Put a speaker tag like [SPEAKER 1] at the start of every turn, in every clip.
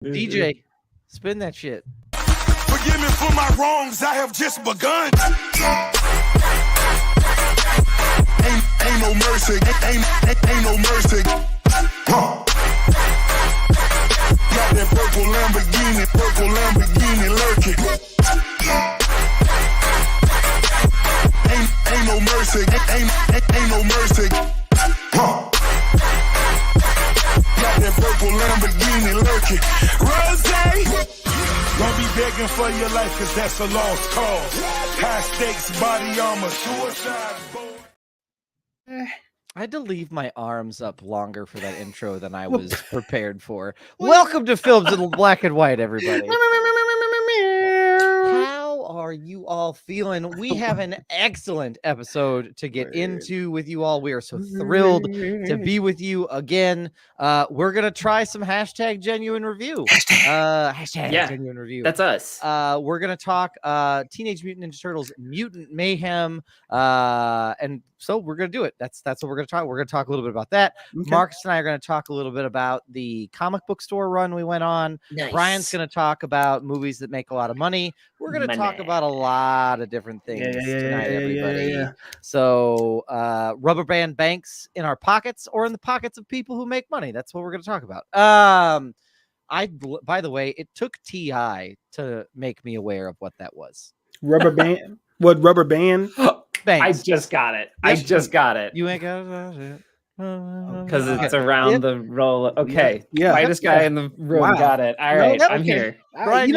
[SPEAKER 1] DJ, spin that shit.
[SPEAKER 2] Forgive me for my wrongs, I have just begun. Ain't no mercy, ain't no mercy. Got that purple Lamborghini lurking. Ain't no mercy, ain't no mercy. Got that purple Lamborghini lurking. Rose, don't be begging for your life, cause that's a lost cause. High stakes, body armor, suicide.
[SPEAKER 1] I had to leave my arms up longer for that intro than I was prepared for. Welcome to Films in Black and White, everybody. How are you all feeling? We have an excellent episode to get into with you all. We are so thrilled to be with you again. We're going to try some hashtag genuine review. Hashtag genuine review.
[SPEAKER 3] That's us.
[SPEAKER 1] We're going to talk Teenage Mutant Ninja Turtles Mutant Mayhem. And so we're going to do it. That's what we're going to talk. We're going to talk a little bit about that. Okay. Marcus and I are going to talk a little bit about the comic book store run we went on.
[SPEAKER 3] Nice.
[SPEAKER 1] Brian's going to talk about movies that make a lot of money. We're going to talk about a lot of different things tonight, everybody. So rubber band banks in our pockets or in the pockets of people who make money. That's what we're going to talk about. By the way, it took T.I. to make me aware of what that was.
[SPEAKER 4] Rubber band? What rubber band?
[SPEAKER 3] Banks. I just got it.
[SPEAKER 1] You ain't got it.
[SPEAKER 3] Because it's around the roll. Okay.
[SPEAKER 4] Yeah.
[SPEAKER 3] Whitest guy in the room got it. All right. I'm here.
[SPEAKER 1] Brian,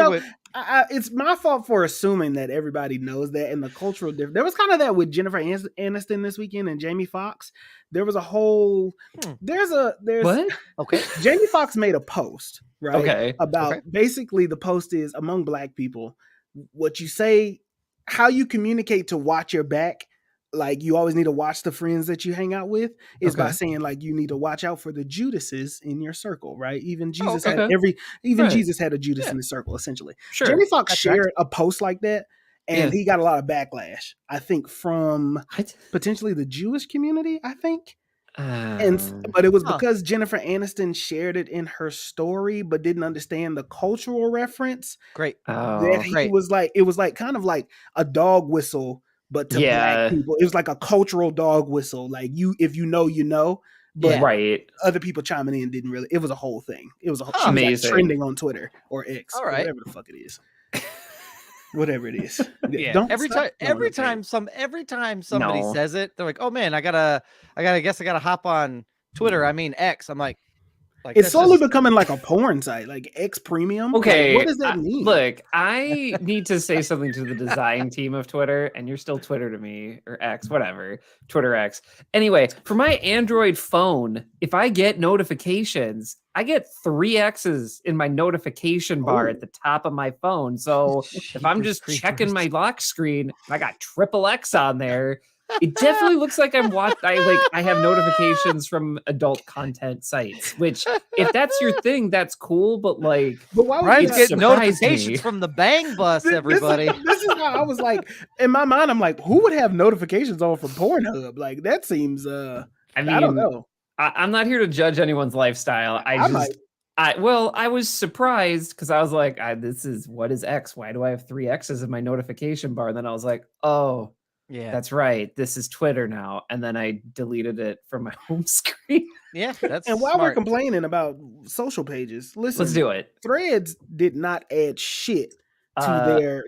[SPEAKER 4] it's my fault for assuming that everybody knows that, and the cultural difference. There was kind of that with Jennifer Aniston this weekend and Jamie Foxx. There was a whole. There's
[SPEAKER 3] what?
[SPEAKER 1] Okay.
[SPEAKER 4] Jamie Foxx made a post, right?
[SPEAKER 3] Okay.
[SPEAKER 4] About basically the post is among Black people, what you say, how you communicate to watch your back. Like, you always need to watch the friends that you hang out with is by saying, like, you need to watch out for the Judases in your circle, right? Even Jesus had Jesus had a Judas in his circle, essentially.
[SPEAKER 3] Sure.
[SPEAKER 4] Jamie Foxx shared a post like that, and he got a lot of backlash, I think, from potentially the Jewish community, I think. But it was because Jennifer Aniston shared it in her story, but didn't understand the cultural reference.
[SPEAKER 1] Great.
[SPEAKER 4] It was like kind of like a dog whistle. But to Black people, it was like a cultural dog whistle. Like, if you know, you know. But other people chiming in didn't really. It was a whole thing. It was a whole
[SPEAKER 3] amazing.
[SPEAKER 4] Like trending on Twitter or X,
[SPEAKER 1] all right,
[SPEAKER 4] whatever the fuck it is. Whatever it is.
[SPEAKER 1] Yeah. Every time somebody says it, they're like, "Oh man, I gotta hop on Twitter. I mean X." I'm like
[SPEAKER 4] it's slowly becoming like a porn site, like X Premium.
[SPEAKER 3] Okay,
[SPEAKER 4] like, what does that mean?
[SPEAKER 3] Look, I need to say something to the design team of Twitter, and you're still Twitter to me, or X, whatever, Twitter X. Anyway, for my Android phone, if I get notifications, I get 3 X's in my notification bar at the top of my phone. So if I'm just checking my lock screen, I got triple X on there. It definitely looks like I have notifications from adult content sites, which if that's your thing, that's cool. But why
[SPEAKER 1] would you get notifications from the Bang Bus, everybody?
[SPEAKER 4] This is how I was like, in my mind, I'm like, who would have notifications on from Pornhub? Like, that seems, I don't know.
[SPEAKER 3] I'm not here to judge anyone's lifestyle. I was surprised because I was like, what is X? Why do I have 3 X's in my notification bar? And then I was like, oh, yeah, that's right. This is Twitter now. And then I deleted it from my home screen.
[SPEAKER 1] Yeah, that's
[SPEAKER 4] and while we're complaining about social pages, listen,
[SPEAKER 3] let's do it.
[SPEAKER 4] Threads did not add shit to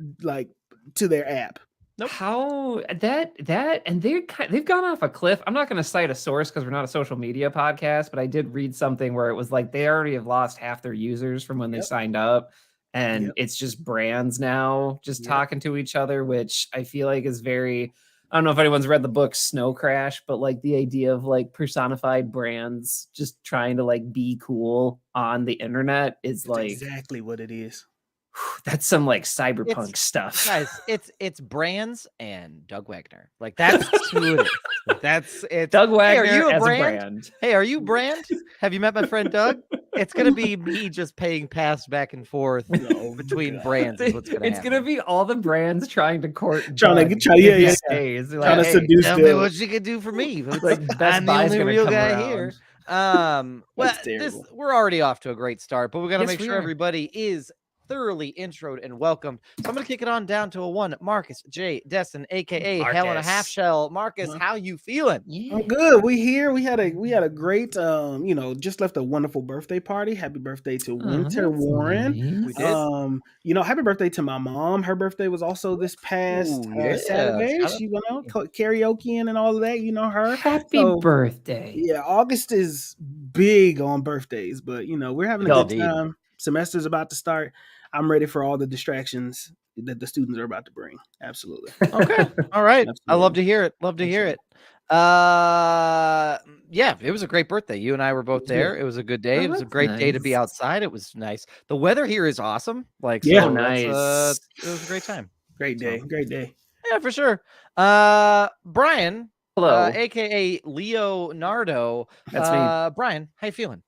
[SPEAKER 4] their app.
[SPEAKER 3] Nope. How that and they've gone off a cliff. I'm not going to cite a source because we're not a social media podcast, but I did read something where it was like they already have lost half their users from when they signed up. And it's just brands now just talking to each other, which I feel like is very, I don't know if anyone's read the book Snow Crash, but like the idea of like personified brands just trying to like be cool on the internet is like
[SPEAKER 4] exactly what it is.
[SPEAKER 3] That's some like cyberpunk stuff.
[SPEAKER 1] Guys, it's brands and Doug Wagner. Like, that's who it is. That's it.
[SPEAKER 3] Doug Wagner, hey, are you a brand?
[SPEAKER 1] Hey, are you brand? Have you met my friend Doug? It's gonna be me just paying pass back and forth between brands. Is what's gonna
[SPEAKER 3] it's
[SPEAKER 1] happen.
[SPEAKER 3] Gonna be all the brands trying to court,
[SPEAKER 4] trying to seduce.
[SPEAKER 1] Tell me what you can do for me.
[SPEAKER 3] Like,
[SPEAKER 1] I'm the only real guy here. Well,
[SPEAKER 4] That's terrible.
[SPEAKER 1] we're already off to a great start, but we got to
[SPEAKER 3] Yes,
[SPEAKER 1] make
[SPEAKER 3] we
[SPEAKER 1] sure
[SPEAKER 3] are.
[SPEAKER 1] everybody is thoroughly introed and welcomed. So I'm going to kick it on down to a one. Marcus J. Destin, aka Hell in a Half
[SPEAKER 3] Marcus.
[SPEAKER 1] Shell. Marcus,
[SPEAKER 4] Uh-huh.
[SPEAKER 1] how you feeling?
[SPEAKER 3] Yeah.
[SPEAKER 4] I'm good. We here. We had a great just left a wonderful birthday party. Happy birthday to Winter
[SPEAKER 3] that's
[SPEAKER 4] Warren.
[SPEAKER 3] nice.
[SPEAKER 1] We did.
[SPEAKER 4] Happy birthday to my mom. Her birthday was also this past
[SPEAKER 1] Ooh, yeah.
[SPEAKER 4] Saturday.
[SPEAKER 1] Shout out
[SPEAKER 4] She
[SPEAKER 1] to
[SPEAKER 4] went out
[SPEAKER 1] me.
[SPEAKER 4] karaoke and all of that. You know her.
[SPEAKER 3] Happy
[SPEAKER 4] So
[SPEAKER 3] birthday.
[SPEAKER 4] yeah, August is big on birthdays, but we're having a
[SPEAKER 3] Yup.
[SPEAKER 4] good time. Semester's about to start. I'm ready for all the distractions that the students are about to bring. Absolutely.
[SPEAKER 1] Okay. All right. I love
[SPEAKER 4] Absolutely.
[SPEAKER 1] to hear it. Love to hear it. Yeah, it was a great birthday. You and I were both
[SPEAKER 4] was
[SPEAKER 1] there.
[SPEAKER 4] good.
[SPEAKER 1] It was a good day.
[SPEAKER 3] Oh,
[SPEAKER 1] It was a
[SPEAKER 3] that's
[SPEAKER 1] great day to be
[SPEAKER 3] nice.
[SPEAKER 1] outside. It was nice. The weather here is awesome. Like,
[SPEAKER 4] Yeah.
[SPEAKER 1] so
[SPEAKER 3] Oh,
[SPEAKER 1] that's,
[SPEAKER 3] nice.
[SPEAKER 1] it was a great time.
[SPEAKER 4] Great day.
[SPEAKER 1] So.
[SPEAKER 4] Great day.
[SPEAKER 1] Yeah, for sure. Brian,
[SPEAKER 3] Hello.
[SPEAKER 1] aka Leonardo.
[SPEAKER 3] That's me.
[SPEAKER 1] Brian, how you feeling?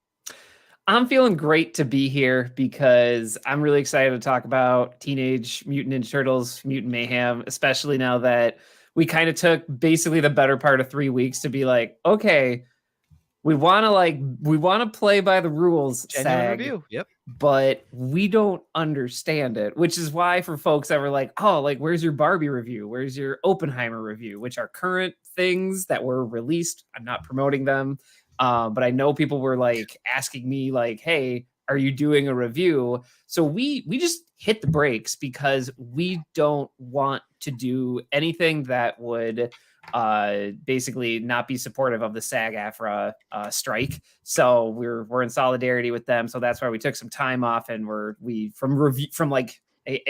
[SPEAKER 3] I'm feeling great to be here because I'm really excited to talk about Teenage Mutant Ninja Turtles, Mutant Mayhem, especially now that we kind of took basically the better part of 3 weeks to be like, okay, we want to play by the rules,
[SPEAKER 1] Genuine
[SPEAKER 3] SAG,
[SPEAKER 1] review. Yep.
[SPEAKER 3] but we don't understand it, which is why for folks that were like, oh, like, where's your Barbie review? Where's your Oppenheimer review? Which are current things that were released. I'm not promoting them. But I know people were like asking me like, hey, are you doing a review? So we just hit the brakes because we don't want to do anything that would basically not be supportive of the SAG-AFTRA strike. So we're in solidarity with them. So that's why we took some time off and from a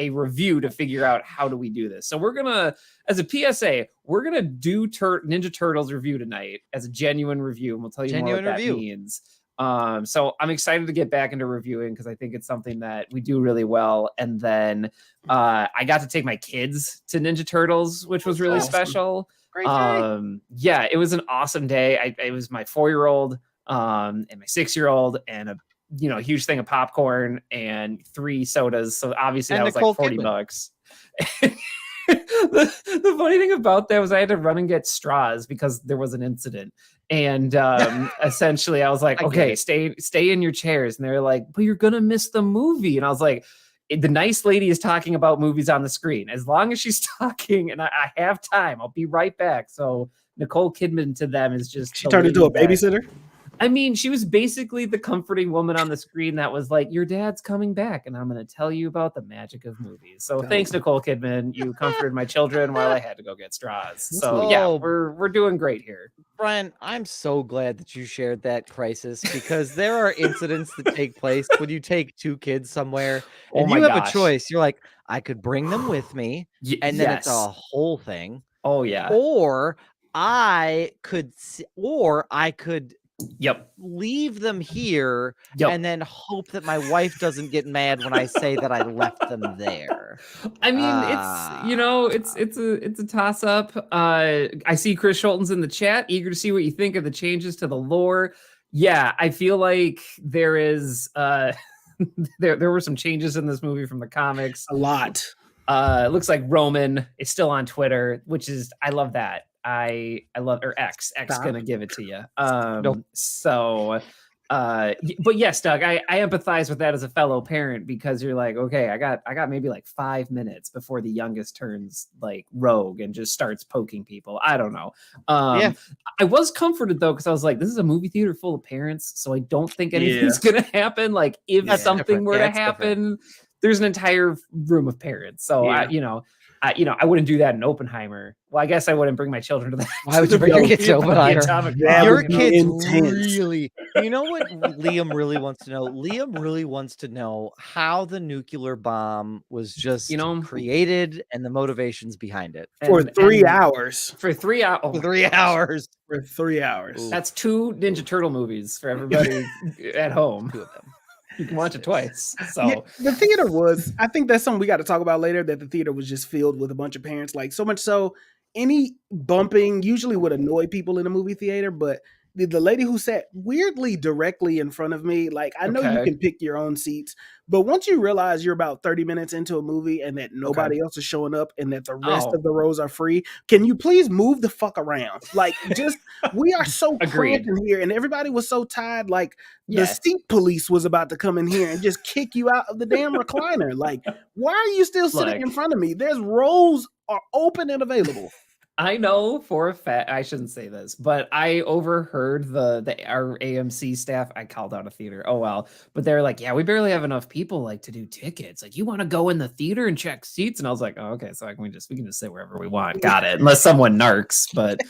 [SPEAKER 3] review to figure out how do we do this. So we're gonna, as a PSA, we're gonna do Ninja Turtles review tonight as a genuine review, and we'll tell you more what that means. So I'm excited to get back into reviewing because I think it's something that we do really well. And then I got to take my kids to Ninja Turtles, which was really special.
[SPEAKER 1] Great day.
[SPEAKER 3] Yeah, it was an awesome day. It was my 4-year-old and my 6-year-old and a huge thing of popcorn and 3 sodas. So obviously
[SPEAKER 1] And
[SPEAKER 3] that was
[SPEAKER 1] Nicole
[SPEAKER 3] like $40.
[SPEAKER 1] Kidman.
[SPEAKER 3] The funny thing about that was I had to run and get straws because there was an incident. And essentially I was like, okay, stay in your chairs. And they were like, but you're going to miss the movie. And I was like, the nice lady is talking about movies on the screen. As long as she's talking and I have time, I'll be right back. So Nicole Kidman to them is just...
[SPEAKER 4] She turned into a babysitter?
[SPEAKER 3] I mean, she was basically the comforting woman on the screen that was like, your dad's coming back, and I'm going to tell you about the magic of movies. So thanks, Nicole Kidman. You comforted my children while I had to go get straws. So yeah, we're doing great here.
[SPEAKER 1] Brian, I'm so glad that you shared that crisis because there are incidents that take place when you take 2 kids somewhere and you have a choice. You're like, I could bring them with me, and then it's a whole thing.
[SPEAKER 3] Oh yeah.
[SPEAKER 1] Or I could leave them here and then hope that my wife doesn't get mad when I say that I left them there.
[SPEAKER 3] I mean, it's a toss up. I see Chris Schulten's in the chat, eager to see what you think of the changes to the lore. Yeah, I feel like there is there were some changes in this movie from the comics.
[SPEAKER 4] A lot.
[SPEAKER 3] It looks like Roman is still on Twitter, which is, I love that. I love, or X gonna give it to you. So but yes, Doug, I empathize with that as a fellow parent because you're like, okay, I got maybe like 5 minutes before the youngest turns like rogue and just starts poking people. I don't know. I was comforted though because I was like, this is a movie theater full of parents, so I don't think anything's gonna happen. Like if something were to happen, there's an entire room of parents. So I wouldn't do that in Oppenheimer. Well, I guess I wouldn't bring my children to that.
[SPEAKER 1] Why would you bring your kids to Oppenheimer? Your kids
[SPEAKER 4] intense.
[SPEAKER 1] really... You know what Liam really wants to know? Liam really wants to know how the nuclear bomb was just created and the motivations behind it.
[SPEAKER 4] For 3 hours.
[SPEAKER 3] For 3 hours.
[SPEAKER 1] For 3 hours.
[SPEAKER 4] For 3 hours.
[SPEAKER 3] That's 2 Ninja Turtle movies for everybody at home.
[SPEAKER 1] 2 of them.
[SPEAKER 3] You can watch it twice. So
[SPEAKER 4] the theater was, I think that's something we got to talk about later, that the theater was just filled with a bunch of parents. Like so much so any bumping usually would annoy people in a movie theater, but the lady who sat weirdly directly in front of me, like I know you
[SPEAKER 3] Okay.
[SPEAKER 4] can pick your own seats, but once you realize you're about 30 minutes into a movie and that nobody else is showing up and that the rest of the rows are free, can you please move the fuck around? Like, just we are so
[SPEAKER 3] Agreed.
[SPEAKER 4] cramped in here, and everybody was so tired. Like the
[SPEAKER 3] Yes.
[SPEAKER 4] seat police was about to come in here and just kick you out of the damn recliner. Like, why are you still sitting in
[SPEAKER 3] Look.
[SPEAKER 4] front of me? There's rows are open and available.
[SPEAKER 3] I know for a fact, I shouldn't say this, but I overheard our AMC staff. I called out a theater. Oh well, but they're like, yeah, we barely have enough people like to do tickets. Like, you want to go in the theater and check seats? And I was like, oh, okay, so we can just sit wherever we want. Got it, unless someone narcs. But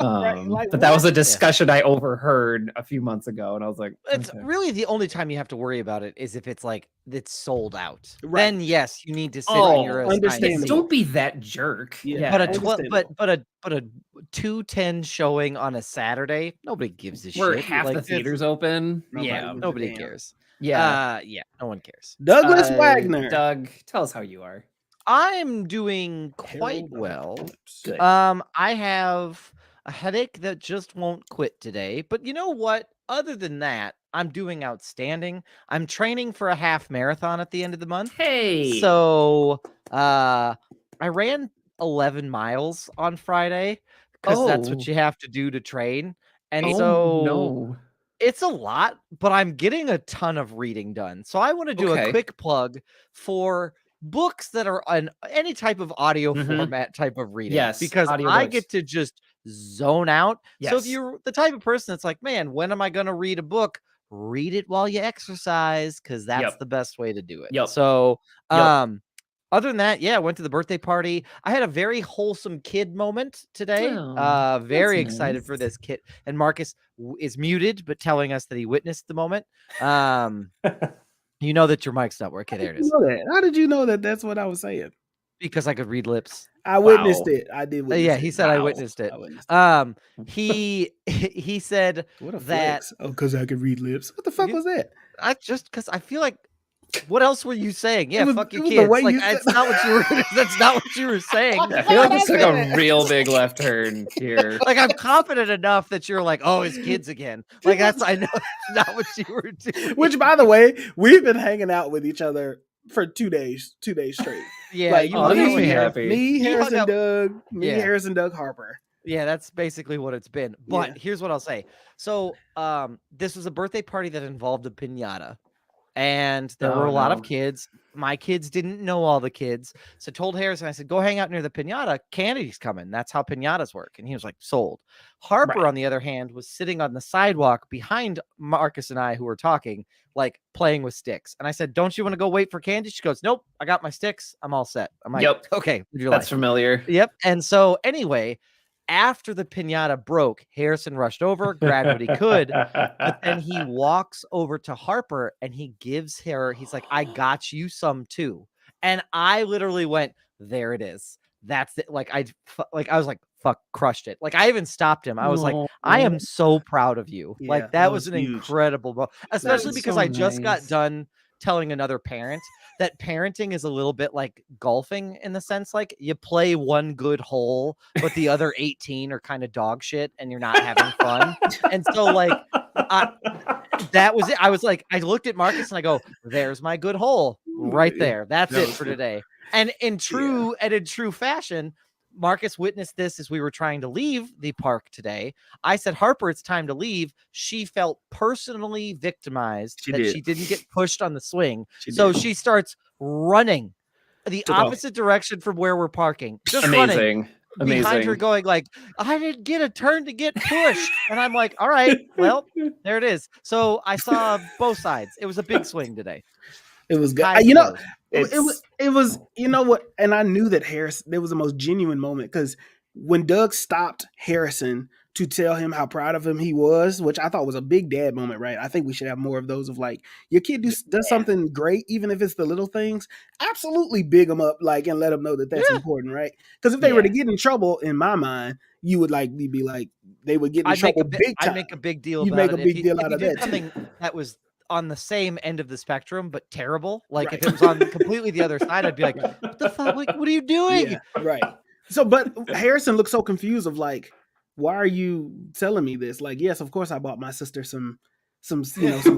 [SPEAKER 4] Like,
[SPEAKER 3] but that was a
[SPEAKER 4] what?
[SPEAKER 3] discussion I overheard a few months ago, and I was like,
[SPEAKER 1] It's
[SPEAKER 3] okay.
[SPEAKER 1] really the only time you have to worry about it is if it's like it's sold out.
[SPEAKER 4] Right.
[SPEAKER 1] Then yes, you need to sit
[SPEAKER 3] Oh,
[SPEAKER 1] in your assigned
[SPEAKER 4] understandable.
[SPEAKER 1] seat.
[SPEAKER 3] Don't be that jerk.
[SPEAKER 4] Yeah.
[SPEAKER 1] But a
[SPEAKER 4] understandable.
[SPEAKER 1] but a 2:10 showing on a Saturday, nobody gives a
[SPEAKER 3] Where
[SPEAKER 1] shit.
[SPEAKER 3] half
[SPEAKER 1] Like,
[SPEAKER 3] the
[SPEAKER 1] it's-
[SPEAKER 3] theaters open.
[SPEAKER 4] Nobody
[SPEAKER 1] yeah,
[SPEAKER 4] gives a
[SPEAKER 1] nobody
[SPEAKER 4] damn.
[SPEAKER 1] cares.
[SPEAKER 3] Yeah.
[SPEAKER 1] Yeah, no one cares.
[SPEAKER 4] Douglas Wagner.
[SPEAKER 3] Doug, tell us how you are.
[SPEAKER 1] I'm doing quite
[SPEAKER 4] Herald of
[SPEAKER 1] well.
[SPEAKER 4] Eclipse.
[SPEAKER 3] Good.
[SPEAKER 1] I have a headache that just won't quit today. But you know what? Other than that, I'm doing outstanding. I'm training for a half marathon at the end of the month.
[SPEAKER 3] Hey.
[SPEAKER 1] So I ran 11 miles on Friday because that's what
[SPEAKER 3] Oh.
[SPEAKER 1] you have to do to train. And
[SPEAKER 3] Oh,
[SPEAKER 1] so
[SPEAKER 3] no.
[SPEAKER 1] it's a lot, but I'm getting a ton of reading done. So I want to do a
[SPEAKER 3] Okay.
[SPEAKER 1] quick plug for books that are on any type of audio
[SPEAKER 3] Mhm.
[SPEAKER 1] format type of reading.
[SPEAKER 3] Yes,
[SPEAKER 1] Because I
[SPEAKER 3] audiobooks.
[SPEAKER 1] get to just zone out. So if
[SPEAKER 3] Yes.
[SPEAKER 1] you're the type of person that's like, man, when am I going to read a book? Read it while you exercise, because that's
[SPEAKER 3] Yep.
[SPEAKER 1] the best way to do it.
[SPEAKER 3] Yep.
[SPEAKER 1] So
[SPEAKER 3] Yep.
[SPEAKER 1] other than that, yeah, I went to the birthday party. I had a very wholesome kid moment today.
[SPEAKER 3] Oh,
[SPEAKER 1] Very
[SPEAKER 3] that's
[SPEAKER 1] excited for
[SPEAKER 3] nice.
[SPEAKER 1] this kid. And Marcus is muted, but telling us that he witnessed the moment. You know that your mic's not working. There it is.
[SPEAKER 4] How did you know that that's what I was saying?
[SPEAKER 1] Because I could read lips.
[SPEAKER 4] I witnessed
[SPEAKER 3] Wow.
[SPEAKER 4] it. I did witness
[SPEAKER 1] Yeah,
[SPEAKER 4] it.
[SPEAKER 1] he said I
[SPEAKER 3] Wow.
[SPEAKER 1] witnessed it.
[SPEAKER 4] I witnessed it.
[SPEAKER 1] He said
[SPEAKER 4] What a
[SPEAKER 1] that
[SPEAKER 4] flex. Oh, because I could read lips. What the fuck
[SPEAKER 1] You-
[SPEAKER 4] was that?
[SPEAKER 1] I just because I feel like what else were you saying? Yeah,
[SPEAKER 4] was-
[SPEAKER 1] fuck your
[SPEAKER 4] it was the
[SPEAKER 1] kids.
[SPEAKER 4] way
[SPEAKER 1] Like
[SPEAKER 4] you said-
[SPEAKER 1] that's not what you were that's not what you were saying.
[SPEAKER 3] I feel like this took a real big left turn here.
[SPEAKER 1] Like I'm confident enough that you're like, oh, his kids again. Like I know that's not what you were doing.
[SPEAKER 4] Which, by the way, we've been hanging out with each other for 2 days straight.
[SPEAKER 1] Yeah,
[SPEAKER 4] like,
[SPEAKER 1] you
[SPEAKER 3] Oh,
[SPEAKER 1] hung
[SPEAKER 3] that
[SPEAKER 1] out
[SPEAKER 3] makes
[SPEAKER 1] with
[SPEAKER 3] me
[SPEAKER 1] her.
[SPEAKER 3] happy.
[SPEAKER 4] Me,
[SPEAKER 1] He hung
[SPEAKER 4] Harrison
[SPEAKER 1] out-
[SPEAKER 4] Doug,
[SPEAKER 1] Yeah.
[SPEAKER 4] Harrison Doug Harper.
[SPEAKER 1] Yeah, that's basically what it's been. But
[SPEAKER 4] Yeah.
[SPEAKER 1] here's what I'll say. So, this was a birthday party that involved a piñata. And there were
[SPEAKER 3] Oh,
[SPEAKER 1] a lot
[SPEAKER 3] no.
[SPEAKER 1] of kids. My kids didn't know all the kids. So I told Harrison, I said, go hang out near the piñata. Candy's coming. That's how piñatas work. And he was like, sold. Harper,
[SPEAKER 3] Right.
[SPEAKER 1] on the other hand, was sitting on the sidewalk behind Marcus and I, who were talking, like playing with sticks. And I said, don't you want to go wait for Candy? She goes, nope, I got my sticks. I'm all set. I'm like,
[SPEAKER 3] Yep.
[SPEAKER 1] okay, live your
[SPEAKER 3] That's
[SPEAKER 1] life.
[SPEAKER 3] familiar.
[SPEAKER 1] Yep. And so anyway, after the piñata broke, Harrison rushed over, grabbed what he could, but then he walks over to Harper and he gives her, he's like, I got you some too. And I literally went, there it is. That's it. Like I was like, fuck, crushed it. Like I even stopped him. I was like, I am so proud of you.
[SPEAKER 4] Yeah,
[SPEAKER 1] like
[SPEAKER 4] that
[SPEAKER 1] that was
[SPEAKER 4] was
[SPEAKER 1] an
[SPEAKER 4] huge.
[SPEAKER 1] incredible moment, especially
[SPEAKER 3] is
[SPEAKER 1] because
[SPEAKER 3] so
[SPEAKER 1] I just got
[SPEAKER 3] nice.
[SPEAKER 1] done telling another parent that parenting is a little bit like golfing in the sense like you play one good hole, but the other 18 are kind of dog shit and you're not having fun. And so like that was it. I was like, I looked at Marcus and I go, there's my good hole right there. That's
[SPEAKER 4] That
[SPEAKER 1] it
[SPEAKER 4] was
[SPEAKER 1] for
[SPEAKER 4] good.
[SPEAKER 1] today. And in true fashion, Marcus witnessed this as we were trying to leave the park today. I said, Harper, it's time to leave. She felt personally victimized
[SPEAKER 4] She
[SPEAKER 1] that
[SPEAKER 4] did.
[SPEAKER 1] she didn't get pushed on the swing.
[SPEAKER 4] She
[SPEAKER 1] So
[SPEAKER 4] did.
[SPEAKER 1] she starts running the
[SPEAKER 3] To go.
[SPEAKER 1] opposite direction from where we're parking. Just running
[SPEAKER 3] Amazing.
[SPEAKER 1] behind her
[SPEAKER 3] Amazing.
[SPEAKER 1] going like, I didn't get a turn to get pushed. And I'm like, all right, well, there it is. So I saw both sides. It was a big swing today.
[SPEAKER 4] It was good.
[SPEAKER 1] Highs
[SPEAKER 4] You
[SPEAKER 1] and
[SPEAKER 4] know,
[SPEAKER 1] lows.
[SPEAKER 4] it was, you know what? And I knew that there was the most genuine moment because when Doug stopped Harrison to tell him how proud of him he was, which I thought was a big dad moment, right? I think we should have more of those of like, your kid does something great, even if it's the little things, absolutely big them up, like, and let them know that that's important, right? Because if they were to get in trouble, in my mind, you would like, be like, they would get in trouble big time.
[SPEAKER 1] I'd make a big deal
[SPEAKER 4] You'd
[SPEAKER 1] about
[SPEAKER 4] make
[SPEAKER 1] it.
[SPEAKER 4] a big deal
[SPEAKER 1] if
[SPEAKER 4] out
[SPEAKER 1] he
[SPEAKER 4] of
[SPEAKER 1] did
[SPEAKER 4] that, too.
[SPEAKER 1] something that was on the same end of the spectrum, but terrible. Like
[SPEAKER 4] Right.
[SPEAKER 1] if it was on completely the other side, I'd be like, what the fuck? Like, what are you doing?
[SPEAKER 4] Yeah, right. So, but Harrison looked so confused of like, why are you telling me this? Like, yes, of course I bought my sister some some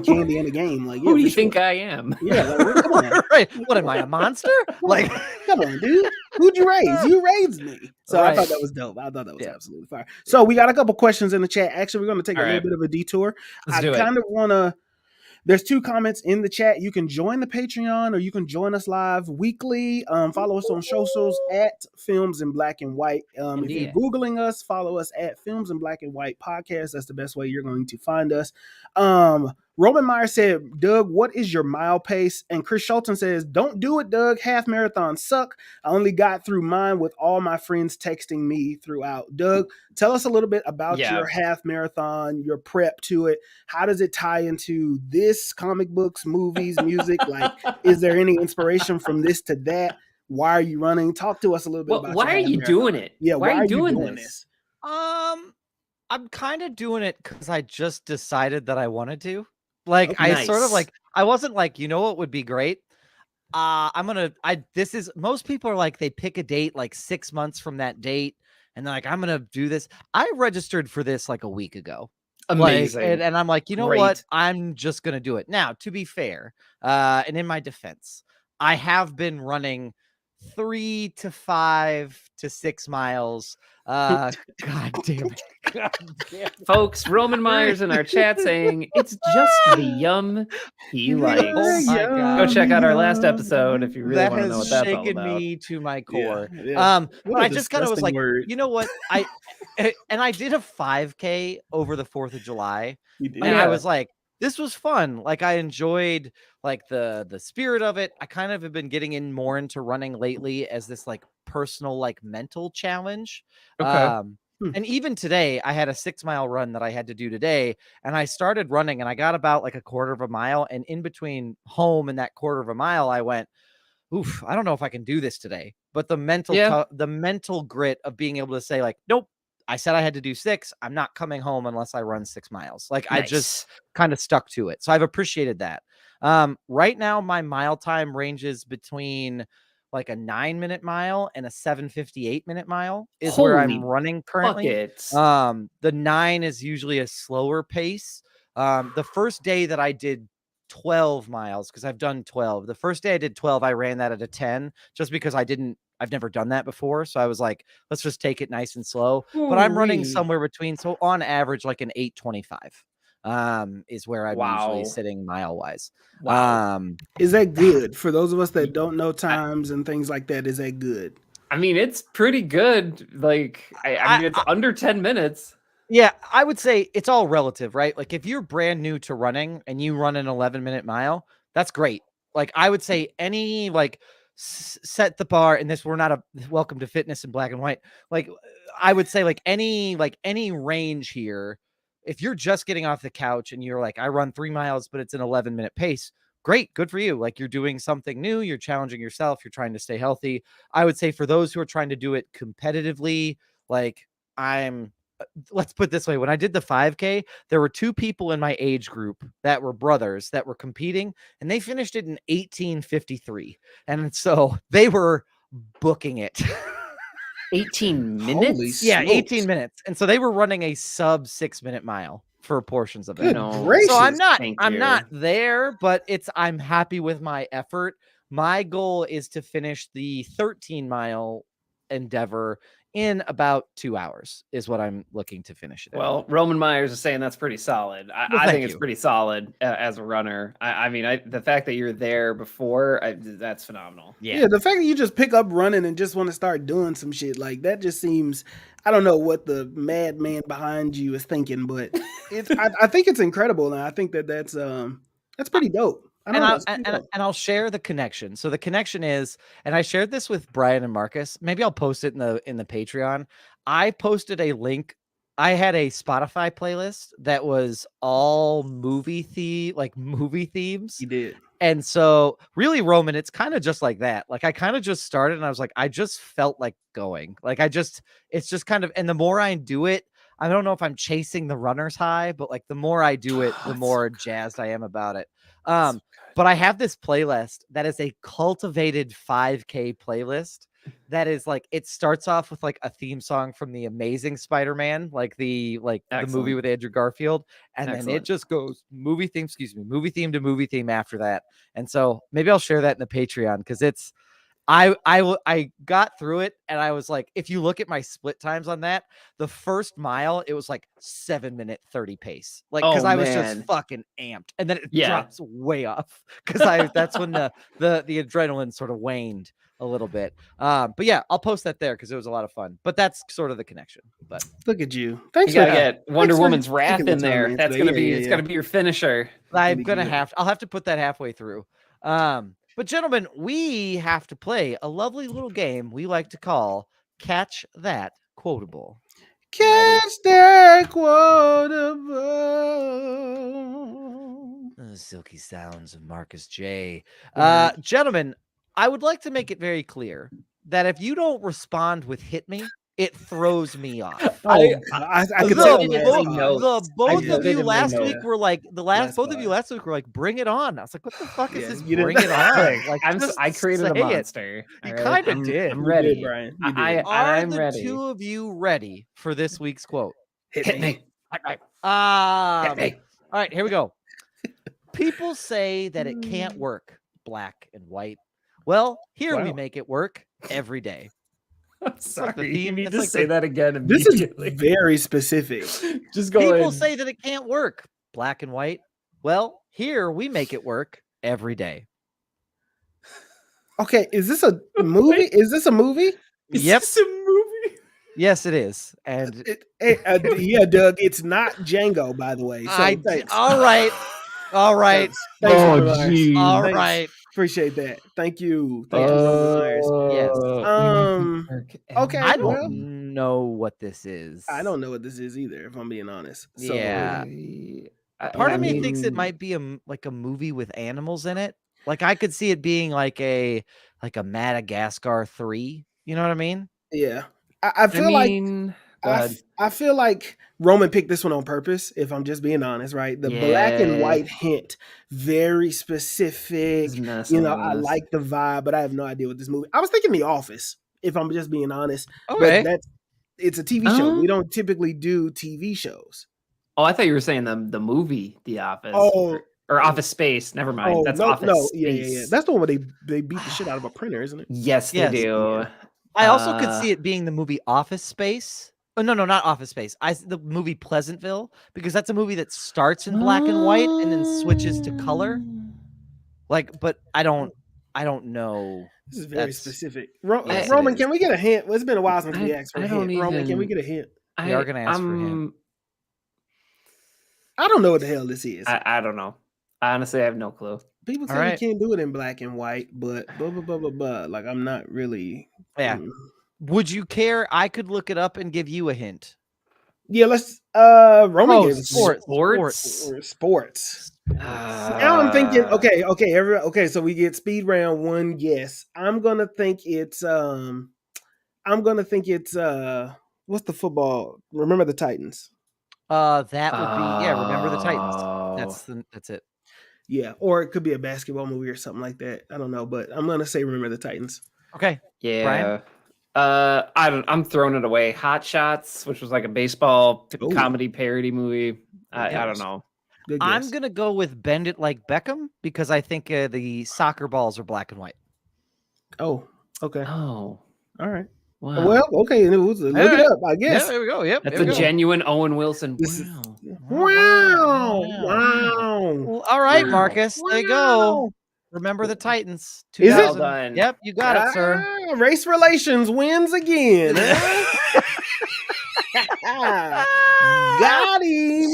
[SPEAKER 4] candy in a game. Like, yeah,
[SPEAKER 3] Who do you
[SPEAKER 4] for sure.
[SPEAKER 3] think I am?
[SPEAKER 4] Yeah, like come on.
[SPEAKER 1] Right. What am I, a monster? Like,
[SPEAKER 4] Come on, dude. Who'd you raise? You raised me. So I thought
[SPEAKER 1] Right.
[SPEAKER 4] that was dope. I thought that was
[SPEAKER 1] Yeah.
[SPEAKER 4] absolutely fire. So we got a couple questions in the chat. Actually, we're going to take a
[SPEAKER 3] All
[SPEAKER 4] little
[SPEAKER 3] right.
[SPEAKER 4] bit of a detour.
[SPEAKER 3] Let's
[SPEAKER 4] I
[SPEAKER 3] do it.
[SPEAKER 4] kind of want to. There's 2 comments in the chat. You can join the Patreon or you can join us live weekly. Follow us on socials at Films in Black and White. If you're
[SPEAKER 1] Indeed.
[SPEAKER 4] Googling us, follow us at Films in Black and White Podcast. That's the best way you're going to find us. Roman Meyer said, Doug, what is your mile pace? And Chris Schulten says, don't do it, Doug. Half marathons suck. I only got through mine with all my friends texting me throughout. Doug, tell us a little bit about your half marathon, your prep to it. How does it tie into this, comic books, movies, music? Like, is there any inspiration from this to that? Why are you running? Talk to us a little bit about
[SPEAKER 3] why are you doing it?
[SPEAKER 4] Yeah,
[SPEAKER 3] why are you doing
[SPEAKER 4] this?
[SPEAKER 1] I'm kind of doing it because I just decided that I wanted to. Like,
[SPEAKER 3] Okay.
[SPEAKER 1] I sort of like, I wasn't like, you know what would be great? Most people are like, they pick a date like 6 months from that date. And they're like, I'm going to do this. I registered for this like a week ago.
[SPEAKER 3] Amazing.
[SPEAKER 1] Like, and I'm like, you know what? I'm just going to do it. Now, to be fair, and in my defense, I have been running 3 to 5 to 6 miles. God damn it. God damn it.
[SPEAKER 3] Folks, Roman Myers in our chat saying it's just the yum he likes.
[SPEAKER 1] Oh my God.
[SPEAKER 3] Go check out our last episode if you really want to know what that's all
[SPEAKER 1] shaken
[SPEAKER 3] about.
[SPEAKER 1] me to my core.
[SPEAKER 4] Yeah.
[SPEAKER 1] But I just kind of was like, you know what? I did a 5K over the 4th of July. And I was like, this was fun. Like, I enjoyed like the spirit of it. I kind of have been getting more into running lately as this like personal, like mental challenge.
[SPEAKER 3] Okay.
[SPEAKER 1] And even today, I had a 6-mile run that I had to do today, and I started running, and I got about like a quarter of a mile, and in between home and that quarter of a mile, I went, "Oof, I don't know if I can do this today." But the mental grit of being able to say, like, "Nope, I said I had to do 6. I'm not coming home unless I run 6 miles." Like, I just kind of stuck to it, so I've appreciated that. Right now, my mile time ranges between like a 9-minute mile and a 7:58-minute mile is where I'm running currently. The 9 is usually a slower pace. The first day that I did 12 miles, because I've done 12. The first day I did 12, I ran that at a 10 just because I've never done that before. So I was like, let's just take it nice and slow. But I'm running somewhere between, so on average, like an 8:25. Is where I'm usually sitting mile wise.
[SPEAKER 4] Is that good for those of us that don't know times and things like that? Is that good?
[SPEAKER 3] I mean, it's pretty good. Like, I mean, it's under 10 minutes.
[SPEAKER 1] Yeah, I would say it's all relative, right? Like, if you're brand new to running and you run an 11-minute mile, that's great. Like, I would say any like set the bar, and this, we're not a welcome to fitness in black and white. Like, I would say like any range here. If you're just getting off the couch and you're like, I run 3 miles, but it's an 11-minute pace, great, good for you. Like, you're doing something new, you're challenging yourself, you're trying to stay healthy. I would say for those who are trying to do it competitively, like, let's put it this way. When I did the 5K, there were 2 people in my age group that were brothers that were competing, and they finished it in 18:53. And so they were booking it.
[SPEAKER 3] 18 minutes?
[SPEAKER 1] Yeah, 18 minutes. And so they were running a sub 6-minute mile for portions of it.
[SPEAKER 4] So
[SPEAKER 1] I'm not there, but I'm happy with my effort. My goal is to finish the 13-mile endeavor in about 2 hours is what I'm looking to finish it.
[SPEAKER 3] Well, Roman Myers is saying that's pretty solid. I think it's pretty solid as a runner. I mean, the fact that you're there before, that's phenomenal.
[SPEAKER 4] Yeah, the fact that you just pick up running and just want to start doing some shit like that just seems, I don't know what the madman behind you is thinking, but I think it's incredible, and I think that's pretty dope.
[SPEAKER 1] And I'll share the connection. So the connection is, and I shared this with Brian and Marcus. Maybe I'll post it in the Patreon. I posted a link. I had a Spotify playlist that was all movie themes.
[SPEAKER 4] You did.
[SPEAKER 1] And so really, Roman, it's kind of just like that. Like, I kind of just started and I was like, I just felt like going. Like, it's just kind of, and the more I do it, I don't know if I'm chasing the runner's high, but like the more I do it, the more jazzed I am about it. But I have this playlist that is a cultivated 5K playlist that is like, it starts off with like a theme song from the Amazing Spider-Man, like the movie
[SPEAKER 3] Excellent.
[SPEAKER 1] with Andrew Garfield, and then it
[SPEAKER 3] Excellent.
[SPEAKER 1] just goes movie theme to movie theme after that. And so maybe I'll share that in the Patreon, because it's I got through it, and I was like, if you look at my split times on that, the first mile, it was like 7-minute 30 pace, like, because
[SPEAKER 3] Oh,
[SPEAKER 1] I was just
[SPEAKER 3] man.
[SPEAKER 1] fucking amped, and then it
[SPEAKER 3] Yeah.
[SPEAKER 1] drops way off, because that's when the adrenaline sort of waned a little bit. But yeah, I'll post that there because it was a lot of fun. But that's sort of the connection. But
[SPEAKER 4] Look at you. Thanks
[SPEAKER 3] You
[SPEAKER 4] for
[SPEAKER 3] gotta get Wonder
[SPEAKER 4] for
[SPEAKER 3] Woman's wrath
[SPEAKER 4] taking the
[SPEAKER 3] in
[SPEAKER 4] time
[SPEAKER 3] there.
[SPEAKER 4] to
[SPEAKER 3] That's
[SPEAKER 4] answer
[SPEAKER 3] gonna
[SPEAKER 4] that.
[SPEAKER 3] be
[SPEAKER 4] Yeah,
[SPEAKER 3] it's
[SPEAKER 4] yeah,
[SPEAKER 3] gonna be your finisher.
[SPEAKER 1] I'm
[SPEAKER 4] gonna
[SPEAKER 1] gonna I'll have to put that halfway through. But gentlemen, we have to play a lovely little game we like to call Catch That Quotable.
[SPEAKER 4] Catch that quotable.
[SPEAKER 1] The silky sounds of Marcus J.
[SPEAKER 4] Right.
[SPEAKER 1] Gentlemen, I would like to make it very clear that if you don't respond with "hit me," it throws me off.
[SPEAKER 4] I could tell
[SPEAKER 3] The
[SPEAKER 4] last
[SPEAKER 3] bo-
[SPEAKER 4] time.
[SPEAKER 1] Both
[SPEAKER 3] put
[SPEAKER 1] of
[SPEAKER 3] it
[SPEAKER 1] you
[SPEAKER 3] in my
[SPEAKER 1] last
[SPEAKER 3] notes.
[SPEAKER 1] week were like
[SPEAKER 4] Last
[SPEAKER 1] both of you
[SPEAKER 4] pod.
[SPEAKER 1] last week were like, bring it on. I was like, what the fuck is
[SPEAKER 4] Yeah,
[SPEAKER 1] this?
[SPEAKER 4] you didn't-
[SPEAKER 1] Bring it on. Like,
[SPEAKER 3] I created a
[SPEAKER 1] say it.
[SPEAKER 3] monster.
[SPEAKER 1] You
[SPEAKER 3] all right?
[SPEAKER 1] kinda did.
[SPEAKER 3] I'm
[SPEAKER 4] You
[SPEAKER 3] ready.
[SPEAKER 4] did, Brian. You did.
[SPEAKER 3] I'm
[SPEAKER 1] Are the
[SPEAKER 3] ready.
[SPEAKER 1] two of you ready for this week's quote?
[SPEAKER 4] Hit
[SPEAKER 3] Hit
[SPEAKER 4] me.
[SPEAKER 3] me. Hit
[SPEAKER 1] All
[SPEAKER 3] me.
[SPEAKER 1] right, here we go. People say that it can't work, black and white. Well, here we
[SPEAKER 4] Wow.
[SPEAKER 1] make it work every day.
[SPEAKER 3] I'm
[SPEAKER 1] like the
[SPEAKER 3] sorry.
[SPEAKER 1] theme-
[SPEAKER 3] You need
[SPEAKER 1] it's
[SPEAKER 3] to
[SPEAKER 1] like
[SPEAKER 3] say
[SPEAKER 1] the-
[SPEAKER 3] that again
[SPEAKER 4] This is
[SPEAKER 3] immediately.
[SPEAKER 4] very specific.
[SPEAKER 3] Just go
[SPEAKER 1] People
[SPEAKER 3] ahead.
[SPEAKER 1] say that it can't work, black and white. Well, here we make it work every day.
[SPEAKER 4] Okay, is this a movie? Is this a movie?
[SPEAKER 3] Is
[SPEAKER 1] Yep.
[SPEAKER 3] this a movie?
[SPEAKER 1] Yes, it is. And
[SPEAKER 4] Yeah, Doug. It's not Django, by the way. So thanks.
[SPEAKER 1] all right. All right.
[SPEAKER 4] Thanks,
[SPEAKER 3] Oh,
[SPEAKER 4] Mr.
[SPEAKER 3] geez.
[SPEAKER 4] Myers.
[SPEAKER 1] All
[SPEAKER 4] Thanks.
[SPEAKER 1] right.
[SPEAKER 4] Appreciate that. Thank you. Thank you, Mr. Myers.
[SPEAKER 1] Yes.
[SPEAKER 4] Okay.
[SPEAKER 1] I don't
[SPEAKER 4] well,
[SPEAKER 1] know what this is.
[SPEAKER 4] I don't know what this is either, if I'm being honest. So,
[SPEAKER 1] Yeah. Part of me thinks it might be like a movie with animals in it. Like, I could see it being like a Madagascar 3. You know what I mean?
[SPEAKER 4] Yeah. I feel like
[SPEAKER 3] go ahead.
[SPEAKER 4] I feel like Roman picked this one on purpose, if I'm just being honest, right? The black and
[SPEAKER 3] Yeah.
[SPEAKER 4] white hint, very specific.
[SPEAKER 3] He's messing
[SPEAKER 4] You know,
[SPEAKER 3] with
[SPEAKER 4] I
[SPEAKER 3] us.
[SPEAKER 4] like the vibe, but I have no idea what this movie. I was thinking The Office, if I'm just being honest.
[SPEAKER 1] Okay.
[SPEAKER 4] But it's a TV show. We don't typically do TV shows.
[SPEAKER 3] Oh, I thought you were saying the movie The Office.
[SPEAKER 4] Oh,
[SPEAKER 3] Or Office Space. Never mind. That's
[SPEAKER 4] no,
[SPEAKER 3] Office
[SPEAKER 4] no,
[SPEAKER 3] Space.
[SPEAKER 4] yeah. That's the one where they beat the shit out of a printer, isn't it?
[SPEAKER 3] Yes, they
[SPEAKER 1] Yes.
[SPEAKER 3] do.
[SPEAKER 1] I also could see it being the movie Office Space. Oh, no, not Office Space. The movie Pleasantville, because that's a movie that starts in black and white and then switches to color. Like, but I don't know.
[SPEAKER 4] This is very
[SPEAKER 1] That's-
[SPEAKER 4] specific.
[SPEAKER 1] Yes, it
[SPEAKER 4] Roman,
[SPEAKER 1] is.
[SPEAKER 4] can we get a hint? Well, it's been a while since we asked for
[SPEAKER 3] I
[SPEAKER 4] a
[SPEAKER 3] don't
[SPEAKER 4] hint. Roman, can we
[SPEAKER 3] even-
[SPEAKER 4] get a hint?
[SPEAKER 1] We are gonna ask for a hint.
[SPEAKER 4] I don't know what the hell this is.
[SPEAKER 3] I don't know. Honestly, I have no clue.
[SPEAKER 4] People say
[SPEAKER 1] All right.
[SPEAKER 4] we can't do it in black and white, but blah blah blah blah blah. Like I'm not really.
[SPEAKER 1] Yeah. Would you care? I could look it up and give you a hint.
[SPEAKER 4] Yeah, let's. Roman gave us
[SPEAKER 1] sports.
[SPEAKER 4] Sports. Now I'm thinking. Okay. So we get speed round one. Yes, I'm gonna think it's. What's the football? Remember the Titans.
[SPEAKER 1] That would be Remember the Titans. That's it.
[SPEAKER 4] Yeah, or it could be a basketball movie or something like that. I don't know, but I'm gonna say Remember the Titans.
[SPEAKER 1] Okay.
[SPEAKER 3] Yeah.
[SPEAKER 1] Brian?
[SPEAKER 3] I'm throwing it away. Hot Shots, which was like a baseball
[SPEAKER 4] Ooh.
[SPEAKER 3] comedy parody movie. I don't know.
[SPEAKER 4] Good
[SPEAKER 1] I'm
[SPEAKER 4] guess.
[SPEAKER 1] gonna go with Bend It Like Beckham because I think the soccer balls are black and white.
[SPEAKER 4] Oh, okay.
[SPEAKER 3] Oh,
[SPEAKER 4] All right.
[SPEAKER 3] wow.
[SPEAKER 4] Well, okay. Look it up, I guess.
[SPEAKER 1] Yeah, there we go. Yep.
[SPEAKER 3] That's
[SPEAKER 1] there we
[SPEAKER 3] a
[SPEAKER 1] go.
[SPEAKER 3] genuine Owen Wilson.
[SPEAKER 4] This is-
[SPEAKER 3] Wow.
[SPEAKER 4] Wow.
[SPEAKER 1] Well, all right,
[SPEAKER 3] Wow.
[SPEAKER 1] Marcus. There you go. Remember the Titans.
[SPEAKER 4] Is it?
[SPEAKER 3] Well
[SPEAKER 1] 2000.
[SPEAKER 3] done.
[SPEAKER 1] Yep, you got it, sir.
[SPEAKER 4] Race relations wins again. Got him.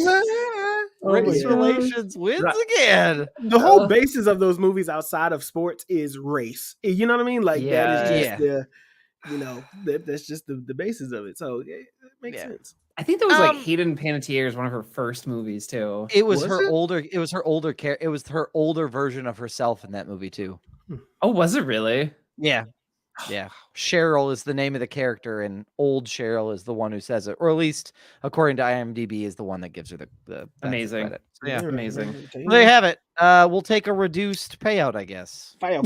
[SPEAKER 1] Race
[SPEAKER 4] yeah.
[SPEAKER 1] relations wins
[SPEAKER 3] Right.
[SPEAKER 1] again.
[SPEAKER 4] The whole basis of those movies outside of sports is race. You know what I mean? Like that is just that's just the basis of it. So it makes
[SPEAKER 1] Yeah.
[SPEAKER 4] sense.
[SPEAKER 3] I think that was like
[SPEAKER 1] Um,
[SPEAKER 3] Hayden Panettiere's one of her first movies too.
[SPEAKER 1] It was
[SPEAKER 4] Was
[SPEAKER 1] her
[SPEAKER 4] it?
[SPEAKER 1] older. It was her older it was her older version of herself in that movie too.
[SPEAKER 3] Oh, was it really?
[SPEAKER 1] Yeah. Yeah. Cheryl is the name of the character, and old Cheryl is the one who says it, or at least according to IMDb is the one that gives her the
[SPEAKER 3] Amazing.
[SPEAKER 1] credit. So, yeah.
[SPEAKER 3] Amazing.
[SPEAKER 1] Well, there you have it. We'll take a reduced payout, I guess.
[SPEAKER 4] Fire.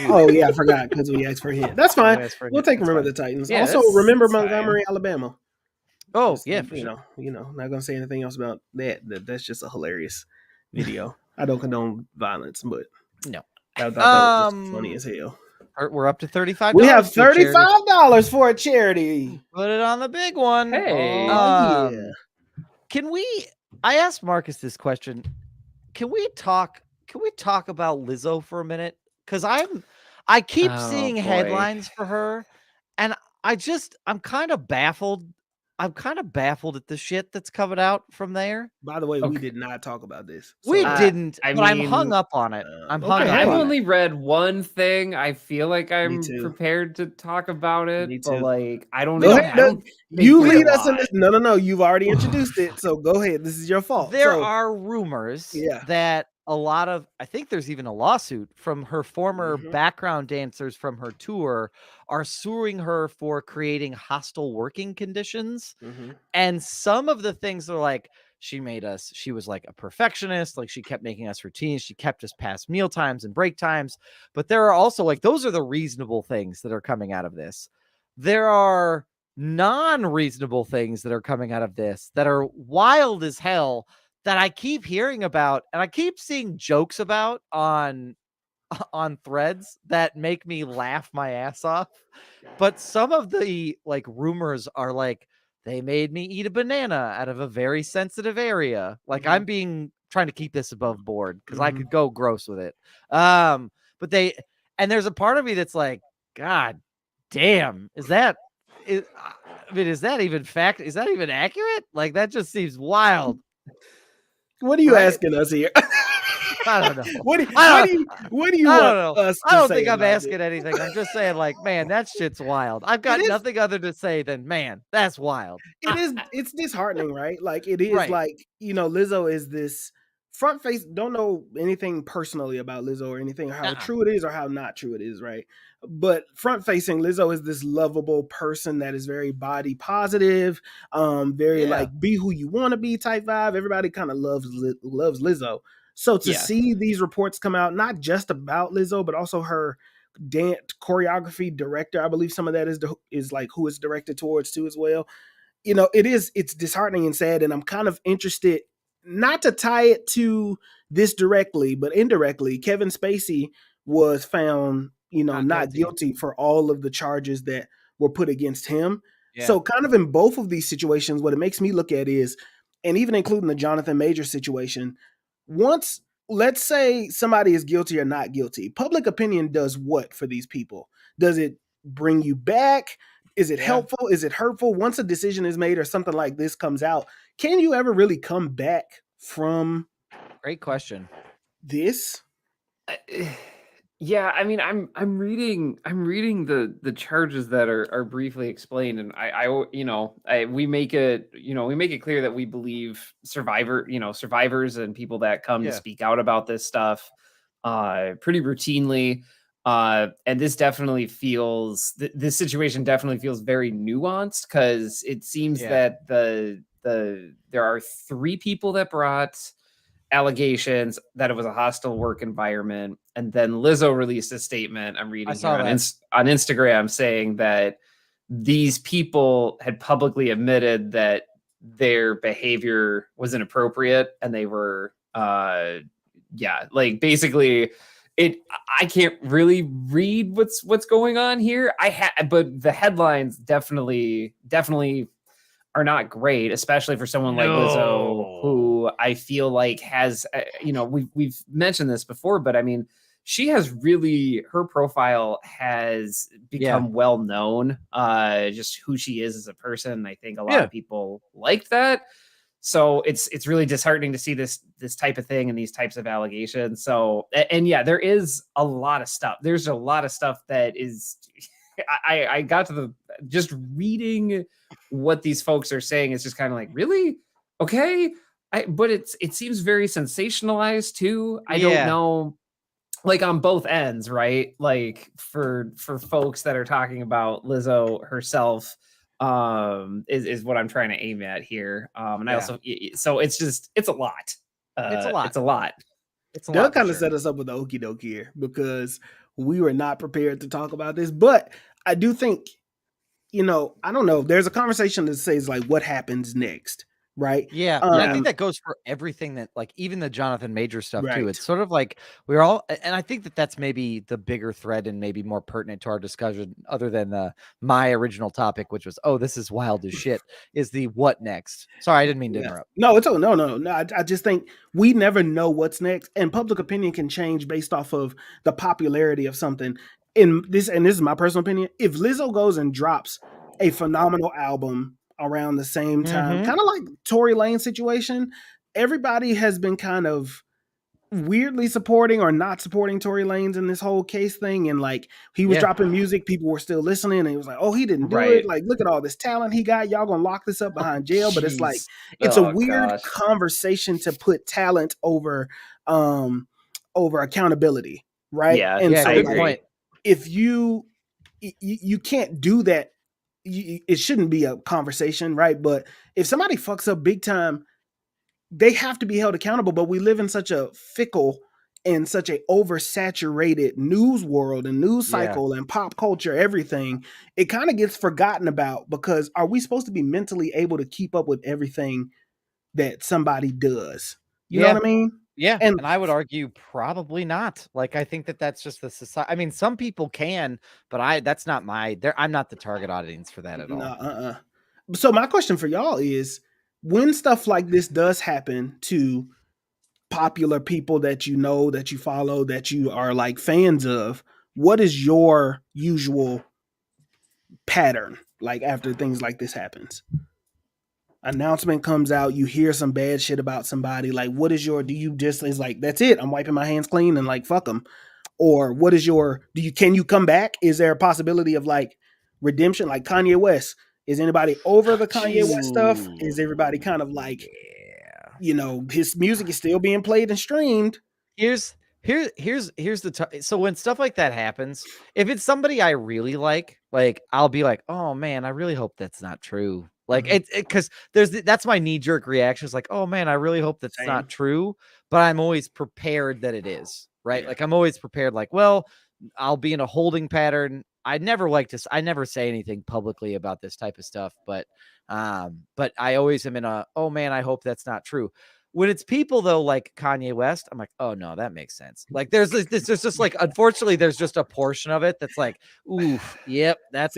[SPEAKER 4] Oh yeah, I forgot because we asked for a hint. That's fine. We'll take Remember the Titans.
[SPEAKER 3] Yeah,
[SPEAKER 4] also, remember Montgomery, Alabama.
[SPEAKER 1] Oh,
[SPEAKER 4] Just,
[SPEAKER 1] yeah, for
[SPEAKER 4] you
[SPEAKER 1] sure.
[SPEAKER 4] know, not gonna say anything else about that. That's just a hilarious video. I don't condone violence, but
[SPEAKER 1] No.
[SPEAKER 4] I thought that was funny as hell.
[SPEAKER 1] We're up to $35.
[SPEAKER 4] We have $35 for a charity.
[SPEAKER 1] Put it on the big one.
[SPEAKER 3] Hey.
[SPEAKER 4] Yeah.
[SPEAKER 1] Can we? I asked Marcus this question. Can we talk about Lizzo for a minute? Because I keep seeing headlines for her, and I'm kind of baffled. I'm kind of baffled at the shit that's coming out from there.
[SPEAKER 4] By the way, we did not talk about this.
[SPEAKER 1] So, we didn't, but I'm hung up on it.
[SPEAKER 3] I've only read one thing. I feel like I'm prepared to talk about it, but like I don't know.
[SPEAKER 4] You lead us in this. No. You've already introduced it, so go ahead. This is your fault.
[SPEAKER 1] There are rumors that I think there's even a lawsuit from her former background dancers from her tour are suing her for creating hostile working conditions. And some of the things are like, she was like a perfectionist. Like she kept making us routines. She kept us past meal times and break times. But there are also like, those are the reasonable things that are coming out of this. There are non-reasonable things that are coming out of this that are wild as hell, that I keep hearing about and I keep seeing jokes about on threads that make me laugh my ass off. But some of the like rumors are like, they made me eat a banana out of a very sensitive area. Like I'm trying to keep this above board because I could go gross with it. But there's a part of me that's like, God damn, is that even fact? Is that even accurate? Like that just seems wild.
[SPEAKER 4] What are you asking us here?
[SPEAKER 1] I don't know.
[SPEAKER 4] What do you want us to say?
[SPEAKER 1] I don't think I'm asking anything. I'm just saying, like, man, that shit's wild. I've got nothing other to say than, man, that's wild.
[SPEAKER 4] It's disheartening, right? Like it is like, Lizzo is this front face. Don't know anything personally about Lizzo or anything, how true it is or how not true it is, right? But front facing, Lizzo is this lovable person that is very body positive, very like be who you want to be type vibe. Everybody kind of loves Lizzo. So to see these reports come out, not just about Lizzo, but also her dance choreography director, I believe some of that is like who it's directed towards too as well. It's disheartening and sad. And I'm kind of interested, not to tie it to this directly, but indirectly. Kevin Spacey was found, not guilty for all of the charges that were put against him. Yeah. So kind of in both of these situations, what it makes me look at is, and even including the Jonathan Major situation, once, let's say somebody is guilty or not guilty, public opinion does what for these people? Does it bring you back? Is it helpful? Is it hurtful? Once a decision is made or something like this comes out, can you ever really come back from?
[SPEAKER 1] Great question.
[SPEAKER 4] This?
[SPEAKER 3] Yeah, I mean, I'm reading the charges that are briefly explained, and we make it clear that we believe survivors and people that come to speak out about this stuff pretty routinely. And this definitely this situation definitely feels very nuanced, because it seems that there are 3 people that brought allegations that it was a hostile work environment, and then Lizzo released a statement I'm reading here on Instagram saying that these people had publicly admitted that their behavior was inappropriate, and they were like basically I can't really read what's going on here. But the headlines definitely are not great, especially for someone like Lizzo, who I feel like has, we've mentioned this before, but I mean, she has really, her profile has become well known, just who she is as a person. I think a lot of people like that. So it's really disheartening to see this type of thing and these types of allegations. So, and there is a lot of stuff. There's a lot of stuff that is, I got to just reading what these folks are saying is just kind of like, really? Okay. But it seems very sensationalized too. I don't know. like on both ends, right? Like for folks that are talking about Lizzo herself, is what I'm trying to aim at here. And I also, so it's a lot.
[SPEAKER 1] It's a lot.
[SPEAKER 3] It's a lot.
[SPEAKER 1] It's a
[SPEAKER 4] Doug
[SPEAKER 1] lot.
[SPEAKER 4] kind of set us up with the okie doke here because we were not prepared to talk about this. But I do think, I don't know. There's a conversation that says like, what happens next, right?
[SPEAKER 1] Yeah, I think that goes for everything that, like, even the Jonathan Major stuff too. It's sort of like we're all, and I think that that's maybe the bigger thread and maybe more pertinent to our discussion, other than my original topic, which was, oh, this is wild as shit, is the what next. Sorry, I didn't mean to interrupt.
[SPEAKER 4] No, it's no. I just think we never know what's next, and public opinion can change based off of the popularity of something. And this is my personal opinion. If Lizzo goes and drops a phenomenal album around the same time, kind of like Tory Lane situation, everybody has been kind of weirdly supporting or not supporting Tory Lanez in this whole case thing. And like, he was dropping music, people were still listening, and it was like, oh, he didn't do it. Like, look at all this talent he got. Y'all gonna lock this up behind jail. But it's like, it's a weird conversation to put talent over accountability, right?
[SPEAKER 3] Yeah,
[SPEAKER 4] and so
[SPEAKER 3] I agree.
[SPEAKER 4] Like, if you can't do that, it shouldn't be a conversation, right? But if somebody fucks up big time, they have to be held accountable. But we live in such a fickle and such a oversaturated news world and news cycle and pop culture, everything. It kind of gets forgotten about, because are we supposed to be mentally able to keep up with everything that somebody does? You know what I mean?
[SPEAKER 1] Yeah, and I would argue probably not. Like, I think that that's just the society. I mean, some people can, but that's not I'm not the target audience for that at all.
[SPEAKER 4] So my question for y'all is, when stuff like this does happen to popular people that you know, that you follow, that you are like fans of, what is your usual pattern like after things like this happens? Announcement comes out, you hear some bad shit about somebody, like, what is your, do you just, is like, that's it, I'm wiping my hands clean and like, fuck them? Or what is your, can you come back? Is there a possibility of like redemption, like Kanye West? Is anybody over the Kanye West stuff? Is everybody kind of like, his music is still being played and streamed?
[SPEAKER 1] Here's the so when stuff like that happens, if it's somebody I really like I'll be like, oh man, I really hope that's not true. Like, because that's my knee-jerk reaction. It's like, oh man, I really hope that's not true. But I'm always prepared that it is, right? Like, I'm always prepared, like, well, I'll be in a holding pattern. I never say anything publicly about this type of stuff, but I always am in a, oh man, I hope that's not true. When it's people though, like Kanye West, I'm like, oh no, that makes sense. Like, there's just like, unfortunately, there's just a portion of it that's like, oof, yep, that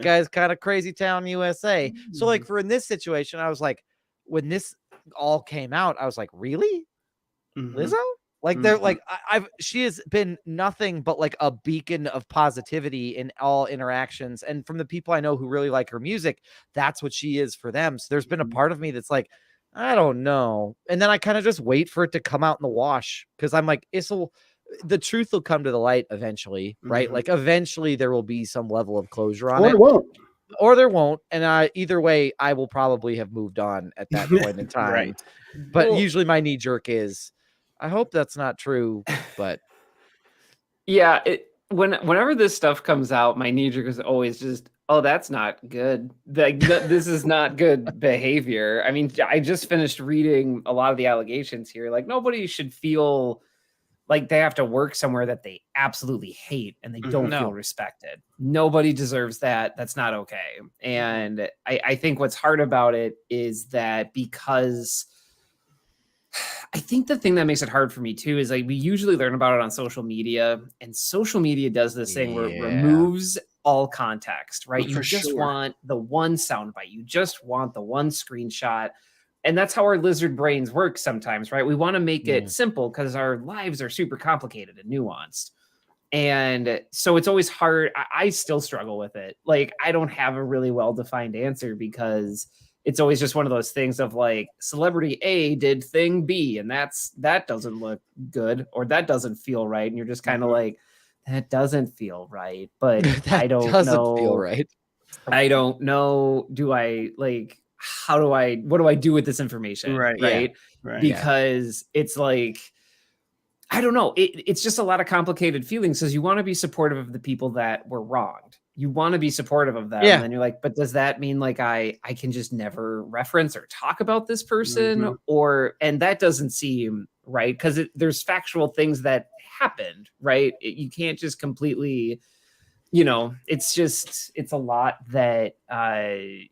[SPEAKER 1] guy's kind of crazy town USA. So like, for in this situation, I was like, when this all came out, I was like, really? Lizzo? Like, they're like, she has been nothing but like a beacon of positivity in all interactions. And from the people I know who really like her music, that's what she is for them. So there's been a part of me that's like, I don't know. And then I kind of just wait for it to come out in the wash, because I'm like, the truth will come to the light eventually, right? Like, eventually there will be some level of closure on it. Or there won't. And either way, I will probably have moved on at that point in time.
[SPEAKER 4] Right.
[SPEAKER 1] But usually my knee jerk is, I hope that's not true. But
[SPEAKER 3] yeah, whenever this stuff comes out, my knee jerk is always just, oh, that's not good. This is not good behavior. I mean, I just finished reading a lot of the allegations here. Like, nobody should feel like they have to work somewhere that they absolutely hate and they don't feel respected. Nobody deserves that. That's not okay. And I think what's hard about it is that, because I think the thing that makes it hard for me too is, like, we usually learn about it on social media, and social media does this thing where it removes all context, right? You just want the one soundbite. You just want the one screenshot. And that's how our lizard brains work sometimes, right? We want to make it simple because our lives are super complicated and nuanced. And so it's always hard. I still struggle with it. Like, I don't have a really well-defined answer, because it's always just one of those things of like, celebrity A did thing B, and that doesn't look good, or that doesn't feel right. And you're just kind of like, that doesn't feel right. But I don't know.
[SPEAKER 1] Feel right.
[SPEAKER 3] I don't know. Do I like, what do I do with this information?
[SPEAKER 4] Right.
[SPEAKER 3] Right. Because it's like, I don't know. It's just a lot of complicated feelings because you want to be supportive of the people that were wronged. You want to be supportive of them. And then you're like, but does that mean like I can just never reference or talk about this person? And that doesn't seem right because there's factual things that happened, right? You can't just completely, it's a lot that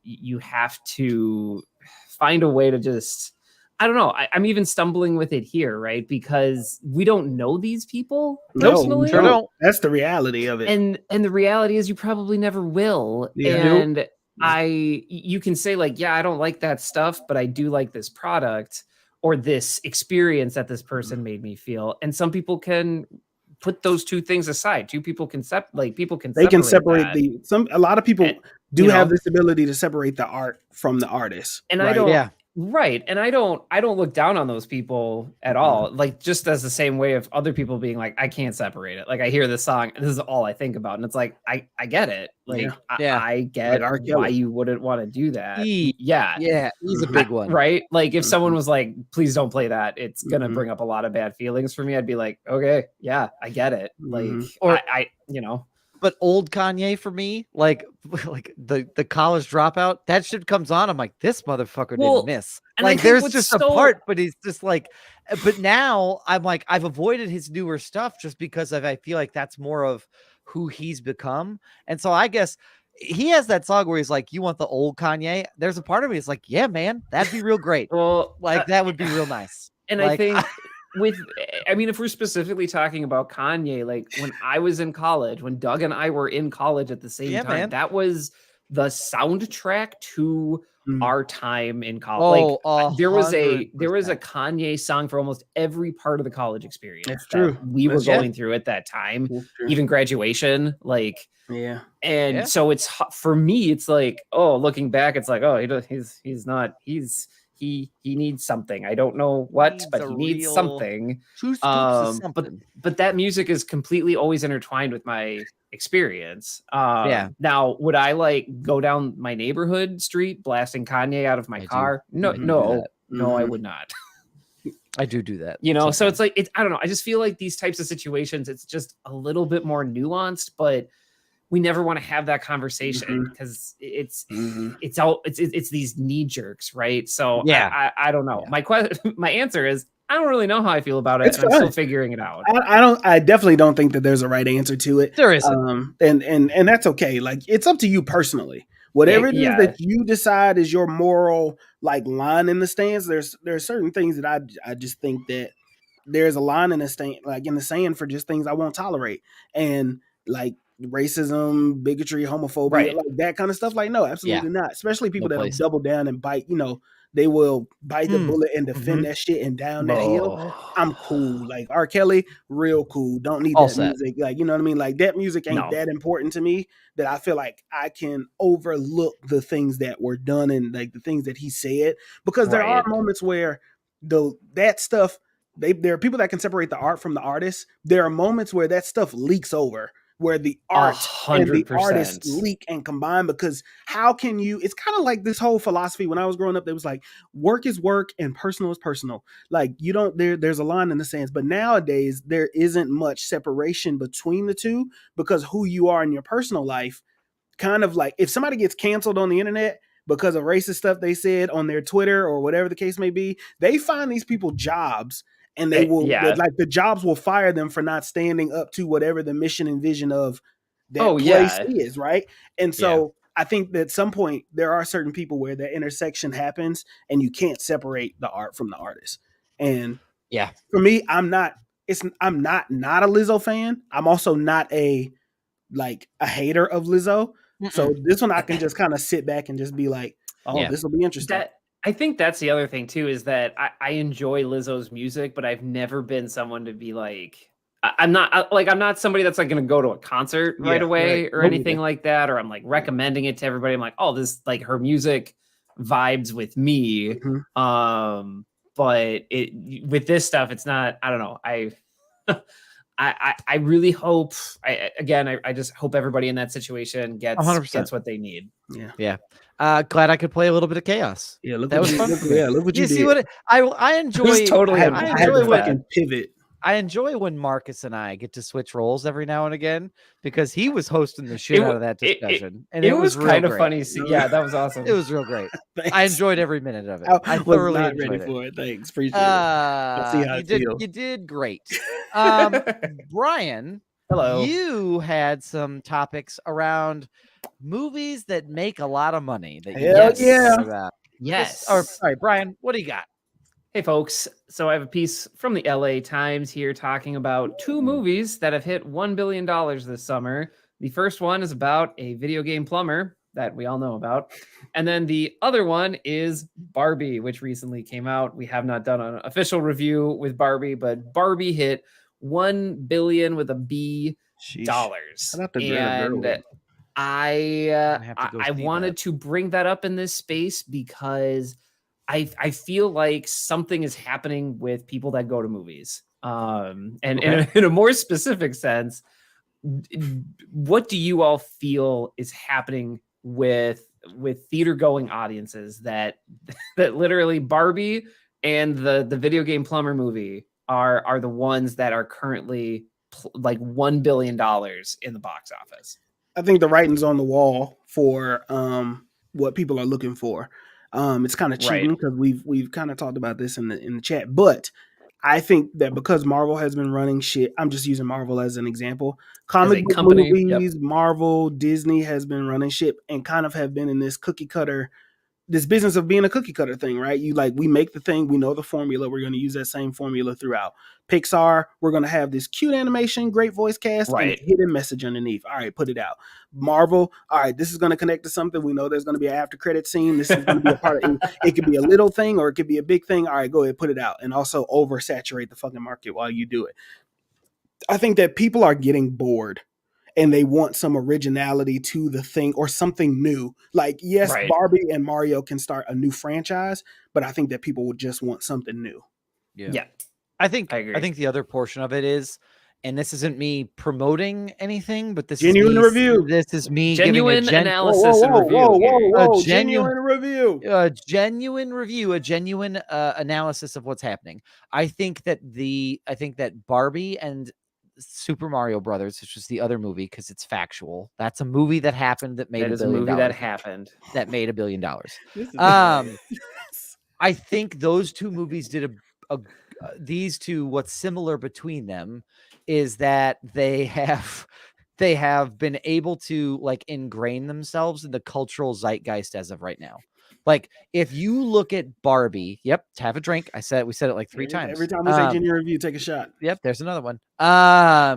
[SPEAKER 3] you have to find a way to just, I don't know. I'm even stumbling with it here, right? Because we don't know these people personally.
[SPEAKER 4] Sure don't. That's the reality of it.
[SPEAKER 3] And the reality is you probably never will.
[SPEAKER 4] Yeah.
[SPEAKER 3] And you can say like, yeah, I don't like that stuff, but I do like this product or this experience that this person made me feel. And some people can put those two things aside. Two people can separate
[SPEAKER 4] a lot of people have this ability to separate the art from the artist.
[SPEAKER 3] And
[SPEAKER 4] right?
[SPEAKER 3] Right. And I don't look down on those people at all. Like just as the same way of other people being like, I can't separate it. Like I hear this song and this is all I think about. And it's like, I get it. Like I get why you wouldn't want to do that. Yeah.
[SPEAKER 1] He's a big one.
[SPEAKER 3] Right. Like if someone was like, please don't play that, it's going to bring up a lot of bad feelings for me. I'd be like, okay, yeah, I get it. Like, or I
[SPEAKER 1] But old Kanye for me, like the college dropout, that shit comes on. I'm like, this motherfucker didn't miss. Like, there's just a part, but he's just like, but now I'm like, I've avoided his newer stuff just because I feel like that's more of who he's become. And so I guess he has that song where he's like, you want the old Kanye? There's a part of me that's like, yeah, man, that'd be real great.
[SPEAKER 3] Well,
[SPEAKER 1] like that would be real nice.
[SPEAKER 3] And
[SPEAKER 1] like,
[SPEAKER 3] I think if we're specifically talking about Kanye, like when I was in college, when Doug and I were in college at the same time, man. That was the soundtrack to our time in college. There was a Kanye song for almost every part of the college experience.
[SPEAKER 4] That's true.
[SPEAKER 3] We were going through at that time, even graduation, like, and so it's for me, it's like, looking back, it's like, he needs something. I don't know what, but he needs something. But that music is completely always intertwined with my experience. Now, would I like go down my neighborhood street blasting Kanye out of my car? No, I would not.
[SPEAKER 1] I do that.
[SPEAKER 3] Sometimes. So it's like, I don't know. I just feel like these types of situations, it's just a little bit more nuanced, but we never want to have that conversation because it's these knee jerks, right? So I don't know. My answer is I don't really know how I feel about it. And I'm still figuring it out.
[SPEAKER 4] I definitely don't think that there's a right answer to it.
[SPEAKER 1] There isn't.
[SPEAKER 4] And that's okay. Like it's up to you personally. Whatever it is that you decide is your moral like line in the stands. There's certain things that I just think that there's a line in the stand, like in the sand for just things I won't tolerate. And like racism, bigotry, homophobia, like that kind of stuff. Like, no, absolutely not. Especially people that'll double down and bite, they will bite the bullet and defend that shit and down that hill. I'm cool. Like R. Kelly, real cool. Don't need that music. Like, you know what I mean? Like that music ain't that important to me that I feel like I can overlook the things that were done and like the things that he said. Because there are moments where that stuff, there are people that can separate the art from the artist. There are moments where that stuff leaks over, where the art 100%. And the artist leak and combine, because how can you, it's kind of like this whole philosophy when I was growing up, it was like work is work and personal is personal. Like you don't, there's a line in the sands, but nowadays there isn't much separation between the two, because who you are in your personal life, kind of like if somebody gets canceled on the internet because of racist stuff they said on their Twitter or whatever the case may be, they find these people jobs. And they will, like the jobs will fire them for not standing up to whatever the mission and vision of that place is, right? And so I think that at some point there are certain people where that intersection happens and you can't separate the art from the artist. And for me, I'm not a Lizzo fan. I'm also not a hater of Lizzo. So this one I can just kind of sit back and just be like, this will be interesting.
[SPEAKER 3] I think that's the other thing too, is that I enjoy Lizzo's music, but I've never been someone to be like, I'm not somebody that's like going to go to a concert right away or anything like that. Or I'm like recommending it to everybody. I'm like, this like her music vibes with me. But with this stuff, it's not, I don't know. I really hope, I just hope everybody in that situation gets what they need.
[SPEAKER 1] Yeah. Glad I could play a little bit of chaos.
[SPEAKER 4] Yeah,
[SPEAKER 1] that was fun.
[SPEAKER 4] Look what you did.
[SPEAKER 1] See what I enjoy.
[SPEAKER 3] Totally.
[SPEAKER 1] I enjoy
[SPEAKER 4] what pivot.
[SPEAKER 1] I enjoy when Marcus and I get to switch roles every now and again because he was hosting the shit out of that discussion, and
[SPEAKER 3] it
[SPEAKER 1] was real
[SPEAKER 3] kind of
[SPEAKER 1] great.
[SPEAKER 3] funny. Yeah, that was awesome.
[SPEAKER 1] It was real great.
[SPEAKER 4] Thanks.
[SPEAKER 1] I enjoyed every minute of it. I
[SPEAKER 4] was
[SPEAKER 1] thoroughly
[SPEAKER 4] not
[SPEAKER 1] enjoyed
[SPEAKER 4] ready
[SPEAKER 1] it.
[SPEAKER 4] for it. Thanks, appreciate it. I see how
[SPEAKER 1] You did great. Brian,
[SPEAKER 3] Hello.
[SPEAKER 1] you had some topics around movies that make a lot of money. That you
[SPEAKER 4] Hell
[SPEAKER 1] wanted to
[SPEAKER 4] yeah.
[SPEAKER 1] talk about.
[SPEAKER 3] Yes.
[SPEAKER 1] Sorry, Brian. What do you got?
[SPEAKER 3] Hey, folks. So I have a piece from the LA Times here talking about two movies that have hit $1 billion this summer. The first one is about a video game plumber that we all know about. And then the other one is Barbie, which recently came out. We have not done an official review with Barbie, but Barbie hit 1 billion with a B dollars.
[SPEAKER 4] Shout out to Greta Gerwig.
[SPEAKER 3] I wanted to bring that up in this space because I feel like something is happening with people that go to movies. And in a more specific sense, what do you all feel is happening with theater going audiences that literally Barbie and the video game plumber movie are the ones that are currently like $1 billion in the box office?
[SPEAKER 4] I think the writing's on the wall for what people are looking for. It's kind of cheating because we've kind of talked about this in the chat, but I think that because Marvel has been running shit, I'm just using Marvel as an example. Comic book movies, Marvel, Disney has been running shit and kind of have been in this cookie cutter, this business of being a cookie cutter thing, right? We make the thing, we know the formula, we're going to use that same formula throughout. Pixar, we're going to have this cute animation, great voice cast, and a hidden message underneath. All right, put it out. Marvel, all right, this is going to connect to something. We know there's going to be an after credit scene. This is going to be a part of it. It could be a little thing or it could be a big thing. All right, go ahead, put it out. And also oversaturate the fucking market while you do it. I think that people are getting bored and they want some originality to the thing or something new. Like, yes, Barbie and Mario can start a new franchise, but I think that people would just want something new.
[SPEAKER 3] Yeah.
[SPEAKER 1] I agree. I think the other portion of it is, and this isn't me promoting anything, but this
[SPEAKER 4] genuine
[SPEAKER 1] is
[SPEAKER 4] review.
[SPEAKER 1] This is me
[SPEAKER 3] genuine
[SPEAKER 1] giving
[SPEAKER 3] analysis and review.
[SPEAKER 1] Genuine review. A genuine review, a genuine analysis of what's happening. I think that Barbie and Super Mario Brothers, which was the other movie, because it's factual. That's a movie that happened that made $1 billion. That made $1 billion. I think those two movies did these two. What's similar between them is that they have been able to like ingrain themselves in the cultural zeitgeist as of right now. Like, if you look at Barbie, have a drink. we said it like 3 times.
[SPEAKER 4] Every time we say genuine review, take a shot.
[SPEAKER 1] Yep, there's another one.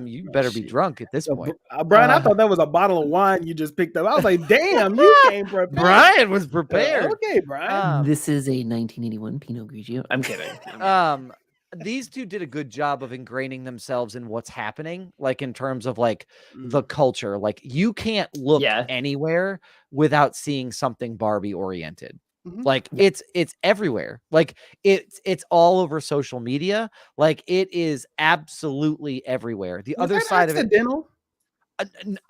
[SPEAKER 1] You better be drunk at this point.
[SPEAKER 4] Brian, I thought that was a bottle of wine you just picked up. I was like, damn, you came prepared.
[SPEAKER 1] Brian was prepared.
[SPEAKER 4] Okay, Brian.
[SPEAKER 3] This is a 1981 Pinot Grigio. I'm kidding.
[SPEAKER 1] These two did a good job of ingraining themselves in what's happening, like in terms of like the culture. Like, you can't look anywhere without seeing something Barbie oriented. Like, it's everywhere. Like, it's all over social media. Like, it is absolutely everywhere. The other side of it,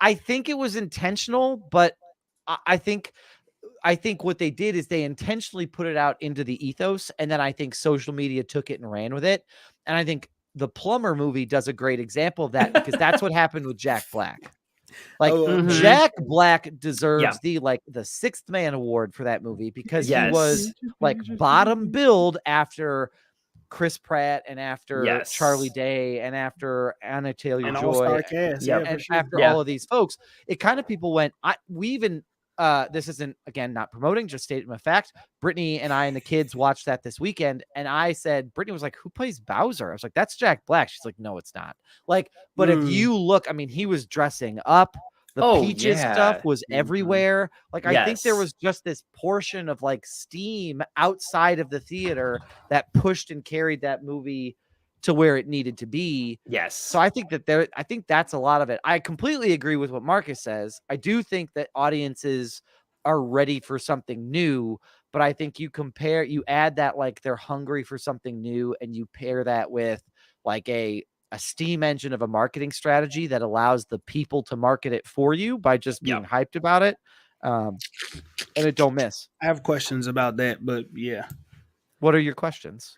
[SPEAKER 1] I think it was intentional, but I think what they did is they intentionally put it out into the ethos, and then I think social media took it and ran with it. And I think the Plumber movie does a great example of that, because that's what happened with Jack Black. Like, Jack Black deserves the 6th Man award for that movie, because he was like bottom billed after Chris Pratt and after Charlie Day and after Anna Taylor-Joy and after all of these folks. It kind of, people went, we even this isn't, again, not promoting, just statement of fact. Brittany and I and the kids watched that this weekend, and I said, Brittany was like, who plays Bowser? I was like, that's Jack Black. She's like, no, it's not. Like, but if you look, I mean, he was dressing up. The Peaches stuff was everywhere. Like, I think there was just this portion of like steam outside of the theater that pushed and carried that movie to where it needed to be.
[SPEAKER 3] Yes.
[SPEAKER 1] So I think that's a lot of it. I completely agree with what Marcus says. I do think that audiences are ready for something new, but I think you add that, like, they're hungry for something new, and you pair that with like a steam engine of a marketing strategy that allows the people to market it for you by just being hyped about it. And it don't miss.
[SPEAKER 4] I have questions about that, but yeah.
[SPEAKER 1] What are your questions?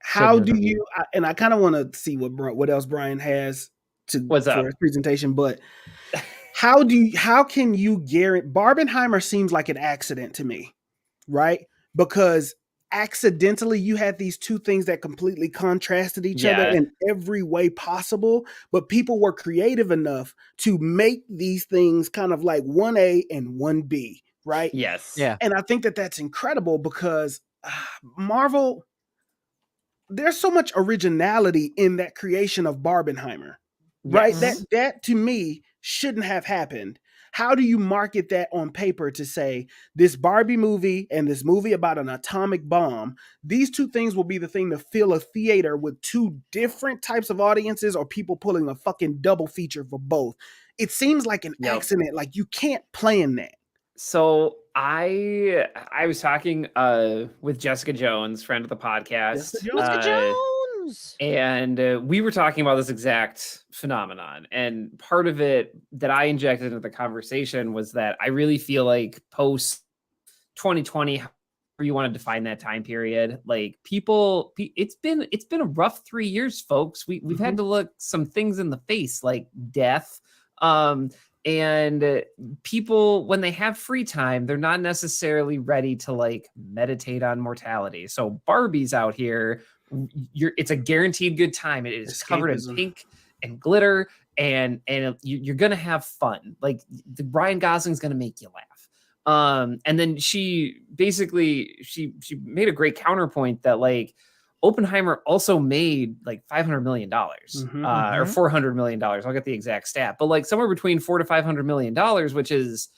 [SPEAKER 4] How do you? And I kind of want to see what else Brian has
[SPEAKER 3] What's
[SPEAKER 4] for
[SPEAKER 3] up?
[SPEAKER 4] his presentation, but how can you guarantee? Barbenheimer seems like an accident to me, right? Because accidentally you had these two things that completely contrasted each other
[SPEAKER 3] Yeah.
[SPEAKER 4] in every way possible, but people were creative enough to make these things kind of like 1A and 1B, right?
[SPEAKER 3] Yes.
[SPEAKER 1] Yeah.
[SPEAKER 4] And I think that that's incredible because Marvel, there's so much originality in that creation of Barbenheimer, right?
[SPEAKER 3] Yes.
[SPEAKER 4] That to me shouldn't have happened. How do you market that on paper to say this Barbie movie and this movie about an atomic bomb, these two things will be the thing to fill a theater with two different types of audiences or people pulling a fucking double feature for both? It seems like an accident. Like you can't plan that.
[SPEAKER 3] So I was talking with Jessica Jones, friend of the podcast.
[SPEAKER 4] Jessica
[SPEAKER 1] Jones.
[SPEAKER 3] And we were talking about this exact phenomenon. And part of it that I injected into the conversation was that I really feel like post 2020, however you want to define that time period, like it's been a rough 3 years, folks. We've had to look some things in the face, like death. And people, when they have free time, they're not necessarily ready to like meditate on mortality. So Barbie's out here, it's a guaranteed good time. It is covered in pink and glitter, and you're gonna have fun. Like Ryan Gosling's gonna make you laugh. And then she made a great counterpoint that like Oppenheimer also made like $500 million or $400 million. I'll get the exact stat, but like somewhere between $400 to $500 million, which is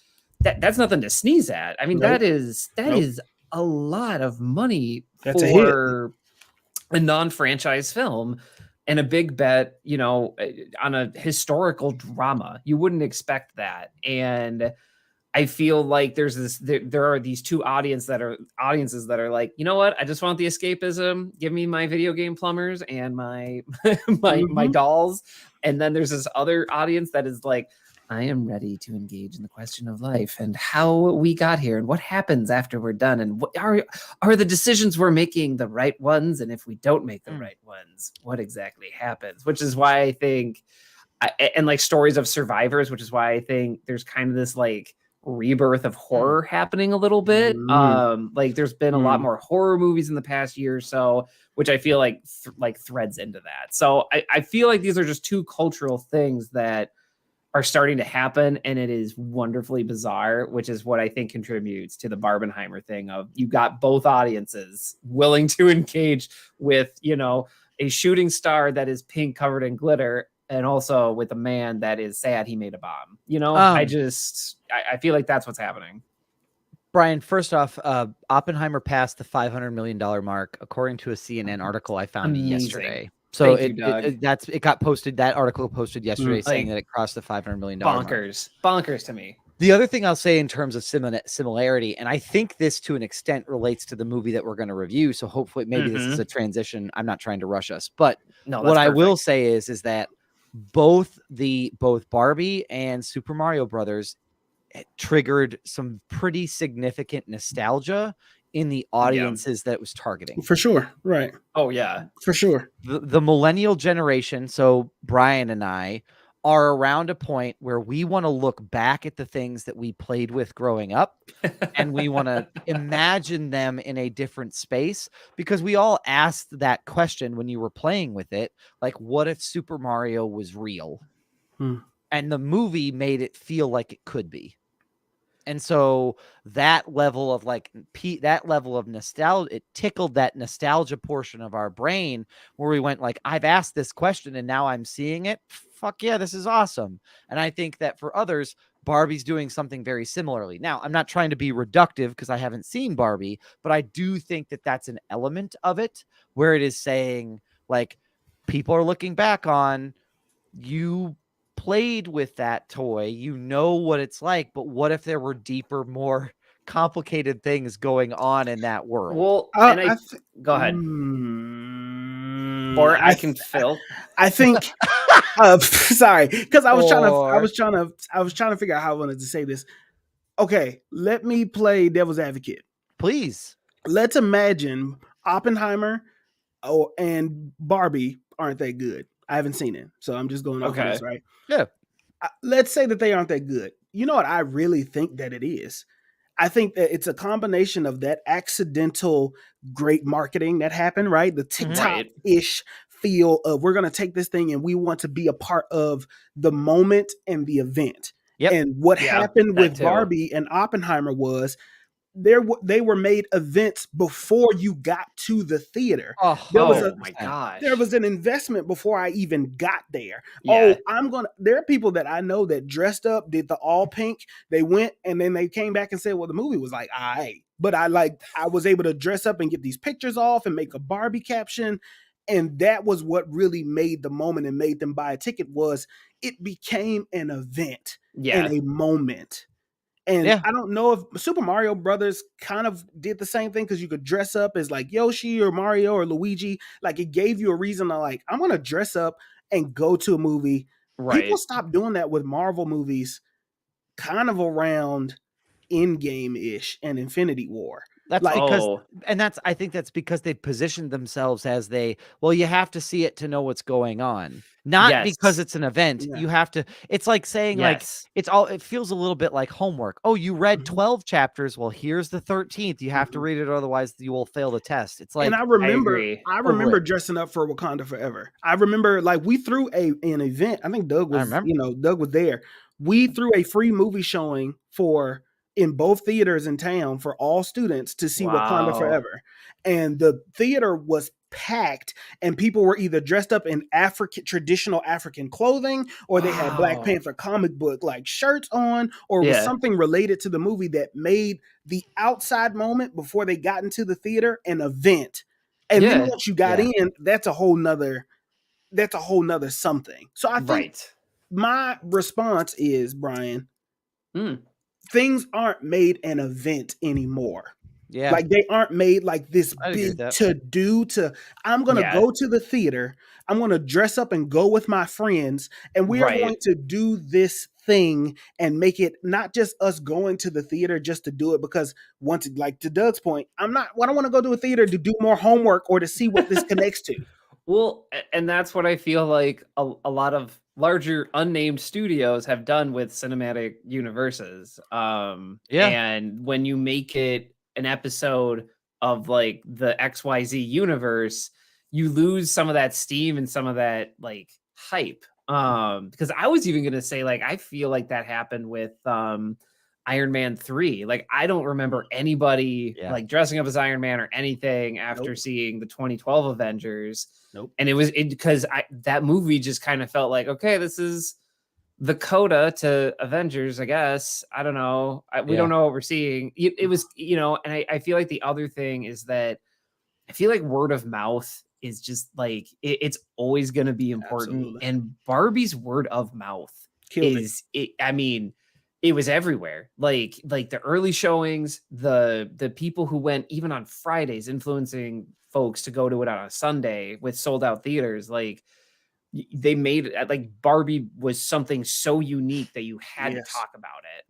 [SPEAKER 3] that's nothing to sneeze at. I mean, that is a lot of money for a non-franchise film and a big bet, on a historical drama. You wouldn't expect that. And I feel like there are these two audiences that are like, you know what? I just want the escapism. Give me my video game plumbers and my my dolls. And then there's this other audience that is like, I am ready to engage in the question of life and how we got here and what happens after we're done and what are the decisions we're making the right ones, and if we don't make the right ones, what exactly happens? Which is why I think, and like stories of survivors, which is why I think there's kind of this like rebirth of horror happening a little bit. Like there's been a lot more horror movies in the past year or so, which I feel like threads into that. So I feel like these are just two cultural things that are starting to happen, and it is wonderfully bizarre, which is what I think contributes to the Barbenheimer thing of you got both audiences willing to engage with, a shooting star that is pink covered in glitter, and also with a man that is sad he made a bomb. I feel like that's what's happening.
[SPEAKER 1] Brian, first off, Oppenheimer passed the $500 million mark, according to a CNN article I found yesterday. So it got posted. That article posted yesterday saying that it crossed the $500 million mark.
[SPEAKER 3] Bonkers to me.
[SPEAKER 1] The other thing I'll say in terms of similarity, and I think this to an extent relates to the movie that we're going to review. So hopefully maybe this is a transition. I'm not trying to rush us, but what I will say is that both Barbie and Super Mario Brothers triggered some pretty significant nostalgia in the audiences that it was targeting.
[SPEAKER 4] For sure. Right.
[SPEAKER 3] Oh yeah,
[SPEAKER 4] for sure.
[SPEAKER 1] The millennial generation, so Brian and I, are around a point where we want to look back at the things that we played with growing up and we want to imagine them in a different space, because we all asked that question when you were playing with it, like, what if Super Mario was real? And the movie made it feel like it could be. And so that level of nostalgia, it tickled that nostalgia portion of our brain where we went like, I've asked this question and now I'm seeing it. Fuck yeah, this is awesome. And I think that for others, Barbie's doing something very similarly. Now, I'm not trying to be reductive because I haven't seen Barbie, but I do think that that's an element of it where it is saying like, people are looking back on, you played with that toy, you know what it's like, but what if there were deeper, more complicated things going on in that world?
[SPEAKER 3] Well, go ahead. Or I can fill.
[SPEAKER 4] I think sorry, because I was trying to figure out how I wanted to say this. Okay, let me play devil's advocate.
[SPEAKER 1] Please.
[SPEAKER 4] Let's imagine Oppenheimer and Barbie aren't that good. I haven't seen it, so I'm just going off of this, right?
[SPEAKER 1] Yeah.
[SPEAKER 4] Let's say that they aren't that good. You know what I really think that it is? I think that it's a combination of that accidental great marketing that happened, right? The TikTok-ish feel of we're going to take this thing and we want to be a part of the moment and the event.
[SPEAKER 1] Yep.
[SPEAKER 4] And what happened with Barbie and Oppenheimer was they were made events before you got to the theater.
[SPEAKER 3] My gosh.
[SPEAKER 4] There was an investment before I even got there.
[SPEAKER 3] Yeah.
[SPEAKER 4] There are people that I know that dressed up, did the all pink. They went and then they came back and said, well, the movie was like, all right. But I was able to dress up and get these pictures off and make a Barbie caption. And that was what really made the moment and made them buy a ticket. Was it became an event and a moment. And I don't know if Super Mario Brothers kind of did the same thing, because you could dress up as like Yoshi or Mario or Luigi. Like, it gave you a reason to like, I'm going to dress up and go to a movie. Right. People stopped doing that with Marvel movies kind of around Endgame-ish and Infinity War.
[SPEAKER 1] That's because, I think that's because they positioned themselves as you have to see it to know what's going on. Not because it's an event. You have to, it's like saying like, it feels a little bit like homework. Oh, you read 12 chapters. Well, here's the 13th. You have to read it. Otherwise you will fail the test. It's like,
[SPEAKER 4] and I remember dressing up for Wakanda Forever. I remember like we threw an event. I think Doug was there. We threw a free movie showing in both theaters in town for all students to see Wakanda Forever. And the theater was packed, and people were either dressed up in traditional African clothing, or they had Black Panther comic book like shirts on, or was something related to the movie that made the outside moment before they got into the theater an event. And then once you got in, that's a whole nother something. So I think my response is, Brian, things aren't made an event anymore. Yeah. Like, they aren't made like this big I'm going to go to the theater. I'm going to dress up and go with my friends, and we are going to do this thing and make it not just us going to the theater just to do it, because once, like to Doug's point, I don't want to go to a theater to do more homework or to see what this connects to.
[SPEAKER 3] Well, and that's what I feel like a lot of larger unnamed studios have done with cinematic universes. And when you make it an episode of like the XYZ universe, you lose some of that steam and some of that like hype. Because I was even going to say, like, I feel like that happened with Iron Man 3. Like, I don't remember anybody like dressing up as Iron Man or anything after seeing the 2012 Avengers. And it was because that movie just kind of felt like, okay, this is the coda to Avengers, I guess. I don't know. We don't know what we're seeing. It was, and I feel like the other thing is that I feel like word of mouth is just like, it's always going to be important. Absolutely. And Barbie's word of mouth it was everywhere. Like the early showings, the people who went even on Fridays, influencing folks to go to it on a Sunday with sold out theaters. Like, they made it like Barbie was something so unique that you had to talk about it.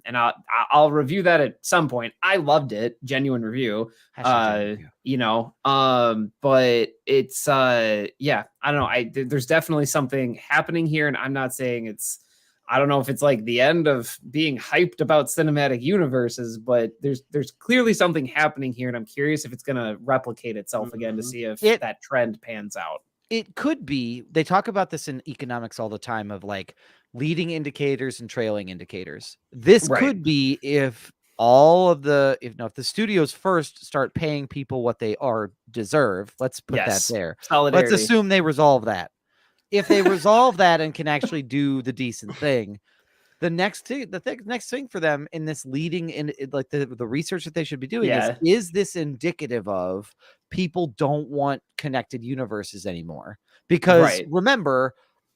[SPEAKER 3] And I'll review that at some point. I loved it. Genuine review. But it's I don't know. There's definitely something happening here, and I'm not saying I don't know if it's like the end of being hyped about cinematic universes, but there's clearly something happening here, and I'm curious if it's going to replicate itself again to see if that trend pans out.
[SPEAKER 1] It could be. They talk about this in economics all the time of like leading indicators and trailing indicators. This could be if the studios first start paying people what they deserve. Let's put that there.
[SPEAKER 3] Solidarity.
[SPEAKER 1] Let's assume they resolve that. If they resolve that and can actually do the decent thing, the next thing for them in this leading in like the research that they should be doing is this indicative of people don't want connected universes anymore? Because remember,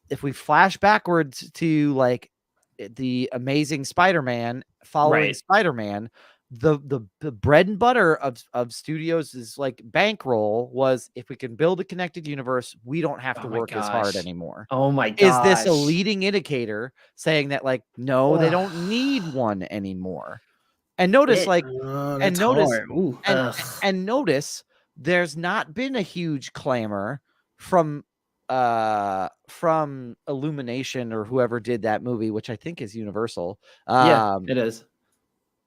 [SPEAKER 1] if we flash backwards to like the Amazing Spider-Man following Spider-Man, the bread and butter of studios is like bankroll was, if we can build a connected universe, we don't have to work as hard anymore.
[SPEAKER 3] Oh my gosh.
[SPEAKER 1] Is this a leading indicator saying that like, no, they don't need one anymore? And notice notice there's not been a huge clamor from Illumination or whoever did that movie, which I think is Universal.
[SPEAKER 3] Yeah, it is.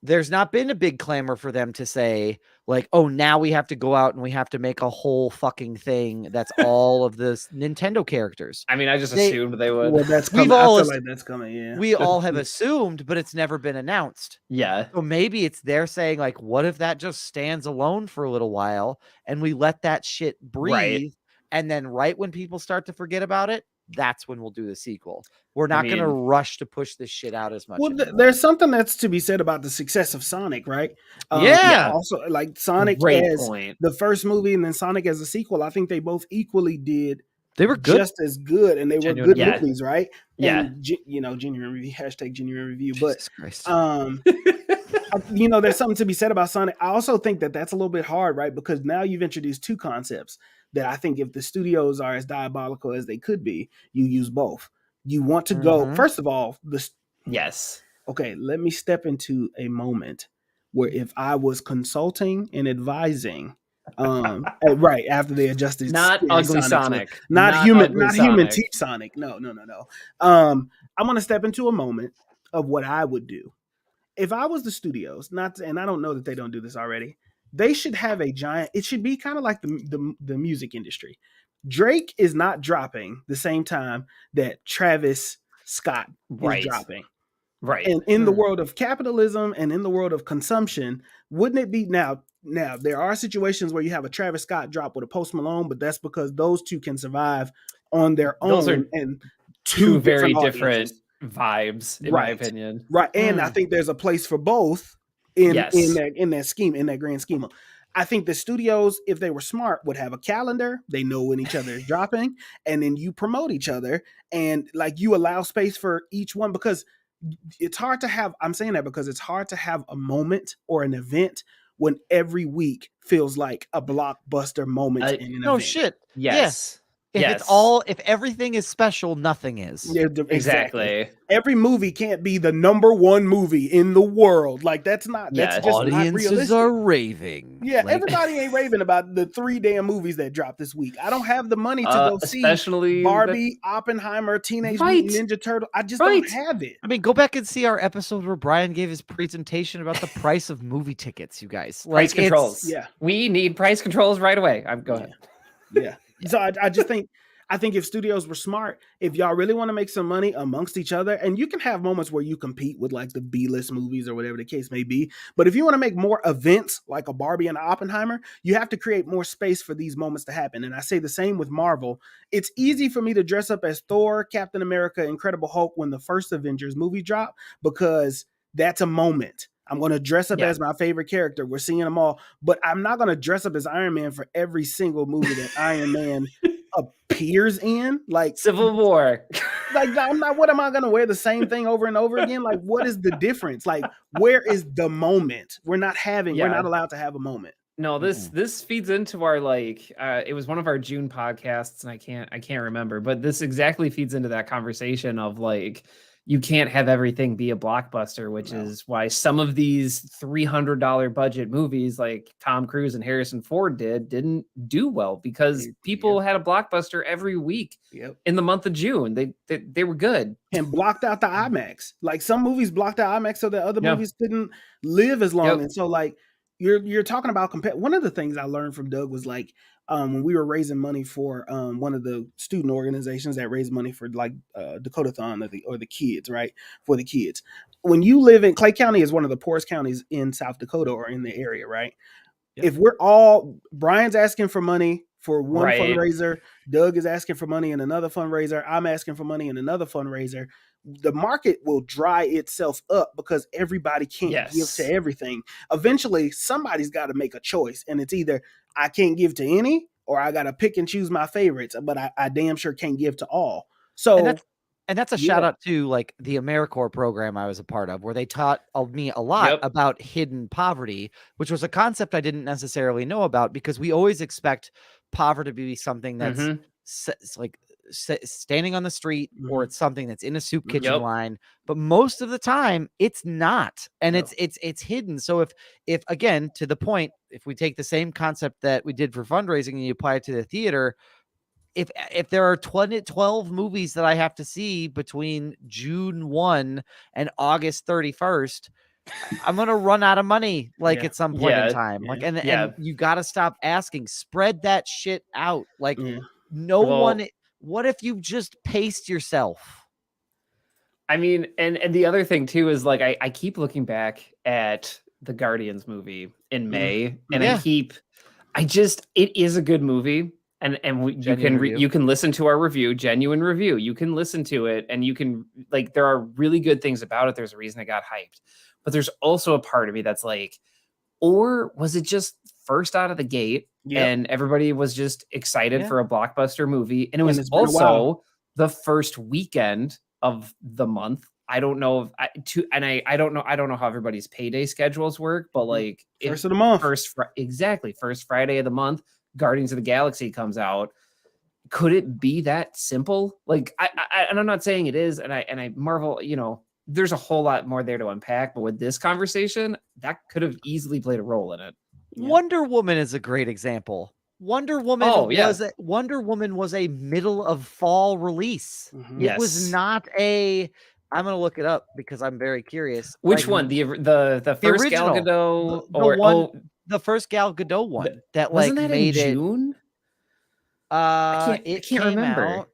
[SPEAKER 1] There's not been a big clamor for them to say, like, oh, now we have to go out and we have to make a whole fucking thing that's all of the Nintendo characters.
[SPEAKER 3] I mean, I just assumed they would.
[SPEAKER 4] Well, that's coming. I feel like that's coming. Yeah,
[SPEAKER 1] we all have assumed, but it's never been announced.
[SPEAKER 3] Yeah.
[SPEAKER 1] So maybe it's they're saying, like, what if that just stands alone for a little while and we let that shit breathe,
[SPEAKER 3] Right.
[SPEAKER 1] and then right when people start to forget about it, that's when we'll do the sequel. We're not going to rush to push this shit out as much.
[SPEAKER 4] Well, there's something that's to be said about the success of Sonic, right?
[SPEAKER 1] Yeah.
[SPEAKER 4] Also, like Sonic as the first movie and then Sonic as a sequel, I think they both equally did.
[SPEAKER 1] They were good,
[SPEAKER 4] just as good, and they were good movies, right?
[SPEAKER 3] Yeah.
[SPEAKER 4] And, genuine review, #genuine review. But
[SPEAKER 1] Christ.
[SPEAKER 4] There's something to be said about Sonic. I also think that that's a little bit hard, right? Because now you've introduced two concepts that I think if the studios are as diabolical as they could be, you use both. You want to go, first of all,
[SPEAKER 3] yes.
[SPEAKER 4] Okay, let me step into a moment where if I was consulting and advising, right after they adjusted,
[SPEAKER 3] not ugly Sonic,
[SPEAKER 4] not human teeth Sonic. No. I'm gonna step into a moment of what I would do if I was the studios. And I don't know that they don't do this already. They should have a giant. It should be kind of like the music industry. Drake is not dropping the same time that Travis Scott is dropping.
[SPEAKER 3] Right.
[SPEAKER 4] And in the world of capitalism and in the world of consumption, wouldn't it be now there are situations where you have a Travis Scott drop with a Post Malone, but that's because those two can survive on their own.
[SPEAKER 3] Those are
[SPEAKER 4] and
[SPEAKER 3] two very different vibes, in my opinion.
[SPEAKER 4] Right. And I think there's a place for both in that scheme, in that grand schema. I think the studios, if they were smart, would have a calendar. They know when each other is dropping, and then you promote each other, and like you allow space for each one, because it's hard to have. I'm saying that because it's hard to have a moment or an event when every week feels like a blockbuster moment. In an event.
[SPEAKER 1] Shit.
[SPEAKER 3] Yes.
[SPEAKER 1] If everything is special, nothing is.
[SPEAKER 4] Yeah,
[SPEAKER 3] exactly.
[SPEAKER 4] Every movie can't be the number one movie in the world. Like that's just
[SPEAKER 1] audiences
[SPEAKER 4] not realistic.
[SPEAKER 1] Are raving.
[SPEAKER 4] Yeah, everybody ain't raving about the 3 damn movies that dropped this week. I don't have the money to go see Barbie, Oppenheimer, Teenage Mutant Ninja Turtle. I just don't have it.
[SPEAKER 1] I mean, go back and see our episode where Brian gave his presentation about the price of movie tickets. You guys,
[SPEAKER 3] price controls.
[SPEAKER 4] Yeah,
[SPEAKER 3] we need price controls right away. Go ahead.
[SPEAKER 4] Yeah. So I just think if studios were smart, if y'all really want to make some money amongst each other, and you can have moments where you compete with like the B-list movies or whatever the case may be, but if you want to make more events like a Barbie and an Oppenheimer, you have to create more space for these moments to happen. And I say the same with Marvel. It's easy for me to dress up as Thor, Captain America, Incredible Hulk when the first Avengers movie dropped, because that's a moment. I'm going to dress up as my favorite character. We're seeing them all, but I'm not going to dress up as Iron Man for every single movie that Iron Man appears in. Like
[SPEAKER 3] Civil War.
[SPEAKER 4] Like, I'm not. What am I going to wear the same thing over and over again? Like, what is the difference? Like, where is the moment? We're not allowed to have a moment.
[SPEAKER 3] No, this feeds into our it was one of our June podcasts, and I can't remember, but this exactly feeds into that conversation of like, you can't have everything be a blockbuster, which is why some of these $300 budget movies like Tom Cruise and Harrison Ford didn't do well, because people had a blockbuster every week in the month of June. They were good
[SPEAKER 4] and blocked out the IMAX. Like some movies blocked out IMAX so that other movies couldn't live as long. And so like you're talking about one of the things I learned from Doug was like, when we were raising money for one of the student organizations that raised money for like Dakotathon or the kids, right? For the kids. When you live in Clay County is one of the poorest counties in South Dakota or in the area, right? Yep. If Brian's asking for money for one fundraiser, Doug is asking for money in another fundraiser, I'm asking for money in another fundraiser, the market will dry itself up because everybody can't give to everything. Eventually, somebody's got to make a choice, and it's either I can't give to any, or I got to pick and choose my favorites, but I damn sure can't give to all. So,
[SPEAKER 1] and that's a shout out to like the AmeriCorps program I was a part of, where they taught me a lot about hidden poverty, which was a concept I didn't necessarily know about, because we always expect poverty to be something that's like standing on the street, or it's something that's in a soup kitchen line, but most of the time it's not, and it's hidden. So if again, to the point, if we take the same concept that we did for fundraising and you apply it to the theater, if there are 12 movies that I have to see between June 1 and August 31st, I'm gonna run out of money at some point in time. And you gotta stop asking. Spread that shit out. What if you just paced yourself?
[SPEAKER 3] I mean, and the other thing too is I keep looking back at the Guardians movie in May, and it is a good movie. And you can listen to our review, genuine review. You can listen to it, and you can there are really good things about it. There's a reason it got hyped, but there's also a part of me that's or was it just first out of the gate and everybody was just excited for a blockbuster movie, and it was also the first weekend of the month. I don't know I don't know how everybody's payday schedules work, but
[SPEAKER 4] first of the month,
[SPEAKER 3] first Friday of the month. Guardians of the Galaxy comes out. Could it be that simple? And I'm not saying it is, and I marvel, there's a whole lot more there to unpack, but with this conversation, that could have easily played a role in it.
[SPEAKER 1] Wonder Woman is a great example. Wonder Woman was a middle of fall release. It was not I'm gonna look it up because I'm very curious.
[SPEAKER 3] Which one? The first
[SPEAKER 1] original,
[SPEAKER 3] Gal Gadot
[SPEAKER 1] the first Gal Gadot one that
[SPEAKER 3] wasn't that
[SPEAKER 1] made
[SPEAKER 3] in June?
[SPEAKER 1] I
[SPEAKER 3] can't remember.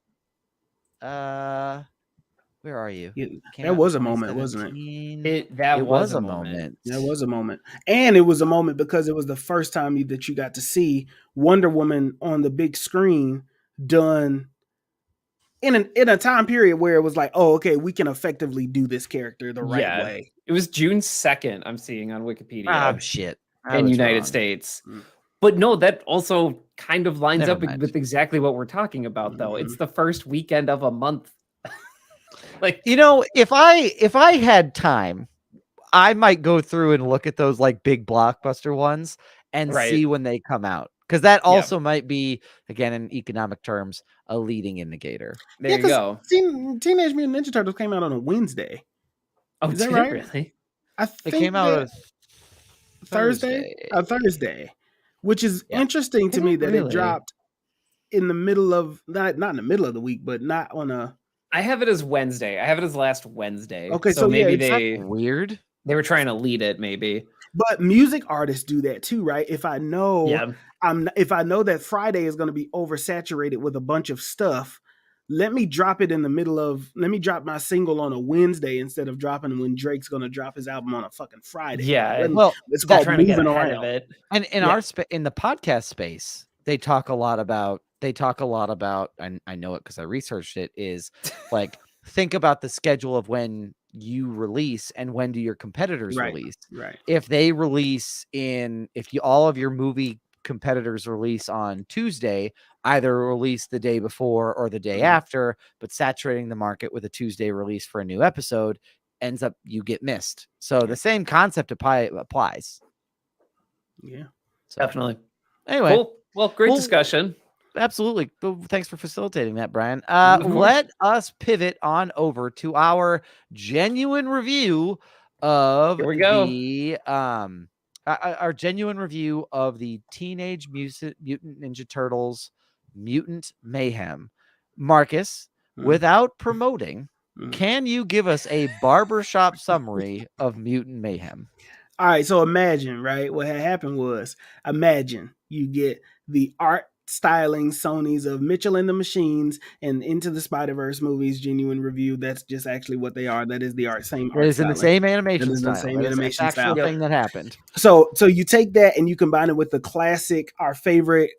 [SPEAKER 1] Where are you?
[SPEAKER 4] That was a moment, wasn't it?
[SPEAKER 3] That was a moment.
[SPEAKER 4] That was a moment, and it was a moment because it was the first time that you got to see Wonder Woman on the big screen done in a time period where it was okay, we can effectively do this character the right way.
[SPEAKER 3] It was June 2nd. I'm seeing on Wikipedia.
[SPEAKER 1] Oh shit.
[SPEAKER 3] In United States. But no, that also kind of lines up with exactly what we're talking about, though. It's the first weekend of a month.
[SPEAKER 1] If I had time, I might go through and look at those big blockbuster ones and see when they come out. Because that also might be, again, in economic terms, a leading indicator.
[SPEAKER 3] There you go.
[SPEAKER 4] Teenage Mutant Ninja Turtles came out on a Wednesday.
[SPEAKER 3] Oh,
[SPEAKER 4] is that right?
[SPEAKER 3] Really?
[SPEAKER 4] I think
[SPEAKER 1] it came out
[SPEAKER 4] Thursday, which is interesting to me that it dropped in the middle of not in the middle of the week, but not on a.
[SPEAKER 3] I have it as Wednesday. I have it as last Wednesday.
[SPEAKER 4] Okay,
[SPEAKER 3] so maybe
[SPEAKER 1] weird.
[SPEAKER 3] They were trying to lead it, maybe.
[SPEAKER 4] But music artists do that too, right? If I know, if I know that Friday is going to be oversaturated with a bunch of stuff, let me drop it in the middle of. Let me drop my single on a Wednesday instead of dropping when Drake's going to drop his album on a fucking Friday.
[SPEAKER 3] Yeah,
[SPEAKER 4] it's called moving around.
[SPEAKER 3] It.
[SPEAKER 1] And in in the podcast space, they talk a lot about. And I know it because I researched it. Is think about the schedule of when you release and when do your competitors release.
[SPEAKER 4] Right.
[SPEAKER 1] If they release all of your movie competitors release on Tuesday, either release the day before or the day after, but saturating the market with a Tuesday release for a new episode ends up you get missed. So the same concept applies.
[SPEAKER 4] Yeah,
[SPEAKER 3] definitely.
[SPEAKER 1] Anyway,
[SPEAKER 3] cool. Well, great discussion.
[SPEAKER 1] Absolutely. Thanks for facilitating that, Brian. Let us pivot on over to our genuine review of our genuine review of the Teenage Mutant Ninja Turtles Mutant Mayhem. Marcus, without promoting, can you give us a barbershop summary of Mutant Mayhem?
[SPEAKER 4] All right, so imagine, right? What had happened was, imagine you get the art styling Sonys of Mitchell and the Machines and Into the Spider-Verse movies genuine review. That's just actually what they are. That is the same art.
[SPEAKER 1] It is in the same animation style.
[SPEAKER 4] Same animation style.
[SPEAKER 1] Thing that happened.
[SPEAKER 4] So you take that and you combine it with the classic, our favorite,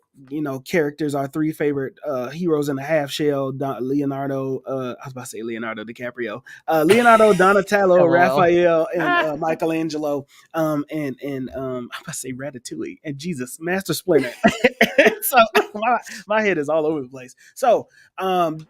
[SPEAKER 4] characters, our three favorite heroes in the half shell, Leonardo, I was about to say Leonardo DiCaprio, Leonardo, Donatello, Raphael, and Michelangelo, and I'm about to say Ratatouille, and Jesus, Master Splinter. So my head is all over the place. So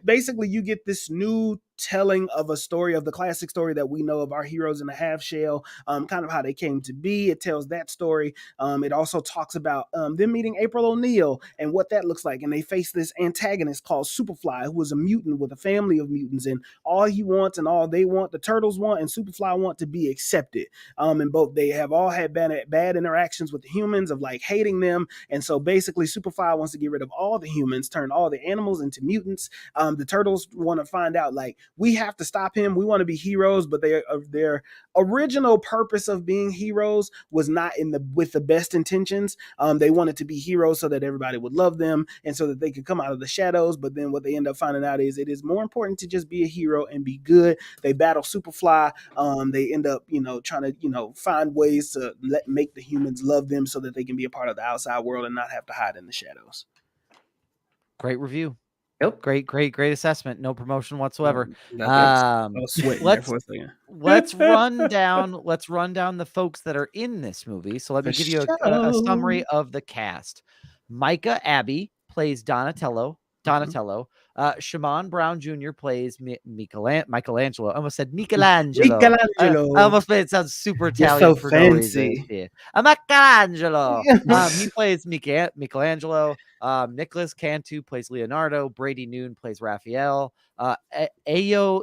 [SPEAKER 4] basically you get this new telling of a story, of the classic story that we know of our heroes in the half shell, kind of how they came to be. It tells that story. It also talks about them meeting April O'Neil and what that looks like. And they face this antagonist called Superfly, who is a mutant with a family of mutants. And all he wants and all they want, the Turtles want and Superfly want to be accepted. And both they have all had bad interactions with the humans of like hating them. And so basically Superfly wants to get rid of all the humans, turn all the animals into mutants. The Turtles want to find out, like, we have to stop him. We want to be heroes, but their original purpose of being heroes was not with the best intentions. They wanted to be heroes so that everybody would love them and so that they could come out of the shadows. But then what they end up finding out is it is more important to just be a hero and be good. They battle Superfly. They end up, trying to, find ways to make the humans love them so that they can be a part of the outside world and not have to hide in the shadows.
[SPEAKER 1] Great review.
[SPEAKER 3] Yep.
[SPEAKER 1] Great assessment. No promotion whatsoever. Let's run down the folks that are in this movie. So let me give you a summary of the cast. Micah Abbey plays Donatello. Shaman Brown Jr. plays Michelangelo. I almost said Michelangelo. I almost made it sound super Italian.
[SPEAKER 4] So fancy.
[SPEAKER 1] Michelangelo. He plays Michelangelo. Nicholas Cantu plays Leonardo. Brady Noon plays Raphael. Ayo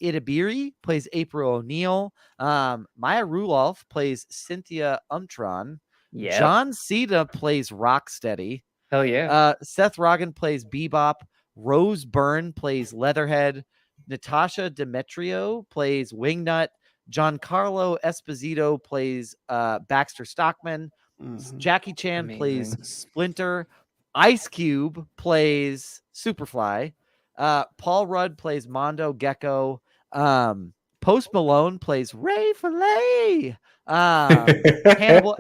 [SPEAKER 1] Idabiri plays April O'Neil. Maya Rudolph plays Cynthia Umtron. Yep. John Cena plays Rocksteady.
[SPEAKER 3] Hell yeah.
[SPEAKER 1] Seth Rogen plays Bebop. Rose Byrne plays Leatherhead. Natasha Demetrio plays Wingnut. Giancarlo Esposito plays Baxter Stockman. Mm-hmm. Jackie Chan plays Splinter. Ice Cube plays Superfly. Paul Rudd plays Mondo Gecko. Post Malone plays Ray Fillet. Hannibal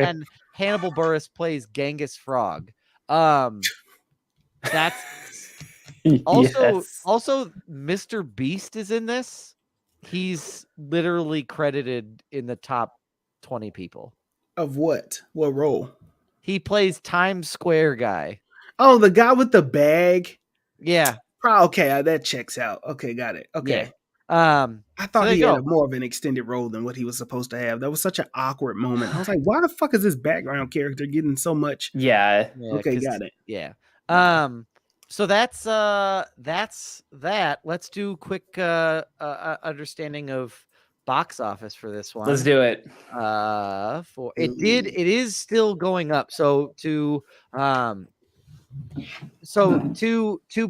[SPEAKER 1] Buress plays Genghis Frog. That's also Mr. Beast is in this. He's literally credited in the top 20 people.
[SPEAKER 4] Of what? What role?
[SPEAKER 1] He plays Times Square guy.
[SPEAKER 4] Oh, the guy with the bag.
[SPEAKER 1] Yeah.
[SPEAKER 4] Okay, that checks out. Okay, got it. Okay.
[SPEAKER 1] Yeah.
[SPEAKER 4] I thought he had more of an extended role than what he was supposed to have. That was such an awkward moment. I was like, why the fuck is this background character getting so much?
[SPEAKER 3] Yeah.
[SPEAKER 4] Okay, got it.
[SPEAKER 1] Yeah. So that's that. Let's do quick understanding of box office for this one.
[SPEAKER 3] Let's do it.
[SPEAKER 1] It is still going up. So to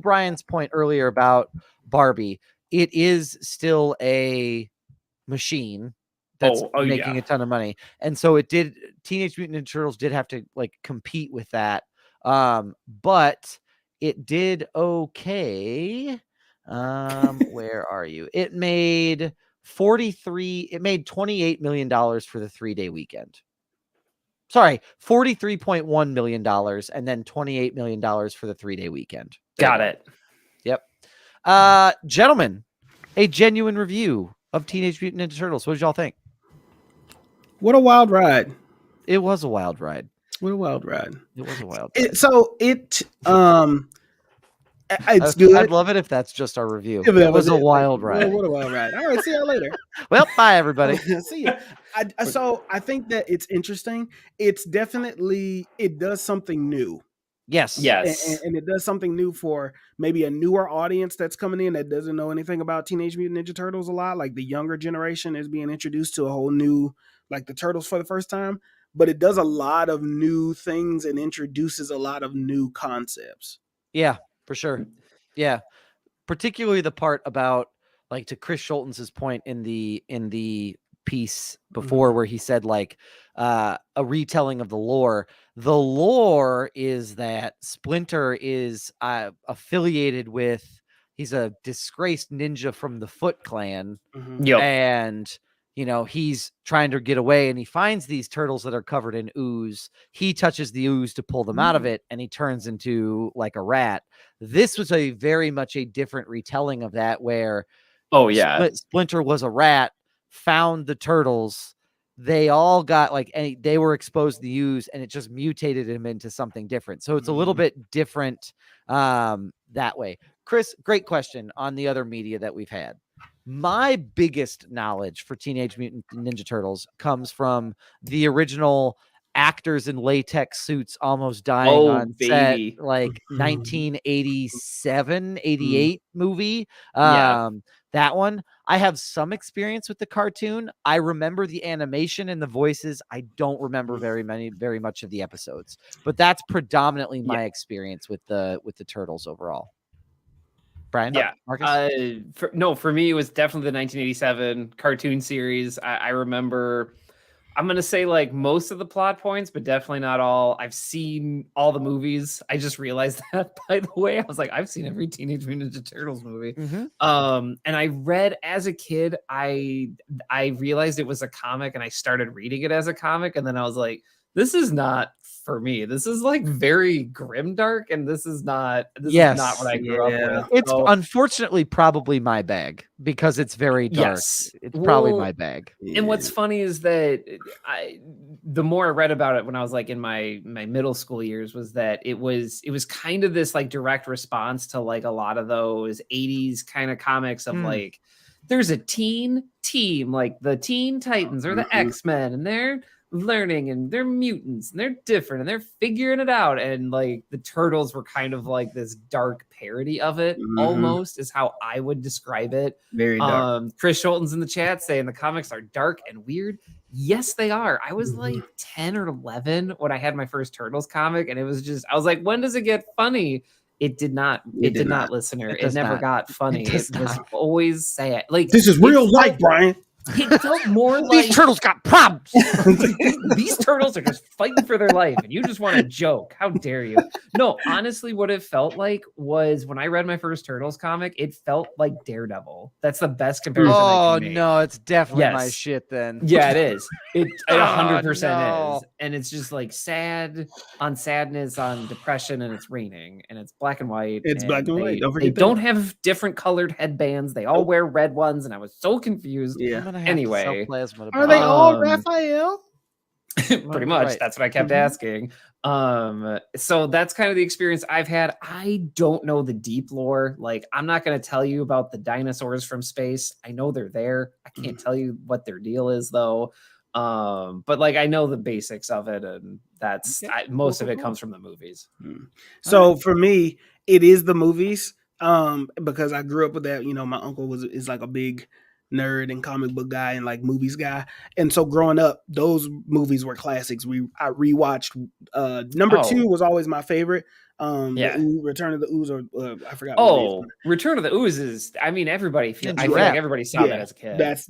[SPEAKER 1] Brian's point earlier about Barbie, it is still a machine that's making a ton of money. And so Teenage Mutant Ninja Turtles did have to like compete with that. But it did okay. Where are you? It made $28 million for the 3-day weekend. Sorry, $43.1 million and then $28 million for the 3-day weekend.
[SPEAKER 3] Got it.
[SPEAKER 1] Yep. Gentlemen, a genuine review of Teenage Mutant Ninja Turtles. What did y'all think?
[SPEAKER 4] What a wild ride.
[SPEAKER 1] It was a wild ride.
[SPEAKER 4] What a wild ride.
[SPEAKER 1] It was a wild
[SPEAKER 4] ride. It's good.
[SPEAKER 1] I'd love it if that's just our review. It was a wild ride.
[SPEAKER 4] What a wild ride. All right, see y'all later.
[SPEAKER 1] Well, bye everybody.
[SPEAKER 4] See you. So I think that it's interesting. It's definitely, it does something new.
[SPEAKER 1] Yes.
[SPEAKER 4] And it does something new for maybe a newer audience that's coming in that doesn't know anything about Teenage Mutant Ninja Turtles a lot. Like the younger generation is being introduced to a whole new, like the Turtles for the first time. But it does a lot of new things and introduces a lot of new concepts.
[SPEAKER 1] Yeah, for sure. Yeah. Particularly the part about, like, to Chris Schulten's point in the piece before, where he said like a retelling of the lore. The lore is that Splinter is affiliated with, he's a disgraced ninja from the Foot Clan.
[SPEAKER 3] Yep.
[SPEAKER 1] And he's trying to get away, and he finds these turtles that are covered in ooze. He touches the ooze to pull them out of it, and he turns into like a rat. This was a very much a different retelling of that, where Splinter was a rat, found the turtles, they all got they were exposed to the ooze, and it just mutated him into something different. So it's a little bit different that way. Chris, great question on the other media that we've had. My biggest knowledge for Teenage Mutant Ninja Turtles comes from the original actors in latex suits almost dying on set, like 1987, 88 movie. That one. I have some experience with the cartoon. I remember the animation and the voices. I don't remember very much of the episodes, but that's predominantly my experience with the Turtles overall. Brian?
[SPEAKER 3] Yeah.
[SPEAKER 1] Marcus?
[SPEAKER 3] For me, it was definitely the 1987 cartoon series. I remember, I'm going to say like most of the plot points, but definitely not all. I've seen all the movies. I just realized that, by the way. I was like, I've seen every Teenage Mutant Ninja Turtles movie. And I read as a kid, I realized it was a comic and I started reading it as a comic. And then I was like, this is not for me. This is like very grimdark, and this is not what I grew up with.
[SPEAKER 1] It's unfortunately probably my bag because it's very dark. It's probably my bag.
[SPEAKER 3] And what's funny is that the more I read about it when I was like in my middle school years, was that it was kind of this like direct response to like a lot of those 80s kind of comics of like, there's a teen team, like the Teen Titans or the X-Men, and they're learning and they're mutants and they're different and they're figuring it out, and like the Turtles were kind of like this dark parody of it, almost is how I would describe it.
[SPEAKER 4] Very dark.
[SPEAKER 3] Chris Schulten's in the chat saying the comics are dark and weird. Yes, they are. I was like 10 or 11 when I had my first Turtles comic, and it was just, I was like, when does it get funny? It did not, listener. It never got funny. It was always sad. Like,
[SPEAKER 4] this is real life, Brian.
[SPEAKER 3] It felt more like
[SPEAKER 1] these turtles got problems.
[SPEAKER 3] These turtles are just fighting for their life, and you just want to joke. How dare you? No, honestly, what it felt like was when I read my first Turtles comic, it felt like Daredevil. That's the best comparison.
[SPEAKER 1] Oh no, it's definitely my shit then.
[SPEAKER 3] Yeah, it is. It 100% is, and it's just like sad on sadness on depression, and it's raining, and it's black and white.
[SPEAKER 4] It's black and white.
[SPEAKER 3] They don't have different colored headbands. They all wear red ones, and I was so confused.
[SPEAKER 4] Yeah.
[SPEAKER 3] Anyway,
[SPEAKER 4] are they all Raphael?
[SPEAKER 3] Pretty much. That's what I kept asking. So that's kind of the experience I've had. I don't know the deep lore. Like, I'm not going to tell you about the dinosaurs from space. I know they're there. I can't tell you what their deal is though. But like, I know the basics of it, and that's most of it comes from the movies.
[SPEAKER 4] So for me, it is the movies. Because I grew up with that. You know, my uncle is like a big nerd and comic book guy and like movies guy, and so growing up, those movies were classics. I rewatched. Number 2 was always my favorite. Return of the Ooze, or I forgot.
[SPEAKER 3] Return of the Ooze is. I mean, I feel like everybody saw that as a kid.
[SPEAKER 4] That's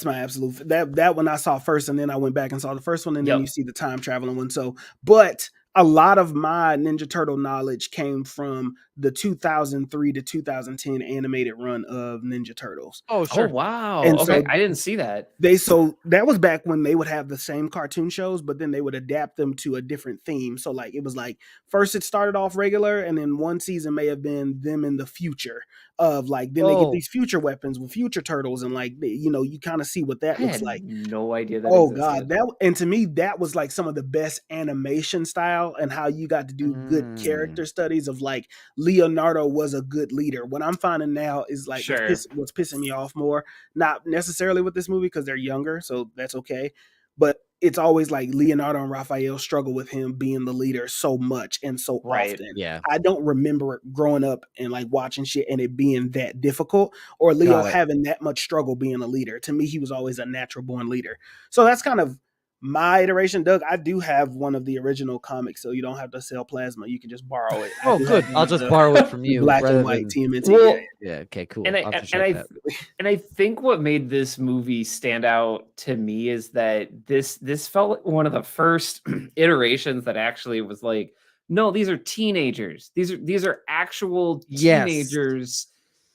[SPEAKER 4] my absolute. That one I saw first, and then I went back and saw the first one, and then you see the time traveling one. So, but a lot of my Ninja Turtle knowledge came from the 2003 to 2010 animated run of Ninja Turtles.
[SPEAKER 3] Oh, sure. Oh, wow.
[SPEAKER 4] And
[SPEAKER 3] okay,
[SPEAKER 4] so
[SPEAKER 3] I didn't see that.
[SPEAKER 4] So that was back when they would have the same cartoon shows, but then they would adapt them to a different theme. So like, it was like, first it started off regular, and then one season may have been them in the future of like, then they get these future weapons with future turtles, and like, you kind of see what that looks like.
[SPEAKER 3] No idea that
[SPEAKER 4] existed. God, and to me, that was like some of the best animation style, and how you got to do good character studies of like, Leonardo was a good leader. What I'm finding now is like, what's pissing me off more, not necessarily with this movie because they're younger, so that's okay, but it's always like Leonardo and Raphael struggle with him being the leader so much and so often.
[SPEAKER 1] Yeah,
[SPEAKER 4] I don't remember growing up and like watching shit and it being that difficult, or Leo having that much struggle being a leader. To me, he was always a natural born leader. So that's kind of my iteration. Doug, I do have one of the original comics, so you don't have to sell plasma. You can just borrow it.
[SPEAKER 1] Oh, good. I'll just borrow it from you.
[SPEAKER 4] Black and white TMNT.
[SPEAKER 3] Well,
[SPEAKER 1] yeah. Okay. Cool.
[SPEAKER 3] And I think what made this movie stand out to me is that this felt like one of the first iterations that actually was like, no, these are teenagers. These are actual teenagers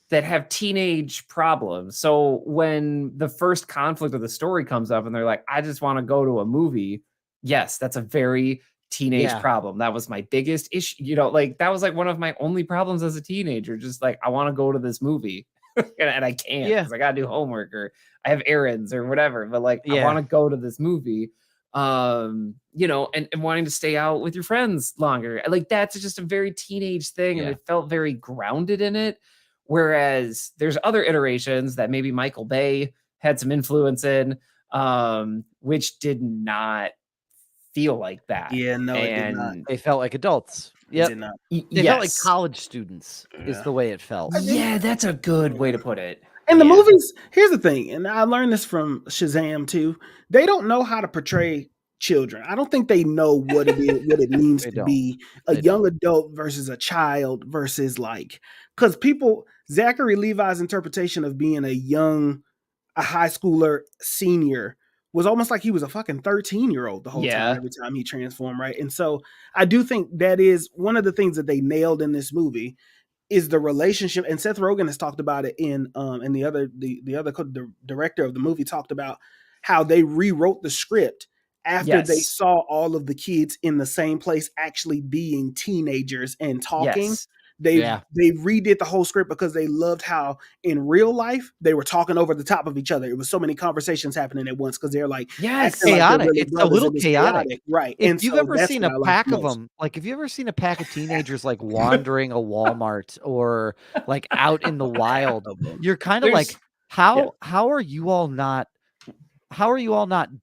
[SPEAKER 3] that have teenage problems. So when the first conflict of the story comes up and they're like, I just want to go to a movie. Yes, that's a very teenage problem. That was my biggest issue. Like that was like one of my only problems as a teenager. Just like, I want to go to this movie and I can't because I got to do homework or I have errands or whatever. But like, I want to go to this movie. you know, and wanting to stay out with your friends longer. Like that's just a very teenage thing, and
[SPEAKER 1] Yeah.
[SPEAKER 3] it felt very grounded in it. Whereas there's other iterations that maybe Michael Bay had some influence in, which did not feel like that.
[SPEAKER 4] Yeah, no, it did not.
[SPEAKER 3] And
[SPEAKER 1] They felt like adults.
[SPEAKER 4] It
[SPEAKER 1] Yep.
[SPEAKER 4] did not.
[SPEAKER 1] They felt like
[SPEAKER 3] yes,
[SPEAKER 1] college students is
[SPEAKER 4] Yeah.
[SPEAKER 1] the way it felt.
[SPEAKER 3] yeah, that's a good way to put it.
[SPEAKER 4] And the
[SPEAKER 3] Yeah.
[SPEAKER 4] movies, here's the thing, and I learned this from Shazam too. They don't know how to portray children. I don't think they know what it is, what it means
[SPEAKER 1] They
[SPEAKER 4] to
[SPEAKER 1] don't.
[SPEAKER 4] be a
[SPEAKER 1] They
[SPEAKER 4] young
[SPEAKER 1] don't.
[SPEAKER 4] adult versus a child versus like, because people, Zachary Levi's interpretation of being a high schooler senior was almost like he was a fucking 13-year-old the whole time,
[SPEAKER 3] Yeah.
[SPEAKER 4] every time he transformed, right? And so I do think that is one of the things that they nailed in this movie is the relationship, and Seth Rogen has talked about it in the director of the movie talked about how they rewrote the script after they
[SPEAKER 3] Yes.
[SPEAKER 4] saw all of the kids in the same place actually being teenagers and talking.
[SPEAKER 3] Yes.
[SPEAKER 4] They
[SPEAKER 1] Yeah.
[SPEAKER 4] they redid the whole script because they loved how in real life they were talking over the top of each other. It was so many conversations happening at once because they're like
[SPEAKER 3] Yes.
[SPEAKER 4] acting like they're
[SPEAKER 1] Chaotic.
[SPEAKER 4] really
[SPEAKER 1] It's a
[SPEAKER 4] brothers.
[SPEAKER 1] little
[SPEAKER 4] It was
[SPEAKER 1] chaotic.
[SPEAKER 4] right?
[SPEAKER 1] If
[SPEAKER 4] And
[SPEAKER 1] you've
[SPEAKER 4] so
[SPEAKER 1] ever
[SPEAKER 4] that's
[SPEAKER 1] seen
[SPEAKER 4] what
[SPEAKER 1] a
[SPEAKER 4] I liked
[SPEAKER 1] pack of
[SPEAKER 4] most.
[SPEAKER 1] them, like if you ever seen a pack of teenagers like wandering a Walmart or like out in the wild, you're kind of like,
[SPEAKER 3] There's
[SPEAKER 1] how are you all not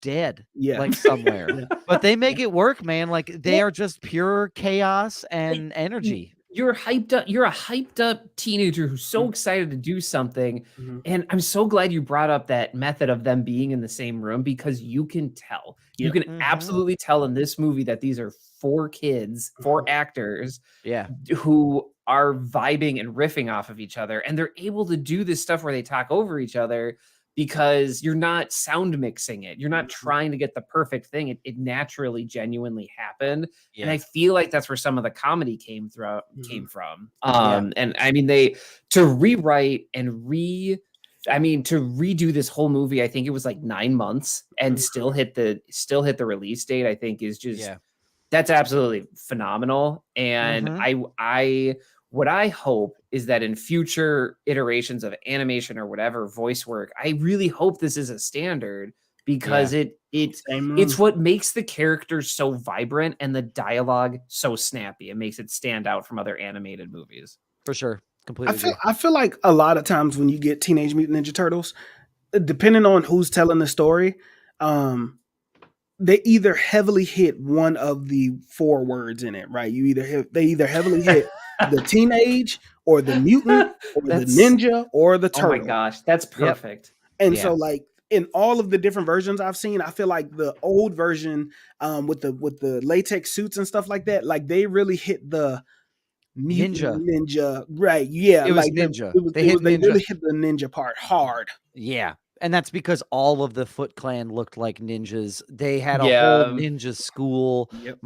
[SPEAKER 1] dead
[SPEAKER 4] Yeah.
[SPEAKER 1] like somewhere?
[SPEAKER 4] Yeah.
[SPEAKER 1] But they make it work, man. Like they are just pure chaos and energy.
[SPEAKER 3] you're hyped up. You're a hyped up teenager who's so
[SPEAKER 4] Mhm.
[SPEAKER 3] excited to do something.
[SPEAKER 4] Mhm.
[SPEAKER 3] And I'm so glad you brought up that method of them being in the same room because you can tell. You
[SPEAKER 4] Yep.
[SPEAKER 3] can
[SPEAKER 1] Mhm.
[SPEAKER 3] absolutely tell in this movie that these are 4 kids, 4
[SPEAKER 4] Mhm.
[SPEAKER 3] actors
[SPEAKER 1] Yeah.
[SPEAKER 3] who are vibing and riffing off of each other. And they're able to do this stuff where they talk over each other because you're not sound mixing it. You're not
[SPEAKER 4] Mhm.
[SPEAKER 3] trying to get the perfect thing. It naturally, genuinely happened. And
[SPEAKER 1] Yeah.
[SPEAKER 3] I feel like that's where some of the comedy came
[SPEAKER 4] Mhm.
[SPEAKER 3] from.
[SPEAKER 1] Yeah.
[SPEAKER 3] And I mean, to rewrite and to redo this whole movie, I think it was like 9 months and
[SPEAKER 4] Mhm.
[SPEAKER 3] still hit the release date, I think is just
[SPEAKER 1] Yeah.
[SPEAKER 3] that's absolutely phenomenal. And
[SPEAKER 1] Mhm.
[SPEAKER 3] what I hope is that in future iterations of animation or whatever voice work, I really hope this is a standard because it's
[SPEAKER 4] Same.
[SPEAKER 3] what makes the characters so vibrant and the dialogue so snappy. It makes it stand out from other animated movies.
[SPEAKER 1] For sure. Completely agree.
[SPEAKER 4] I feel like a lot of times when you get Teenage Mutant Ninja Turtles, depending on who's telling the story, they either heavily hit one of the 4 words in it, right? They either heavily hit the teenage or the mutant or the
[SPEAKER 3] That's
[SPEAKER 4] ninja or the
[SPEAKER 3] oh my
[SPEAKER 4] turtle.
[SPEAKER 3] gosh, that's
[SPEAKER 1] Yep.
[SPEAKER 3] perfect.
[SPEAKER 4] And
[SPEAKER 1] Yeah.
[SPEAKER 4] so like in all of the different versions I've seen, I feel like the old version with the latex suits and stuff like that, like they really hit the mutant ninja, right? Yeah,
[SPEAKER 1] It was
[SPEAKER 4] like
[SPEAKER 1] ninja.
[SPEAKER 4] they really hit the ninja part hard.
[SPEAKER 1] Yeah. And that's because all of the Foot Clan looked like ninjas. They had a whole
[SPEAKER 3] Yeah.
[SPEAKER 1] ninja school.
[SPEAKER 4] Yep.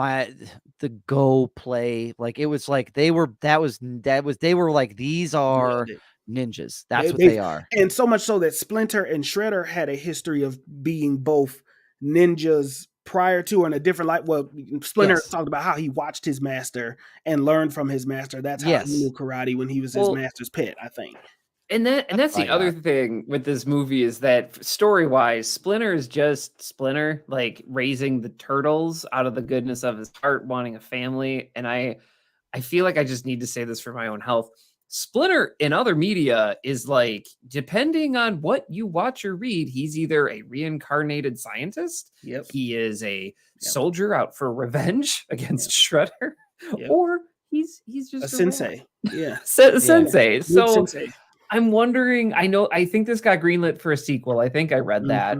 [SPEAKER 1] The Go play, like it was like they were they were like, these are
[SPEAKER 4] Nailed it.
[SPEAKER 1] ninjas. That's what
[SPEAKER 4] They-
[SPEAKER 1] they are.
[SPEAKER 4] And so much so that Splinter and Shredder had a history of being both ninjas prior to and a different life. Well, Splinter
[SPEAKER 1] Yes.
[SPEAKER 4] talked about how he watched his master and learned from his master. That's how
[SPEAKER 1] Yes.
[SPEAKER 4] he knew karate when he was his
[SPEAKER 3] Well,
[SPEAKER 4] master's pet, I think.
[SPEAKER 3] And that's
[SPEAKER 1] I
[SPEAKER 3] the other
[SPEAKER 1] got.
[SPEAKER 3] thing with this movie is that story-wise, Splinter is just Splinter, like raising the turtles out of the goodness of his heart, wanting a family. And I feel like I just need to say this for my own health. Splinter in other media is like, depending on what you watch or read, he's either a reincarnated scientist,
[SPEAKER 4] Yep.
[SPEAKER 3] he is a soldier out for revenge against Shredder,
[SPEAKER 4] Yep.
[SPEAKER 3] or he's just
[SPEAKER 4] A
[SPEAKER 3] rat.
[SPEAKER 4] sensei. Yeah.
[SPEAKER 3] Sensei.
[SPEAKER 4] Good
[SPEAKER 3] So
[SPEAKER 4] sensei.
[SPEAKER 3] I'm wondering, I think this got greenlit for a sequel. I think I read that.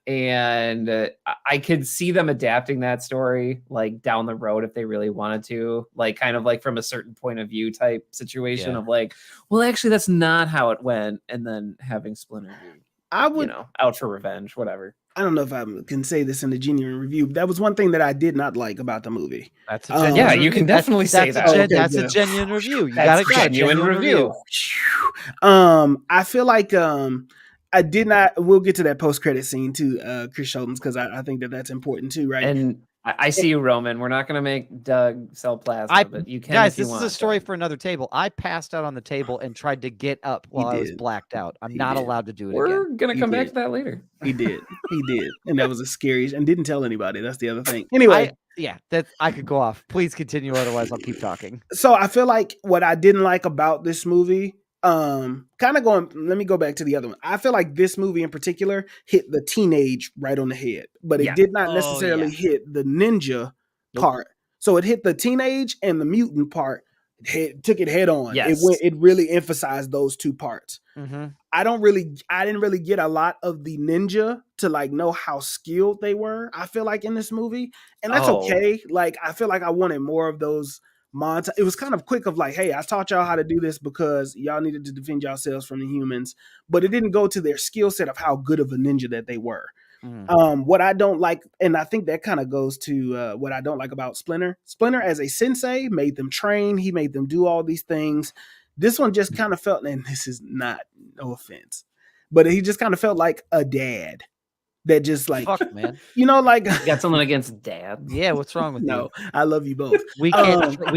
[SPEAKER 3] And I could see them adapting that story like down the road if they really wanted to, like kind of like from a certain point of view type situation
[SPEAKER 1] Yeah.
[SPEAKER 3] of like, well, actually that's not how it went. And then having Splinter be,
[SPEAKER 4] I would
[SPEAKER 3] out for revenge, whatever.
[SPEAKER 4] I don't know if I can say this in a genuine review. That was one thing that I did not like about the movie.
[SPEAKER 1] That's a genuine
[SPEAKER 3] you
[SPEAKER 1] review.
[SPEAKER 3] can definitely say
[SPEAKER 1] that's
[SPEAKER 3] that.
[SPEAKER 1] That's
[SPEAKER 4] Okay,
[SPEAKER 1] a genuine review. You
[SPEAKER 3] That's
[SPEAKER 1] got
[SPEAKER 3] genuine review.
[SPEAKER 4] I feel like I did not. We'll get to that post credit scene too, Chris Sheldon's, because I think that's important too, right?
[SPEAKER 3] And I see you, Roman. We're not going to make Doug sell plasma, but you can.
[SPEAKER 1] Guys,
[SPEAKER 3] if you
[SPEAKER 1] this
[SPEAKER 3] want,
[SPEAKER 1] is a story
[SPEAKER 3] Doug.
[SPEAKER 1] for another table. I passed out on the table and tried to get up while I was blacked out. I'm not allowed to do it
[SPEAKER 3] We're
[SPEAKER 1] again.
[SPEAKER 3] going to come back to that later.
[SPEAKER 4] He did. And that was a scary, and didn't tell anybody. That's the other thing. Anyway.
[SPEAKER 1] I could go off. Please continue. Otherwise, I'll keep talking.
[SPEAKER 4] So I feel like what I didn't like about this movie, let me go back to the other one. I feel like this movie in particular hit the teenage right on the head, but it did not necessarily hit the ninja part. So it hit the teenage and the mutant part. Took it head on.
[SPEAKER 3] Yes.
[SPEAKER 4] It really emphasized those two parts.
[SPEAKER 1] Mm-hmm.
[SPEAKER 4] I didn't really get a lot of the ninja to like know how skilled they were. I feel like in this movie, and that's okay. Like I feel like I wanted more of those montage. It was kind of quick of like, hey, I taught y'all how to do this because y'all needed to defend yourselves from the humans, but it didn't go to their skill set of how good of a ninja that they were. What I don't like, and I think that kind of goes to what I don't like about Splinter. Splinter as a sensei made them train. He made them do all these things. This one just kind of felt, and this is not, no offense, but he just kind of felt like a dad that just like,
[SPEAKER 1] fuck, man.
[SPEAKER 4] You know, like
[SPEAKER 3] you got something against dad?
[SPEAKER 1] Yeah, what's wrong with you?
[SPEAKER 4] No, I love you both.
[SPEAKER 1] We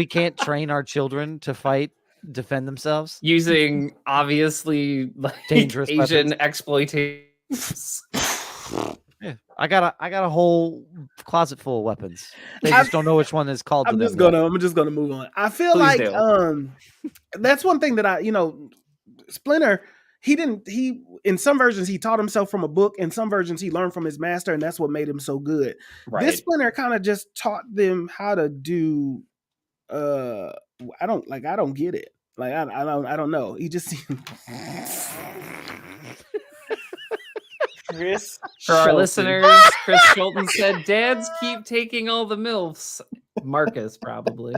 [SPEAKER 1] can't train our children to defend themselves
[SPEAKER 3] using obviously like
[SPEAKER 1] dangerous
[SPEAKER 3] Asian
[SPEAKER 1] weapons.
[SPEAKER 3] exploitation.
[SPEAKER 1] Yeah, I got a whole closet full of weapons. They just don't know which one is called.
[SPEAKER 4] I'm just gonna move on. I feel like that's one thing that Splinter, he in some versions he taught himself from a book, in some versions he learned from his master, and that's what made him so good. Right. This Splinter kind of just taught them how to do I don't get it. Like I don't know. He just Chris
[SPEAKER 3] For our listeners, Chris Schulten said, "Dads keep taking all the MILFs." Marcus, probably.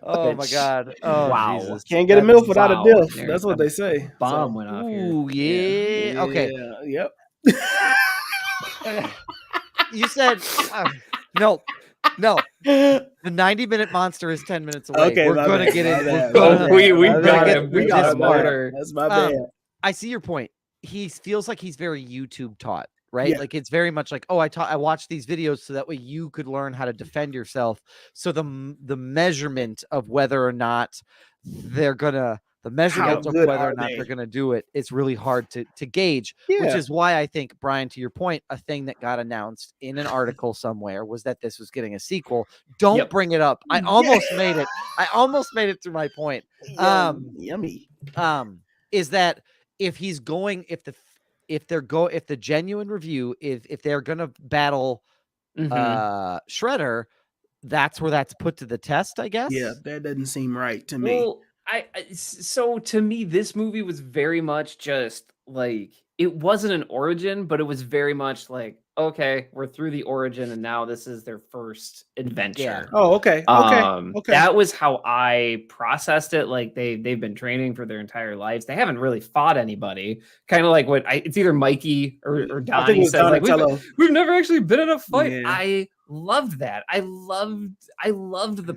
[SPEAKER 1] Oh my God! Oh,
[SPEAKER 3] wow!
[SPEAKER 1] Jesus.
[SPEAKER 4] Can't get a MILF without a DILF. That's what they say.
[SPEAKER 3] Bomb went off here.
[SPEAKER 1] Ooh, yeah. Okay.
[SPEAKER 4] Yep.
[SPEAKER 1] You said no. The 90-minute monster is 10 minutes away.
[SPEAKER 4] Okay,
[SPEAKER 1] we're gonna get in.
[SPEAKER 3] We got him. We got him.
[SPEAKER 4] That's my bad.
[SPEAKER 1] I see your point. He feels like he's very YouTube taught, right?
[SPEAKER 4] Yeah.
[SPEAKER 1] Like it's very much like, I watched these videos so that way you could learn how to defend yourself. So the measurement of whether or not they're gonna do it, it's really hard to gauge.
[SPEAKER 4] Yeah.
[SPEAKER 1] Which is why I think, Brian, to your point, a thing that got announced in an article somewhere was that this was getting a sequel. Don't bring it up. I almost made it. I almost made it to my point.
[SPEAKER 4] Yummy.
[SPEAKER 1] Is that if the genuine review, if they're gonna battle Shredder, that's where that's put to the test, I guess.
[SPEAKER 4] Yeah, that doesn't seem right to me.
[SPEAKER 3] Well, so to me, this movie was very much just like, it wasn't an origin, but it was very much like, okay, we're through the origin and now this is their first adventure.
[SPEAKER 1] Yeah.
[SPEAKER 4] Oh, okay. Okay.
[SPEAKER 3] That was how I processed it. Like they've been training for their entire lives. They haven't really fought anybody. Kind of like it's either Mikey or Donnie said, like, we've never actually been in a fight. Yeah. I loved that. I loved the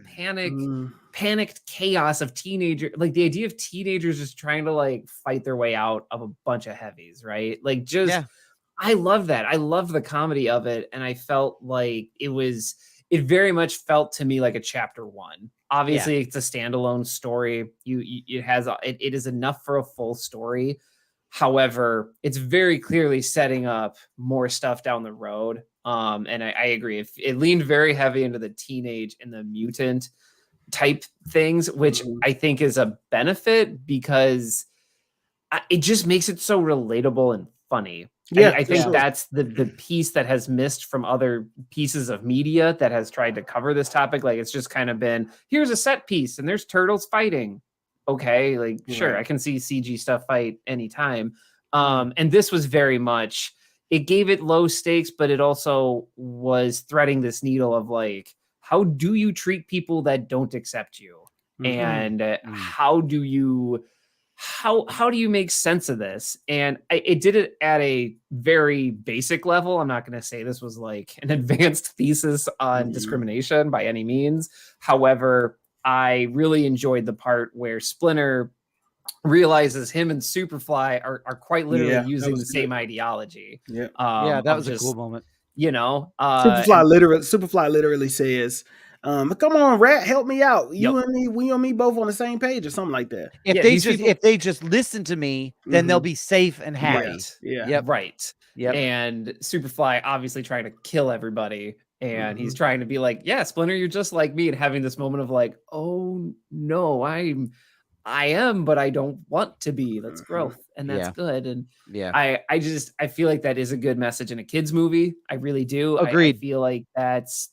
[SPEAKER 3] panicked chaos of teenager, like the idea of teenagers just trying to like fight their way out of a bunch of heavies, right? Like I love that. I love the comedy of it, and I felt like it very much felt to me like a chapter one. Obviously, it's a standalone story. It is enough for a full story. However, it's very clearly setting up more stuff down the road. And I agree. It leaned very heavy into the teenage and the mutant type things, which I think is a benefit because it just makes it so relatable and funny. Yeah, I think that's the piece that has missed from other pieces of media that has tried to cover this topic. Like it's just kind of been, here's a set piece and there's turtles fighting. Okay, like sure, I can see CG stuff fight anytime. And this was very much, it gave it low stakes, but it also was threading this needle of like, how do you treat people that don't accept you? And how do you make sense of this? And it did it at a very basic level. I'm not going to say this was like an advanced thesis on discrimination by any means. However, I really enjoyed the part where Splinter realizes him and Superfly are quite literally using the same ideology.
[SPEAKER 1] Yeah, that was a cool moment.
[SPEAKER 3] you know.
[SPEAKER 4] Superfly literally says, "Come on, Rat, help me out. You
[SPEAKER 3] Yep.
[SPEAKER 4] and me, we and me both on the same page," or something like that.
[SPEAKER 1] If
[SPEAKER 3] Yeah,
[SPEAKER 1] they
[SPEAKER 3] these
[SPEAKER 1] just
[SPEAKER 3] people-
[SPEAKER 1] if they just listen to me, then they'll
[SPEAKER 4] Mhm.
[SPEAKER 1] be safe and happy.
[SPEAKER 3] Right.
[SPEAKER 4] Yeah.
[SPEAKER 1] Yep.
[SPEAKER 3] Right.
[SPEAKER 1] Yep.
[SPEAKER 3] And Superfly obviously trying to kill everybody. And he's
[SPEAKER 4] Mhm.
[SPEAKER 3] trying to be like, yeah, Splinter, you're just like me. And having this moment of like, oh no, I am, but I don't want to be. That's
[SPEAKER 4] Mhm.
[SPEAKER 3] growth. And that's
[SPEAKER 1] Yeah.
[SPEAKER 3] good. And
[SPEAKER 1] Yeah.
[SPEAKER 3] I feel like that is a good message in a kid's movie. I really do. I
[SPEAKER 1] Agreed.
[SPEAKER 3] feel like that's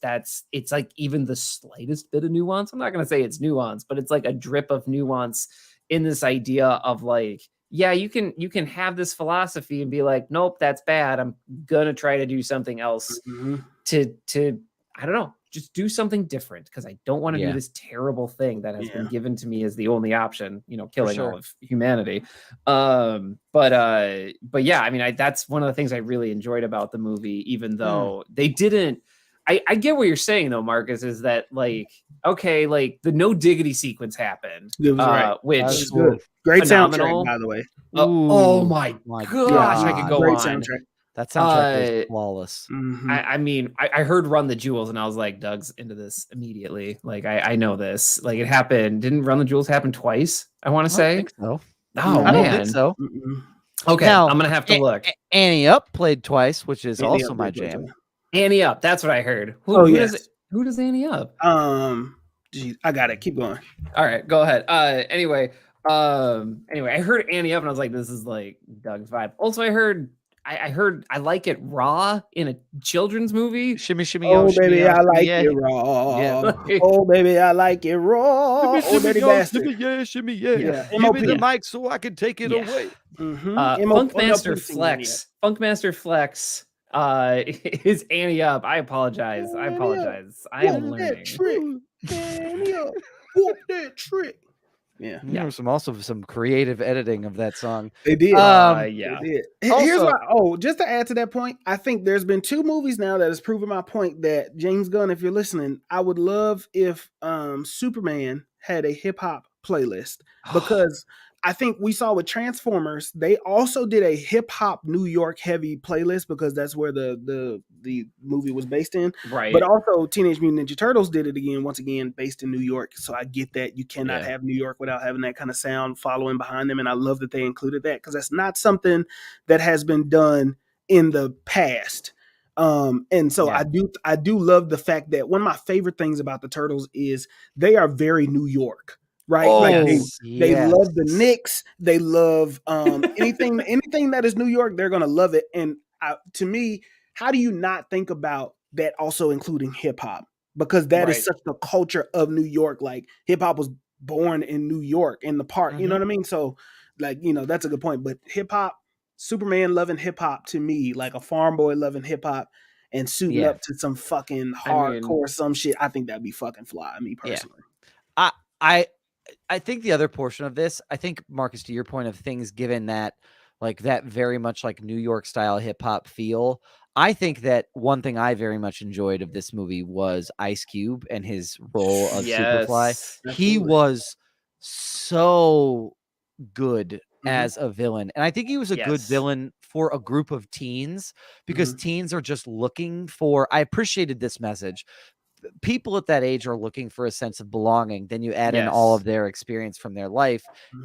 [SPEAKER 3] it's like even the slightest bit of nuance. I'm not gonna say it's nuance, but it's like a drip of nuance in this idea of like, yeah, you can have this philosophy and be like, nope, that's bad. I'm gonna try to do something else
[SPEAKER 4] Mhm.
[SPEAKER 3] to I don't know, just do something different because I don't want to do
[SPEAKER 1] Yeah.
[SPEAKER 3] this terrible thing that has
[SPEAKER 4] Yeah.
[SPEAKER 3] been given to me as the only option, killing
[SPEAKER 1] sure.
[SPEAKER 3] all of humanity. But yeah, I mean, that's one of the things I really enjoyed about the movie, even though they didn't. I get what you're saying though, Marcus, is that like, okay, like the no diggity sequence happened,
[SPEAKER 4] It was right.
[SPEAKER 3] which
[SPEAKER 4] It
[SPEAKER 1] That's
[SPEAKER 4] was
[SPEAKER 1] cool.
[SPEAKER 4] good. Great
[SPEAKER 3] phenomenal.
[SPEAKER 4] soundtrack, by the way.
[SPEAKER 3] Oh
[SPEAKER 1] Ooh,
[SPEAKER 3] my
[SPEAKER 1] my
[SPEAKER 3] gosh, I could go
[SPEAKER 4] great
[SPEAKER 3] on.
[SPEAKER 4] soundtrack.
[SPEAKER 1] That soundtrack
[SPEAKER 3] Uh,
[SPEAKER 1] is flawless.
[SPEAKER 4] Mhm.
[SPEAKER 3] I mean, I heard Run the Jewels and I was like, Doug's into this immediately. Like, I know this. Like, it happened. Didn't Run the Jewels happen twice? I want to
[SPEAKER 1] I don't
[SPEAKER 3] say.
[SPEAKER 1] think so.
[SPEAKER 3] Oh,
[SPEAKER 1] I don't
[SPEAKER 3] man.
[SPEAKER 1] think so.
[SPEAKER 4] Mm-mm.
[SPEAKER 3] Okay,
[SPEAKER 1] Now,
[SPEAKER 3] I'm going to have to look.
[SPEAKER 1] Annie Up played twice, which is
[SPEAKER 4] Annie
[SPEAKER 1] also
[SPEAKER 4] Up
[SPEAKER 1] my
[SPEAKER 4] did play
[SPEAKER 1] jam.
[SPEAKER 4] twice.
[SPEAKER 3] Annie Up. That's what I heard.
[SPEAKER 4] Oh, yes.
[SPEAKER 3] Who does Annie Up?
[SPEAKER 4] Geez, I got it. Keep going.
[SPEAKER 3] All right, go ahead. Anyway, I heard Annie Up and I was like, this is like Doug's vibe. Also, I heard I like it raw in a children's movie.
[SPEAKER 1] Shimmy, shimmy,
[SPEAKER 4] Oh,
[SPEAKER 1] yo, shimmy,
[SPEAKER 4] baby,
[SPEAKER 1] yo,
[SPEAKER 4] I
[SPEAKER 1] shimmy,
[SPEAKER 4] like
[SPEAKER 1] yeah.
[SPEAKER 4] it raw.
[SPEAKER 1] Yeah.
[SPEAKER 4] Oh, baby, I like it raw.
[SPEAKER 1] Shimmy,
[SPEAKER 4] Oh,
[SPEAKER 1] shimmy,
[SPEAKER 4] dirty
[SPEAKER 1] yo,
[SPEAKER 4] bastard.
[SPEAKER 1] shimmy, yeah, shimmy, yeah.
[SPEAKER 4] Yeah,
[SPEAKER 1] Give me the
[SPEAKER 4] MOP.
[SPEAKER 1] mic so I can take it
[SPEAKER 3] Yeah.
[SPEAKER 1] away.
[SPEAKER 3] Funkmaster Flex. Funkmaster Flex is Annie Up. I apologize. I am learning.
[SPEAKER 4] That trick. Annie Up. Whoop that trick. Yeah.
[SPEAKER 1] There was some creative editing of that song.
[SPEAKER 4] They did.
[SPEAKER 3] Yeah.
[SPEAKER 4] They did. Here's
[SPEAKER 1] Also-
[SPEAKER 4] why. Just to add to that point, I think there's been 2 movies now that has proven my point that James Gunn, if you're listening, I would love if Superman had a hip hop playlist, because I think we saw with Transformers, they also did a hip hop New York heavy playlist because that's where the movie was based in.
[SPEAKER 3] Right.
[SPEAKER 4] But also Teenage Mutant Ninja Turtles did it again, once again, based in New York. So I get that you cannot have New York without having that kind of sound following behind them. And I love that they included that because that's not something that has been done in the past. And so I do love the fact that one of my favorite things about the Turtles is they are very New York. Right, like they love the Knicks. They love anything that is New York. They're gonna love it. And to me, how do you not think about that also including hip hop? Because that is such the culture of New York. Like hip hop was born in New York in the park. You know what I mean? So, like, that's a good point. But hip hop, Superman loving hip hop to me, like a farm boy loving hip hop and suiting up to some fucking hardcore some shit. I think that'd be fucking fly. Me personally.
[SPEAKER 1] I think the other portion of this, I think, Marcus, to your point of things given that, like that very much like New York style hip hop feel, I think that one thing I very much enjoyed of this movie was Ice Cube and his role of Superfly. He was so good as a villain. And I think he was a good villain for a group of teens because teens are just looking for, I appreciated this message. People at that age are looking for a sense of belonging. Then you add in all of their experience from their life.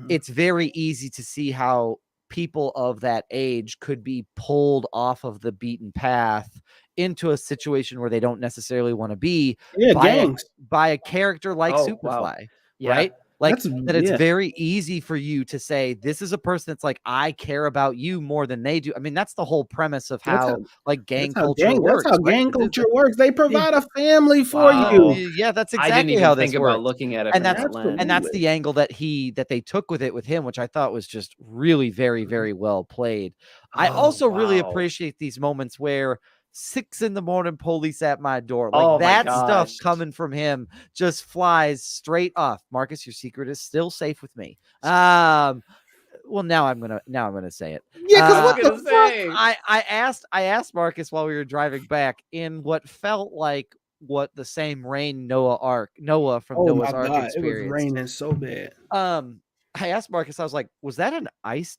[SPEAKER 1] It's very easy to see how people of that age could be pulled off of the beaten path into a situation where they don't necessarily want to be by a character like Superfly, right? Like that it's very easy for you to say, this is a person that's like, I care about you more than they do. I mean, that's the whole premise of how gang culture works.
[SPEAKER 4] That's how gang culture works. They provide a family for you.
[SPEAKER 1] Yeah, that's
[SPEAKER 3] I
[SPEAKER 1] exactly
[SPEAKER 3] didn't
[SPEAKER 1] how
[SPEAKER 3] even
[SPEAKER 1] this
[SPEAKER 3] think
[SPEAKER 1] works.
[SPEAKER 3] about looking at it
[SPEAKER 1] And
[SPEAKER 3] from that lens.
[SPEAKER 1] and that's the angle that they took with him, which I thought was just really very, very well played. I also really appreciate these moments where 6 a.m, police at my door. Like that stuff coming from him just flies straight off. Marcus, your secret is still safe with me. Well, now I'm gonna say it.
[SPEAKER 4] Yeah, because what the fuck?
[SPEAKER 1] I asked Marcus while we were driving back in what felt like what the same rain Noah from Noah's Ark experienced.
[SPEAKER 4] It was raining so bad.
[SPEAKER 1] I asked Marcus, I was like, was that an Ice